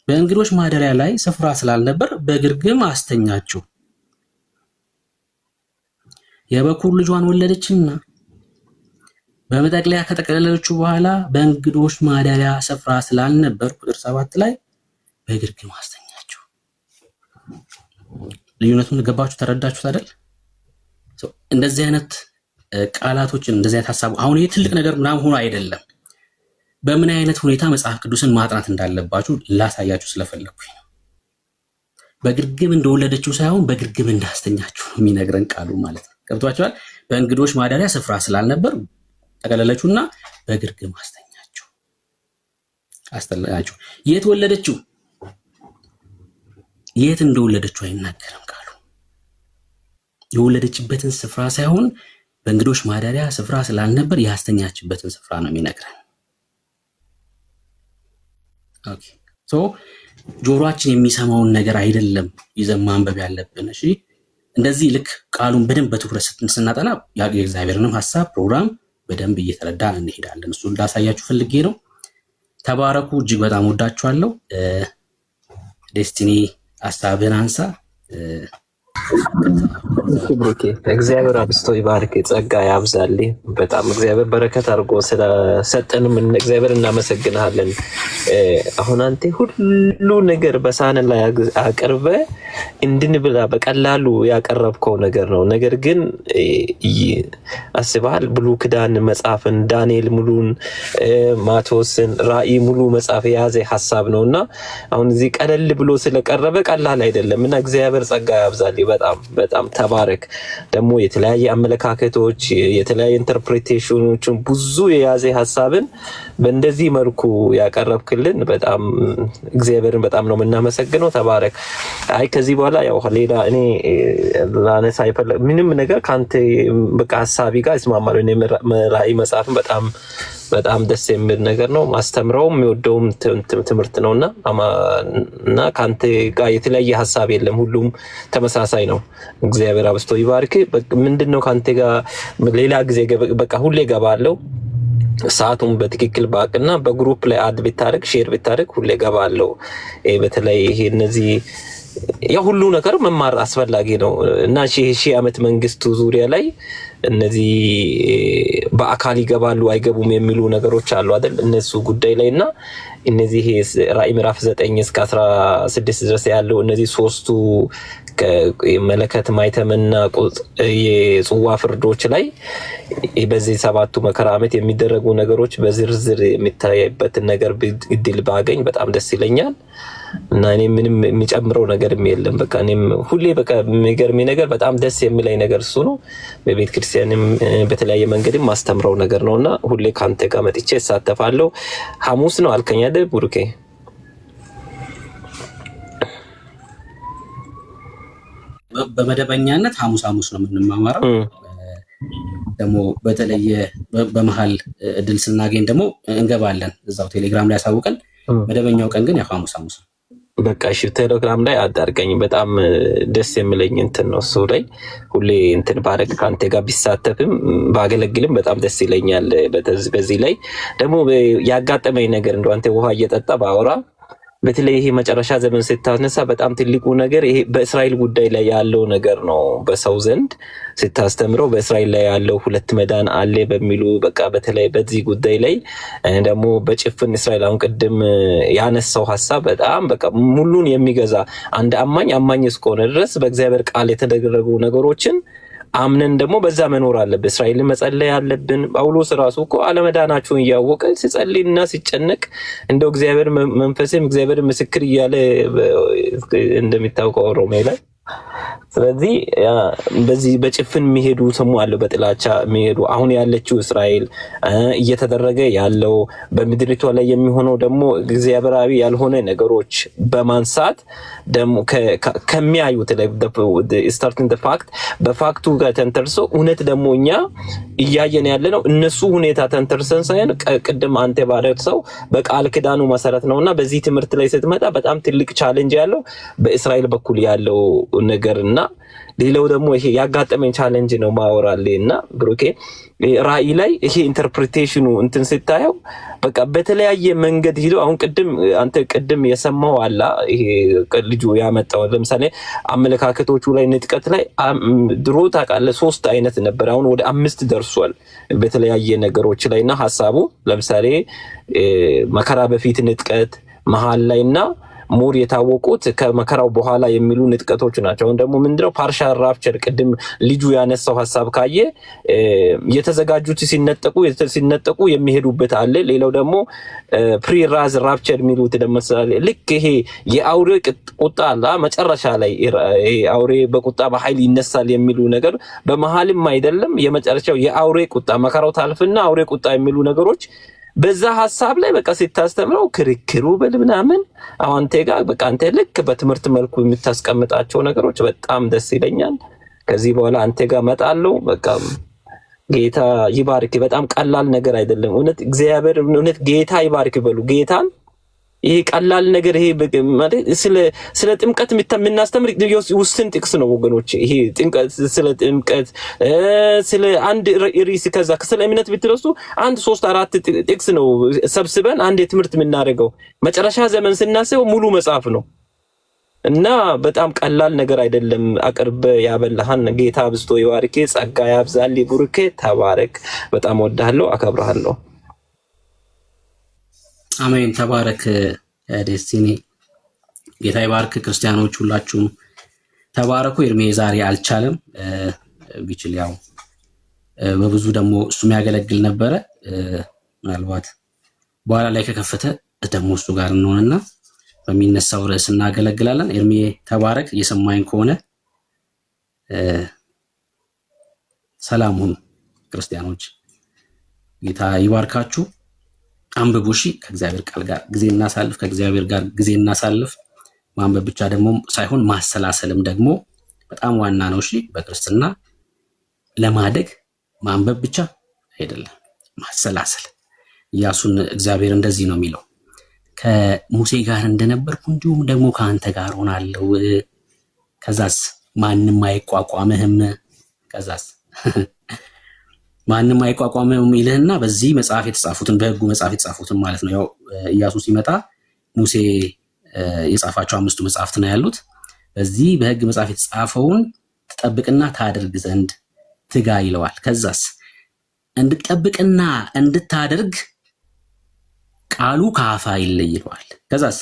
በእንግዶች ማደሪያ ላይ ስፍራ ስላልነበር በግርግም አስተኛችው። የበኩር ልጇን ወለደችና በመጠቅለያ ከጠቀለለችው በኋላ በእንግዶች ማደሪያ ስፍራ ስላልነበር ቁጥር 7 ላይ በግርግም አስተኛችው። ልዩነቱን ገባችሁ? ተረዳችሁት አይደል? እንደዚህ አይነት ቃላቶችን እንደዚህ አይነት ሐሳብ አሁን ይሄ ትልቅ ነገር ምናምን ሆኖ አይደለም። በምን አይነት ሁኔታ መጽሐፍ ቅዱስን ማጥናት እንዳለባችሁ ላሳያችሁ ስለፈለኩኝ ነው። በግርግም እንደወለደችው ሳይሆን በግርግም እንዳስተኛችሁ ነው የሚነግረን ቃሉ ማለት ነው። ገብቷችኋል? በእንግዶች ማደሪያ ስፍራ ስላልነበር ጠቀለለችውና በግርግም አስተኛችሁ። የት ወለደችው? የት እንደወለደችው አይናገርም ቃሉ። የወለደችበትን ስፍራ ሳይሆን በእንግዶች ማደሪያ ስፍራ ስላልነበር ያስተኛችበትን ስፍራ ነው የሚነግረን። ኦኬ ጆሮአችን የሚሰማውን ነገር አይደለም ይዘን ማንበብ ያለብን። እሺ እንደዚህ ልክ ቃሉን በደንብ በትኩረት ስናጠና የእግዚአብሔርንም ሐሳብ ፕሮግራም በደንብ እየተረዳን እንሄዳለን። እሱን ላሳያችሁ ፈልጌ ነው። ተባረኩ። እጅግ በጣም ወዳችኋለሁ። ዴስቲኒ ሐሳብህን አንሳ። ብሩኬ እግዚአብሔር አብስቶ ይባርክ፣ ጸጋ ያብዛልህ። በጣም እግዚአብሔር በረከት አድርጎ ስለሰጠንም እግዚአብሔር እናመሰግናለን። አሁን አንተ ሁሉ ነገር በሳህን ላይ አቅርበ እንድንብላ በቀላሉ ያቀረብከው ነገር ነው። ነገር ግን አስበሃል ብሉይ ኪዳን መጽሐፍን፣ ዳንኤል ሙሉን፣ ማቴዎስን፣ ራእይ ሙሉ መጽሐፍ የያዘ ሐሳብ ነውና አሁን እዚህ ቀለል ብሎ ስለቀረበ ቀላል አይደለም እና እግዚአብሔር ጸጋ ያብዛልህ። በጣም ተባረክ። ደግሞ የተለያየ አመለካከቶች የተለያየ ኢንተርፕሪቴሽኖችን ብዙ የያዘ ሐሳብን በእንደዚህ መልኩ ያቀረብክልን በጣም እግዚአብሔርን በጣም ነው የምናመሰግነው። ተባረክ። አይ ከዚህ በኋላ ያው ሌላ እኔ ላነሳ አይፈልግ ምንም ነገር ካንተ በቃ ሐሳቢ ጋር ይስማማል። እኔ ራእይ መጽሐፍን በጣም ደስ የሚል ነገር ነው። ማስተምረውም የሚወደውም ትምህርት ነውና እና ካንተ ጋር የተለያየ ሐሳብ የለም፣ ሁሉም ተመሳሳይ ነው። እግዚአብሔር አብስቶ ይባርክ። ምንድነው ካንተ ጋር ሌላ ጊዜ በቃ ሁሌ ገባለው ሰዓቱን በትክክል ባቅና በግሩፕ ላይ አድ ቢታረግ ሼር ቢታረግ ሁሌ ገባለው። በተለይ ይሄ እነዚህ ያ ሁሉ ነገር መማር አስፈላጊ ነው እና ሺህ ዓመት መንግስቱ ዙሪያ ላይ እነዚህ በአካል ይገባሉ አይገቡም የሚሉ ነገሮች አሉ አይደል? እነሱ ጉዳይ ላይና እነዚህ ራእይ ምዕራፍ 9 እስከ 16 ድረስ ያለው እነዚህ ሶስቱ መለከት ማይተምና የጽዋ ፍርዶች ላይ በዚህ ሰባቱ መከራ ዓመት የሚደረጉ ነገሮች በዝርዝር የሚታይበት ነገር እድል ባገኝ በጣም ደስ ይለኛል እና እኔ ምንም የሚጨምረው ነገር የለም። በቃ እኔም ሁሌ በቃ የሚገርመኝ ነገር በጣም ደስ የሚለኝ ነገር እሱ ነው። በቤተ ክርስቲያንም በተለያየ መንገድም ማስተምረው ነገር ነውና ሁሌ ካንተ ጋር መጥቼ እሳተፋለሁ። ሐሙስ ነው አልከኝ አይደል ቡሩኬ? በመደበኛነት ሐሙስ ነው የምንማማረው። ደግሞ በተለየ በመሃል እድል ስናገኝ ደግሞ እንገባለን እዛው ቴሌግራም ላይ ያሳውቀን። መደበኛው ቀን ግን ያው ሐሙስ ነው። በቃ እሺ ቴሌግራም ላይ አዳርገኝ። በጣም ደስ የሚለኝ እንትን ነው እሱ ላይ ሁሌ እንትን ባረግ ካንተ ጋር ቢሳተፍም ባገለግልም በጣም ደስ ይለኛል። በዚህ ላይ ደግሞ ያጋጠመኝ ነገር እንደው አንተ ውሃ እየጠጣ ባወራ በተለይ ይሄ መጨረሻ ዘመን ስታነሳ በጣም ትልቁ ነገር ይሄ በእስራኤል ጉዳይ ላይ ያለው ነገር ነው። በሰው ዘንድ ስታስተምረው በእስራኤል ላይ ያለው ሁለት መዳን አለ በሚሉ በቃ በተለይ በዚህ ጉዳይ ላይ ደግሞ በጭፍን እስራኤል አሁን ቅድም ያነሳው ሐሳብ በጣም በቃ ሙሉን የሚገዛ አንድ አማኝ እስከሆነ ድረስ በእግዚአብሔር ቃል የተደረጉ ነገሮችን አምነን ደግሞ በዛ መኖር አለብን። እስራኤልን መጸለይ አለብን። ጳውሎስ ራሱ እኮ አለመዳናቸውን እያወቀ ሲጸልይና ሲጨነቅ እንደው እግዚአብሔር መንፈስም እግዚአብሔር ምስክር እያለ እንደሚታወቀው ሮሜ ላይ ስለዚህ በዚህ በጭፍን የሚሄዱ ሰሙ አለው በጥላቻ የሚሄዱ አሁን ያለችው እስራኤል እየተደረገ ያለው በምድሪቷ ላይ የሚሆነው ደግሞ እግዚአብሔራዊ ያልሆነ ነገሮች በማንሳት ደግሞ ከሚያዩት ላይ ስታርቲንግ ዘ ፋክት በፋክቱ ጋር ተንተርሶ እውነት ደግሞ እኛ እያየን ያለ ነው እነሱ ሁኔታ ተንተርሰን ሳይሆን ቅድም አንተ ባረክሰው በቃል ኪዳኑ መሰረት ነውና በዚህ ትምህርት ላይ ስትመጣ በጣም ትልቅ ቻሌንጅ ያለው በእስራኤል በኩል ያለው ነገርና ሌላው ደግሞ ይሄ ያጋጠመኝ ቻሌንጅ ነው ማወራለና ብሩኬ ራእይ ላይ ይሄ ኢንተርፕሪቴሽኑ እንትን ስታየው በቃ በተለያየ መንገድ ሄዶ አሁን ቅድም የሰማው አላ ይሄ ልጁ ያመጣው ለምሳሌ አመለካከቶቹ ላይ ንጥቀት ላይ ድሮ ታውቃለህ 3 አይነት ነበር አሁን ወደ 5 ደርሷል በተለያየ ነገሮች ላይና ሐሳቡ ለምሳሌ መከራ በፊት ንጥቀት መሃል ላይና ሞር የታወቁት ከመከራው በኋላ የሚሉ ንጥቀቶች ናቸው። አሁን ደግሞ ምንድነው ፓርሻል ራፕቸር ቅድም ልጁ ያነሳው ሐሳብ ካየ የተዘጋጁት ሲነጠቁ የሚሄዱበት አለ። ሌላው ደግሞ ፕሪራዝ ራፕቸር የሚሉት ለምሳሌ ልክ ይሄ የአውሬ ቁጣ መጨረሻ ላይ አውሬ በቁጣ በኃይል ይነሳል የሚሉ ነገር በመሃልም አይደለም የመጨረሻው የአውሬ ቁጣ መከራው ታልፍና አውሬ ቁጣ የሚሉ ነገሮች በዛ ሐሳብ ላይ በቃ ሲታስተምረው ክርክሩ በልምናምን አሁንቴ ጋር በቃ አንተ ልክ በትምህርት መልኩ የምታስቀምጣቸው ነገሮች በጣም ደስ ይለኛል። ከዚህ በኋላ አንተ ጋር መጣለው በቃ ጌታ ይባርክ። በጣም ቀላል ነገር አይደለም። እውነት እግዚአብሔር እውነት ጌታ ይባርክ በሉ ጌታን። ይሄ ቀላል ነገር ይሄ ማለት ስለ ጥምቀት የምናስተምር ውስን ጥቅስ ነው ወገኖች። ይሄ ጥምቀት ስለ ጥምቀት ስለ አንድ ርዕስ ከዛ ስለ እምነት ብትረሱ 1 3 4 ጥቅስ ነው ሰብስበን አንድ የትምህርት የምናደርገው። መጨረሻ ዘመን ስናስበው ሙሉ መጽሐፍ ነው። እና በጣም ቀላል ነገር አይደለም። አቅርበ ያበላሃን ጌታ አብዝቶ ይባርክ፣ ጸጋ ያብዛል፣ ይቡርክ፣ ተባረክ። በጣም ወዳለሁ፣ አከብራለሁ። አሜን። ተባረክ ዴስቲኒ፣ ጌታ ይባርክ። ክርስቲያኖች ሁላችሁም ተባረኩ። ኤርሜ ዛሬ አልቻለም፣ ቢችል ያው በብዙ ደግሞ እሱ የሚያገለግል ነበረ። ምናልባት በኋላ ላይ ከከፈተ ደግሞ እሱ ጋር እንሆንና በሚነሳው ርዕስ እናገለግላለን። ኤርሜ ተባረክ። እየሰማኝ ከሆነ ሰላም ሁኑ ክርስቲያኖች፣ ጌታ ይባርካችሁ። አንብቡ እሺ። ከእግዚአብሔር ቃል ጋር ጊዜ እናሳልፍ፣ ከእግዚአብሔር ጋር ጊዜ እናሳልፍ። ማንበብ ብቻ ደግሞ ሳይሆን ማሰላሰልም ደግሞ በጣም ዋና ነው። እሺ በክርስትና ለማደግ ማንበብ ብቻ አይደለም፣ ማሰላሰል። ኢያሱን እግዚአብሔር እንደዚህ ነው የሚለው፣ ከሙሴ ጋር እንደነበርኩ እንዲሁም ደግሞ ከአንተ ጋር ሆናለሁ። ከዛስ ማንም አይቋቋምህም። ከዛስ ማንም አይቋቋምህም ይልህና በዚህ መጽሐፍ የተጻፉትን በሕጉ መጽሐፍ የተጻፉትን ማለት ነው። ያው ኢያሱ ሲመጣ ሙሴ የጻፋቸው 5ቱ መጽሐፍት ነው ያሉት። በዚህ በሕግ መጽሐፍ የተጻፈውን ትጠብቅና ታደርግ ዘንድ ትጋ ይለዋል። ከዛስ እንድትጠብቅና እንድታደርግ ቃሉ ከአፋ ይለይ ይለዋል። ከዛስ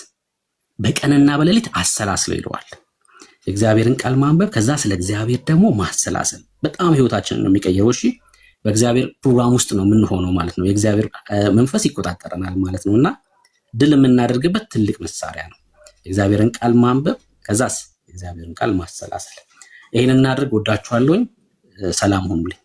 በቀንና በሌሊት አሰላስለው ይለዋል። የእግዚአብሔርን ቃል ማንበብ፣ ከዛ ስለ እግዚአብሔር ደግሞ ማሰላሰል በጣም ህይወታችንን ነው የሚቀይረው። እሺ በእግዚአብሔር ፕሮግራም ውስጥ ነው የምንሆነው ማለት ነው። የእግዚአብሔር መንፈስ ይቆጣጠረናል ማለት ነውና ድል የምናደርግበት ትልቅ መሳሪያ ነው የእግዚአብሔርን ቃል ማንበብ፣ ከዛስ የእግዚአብሔርን ቃል ማሰላሰል። ይሄን እናድርግ። ወዳችኋለሁ። ሰላም ሁኑልኝ።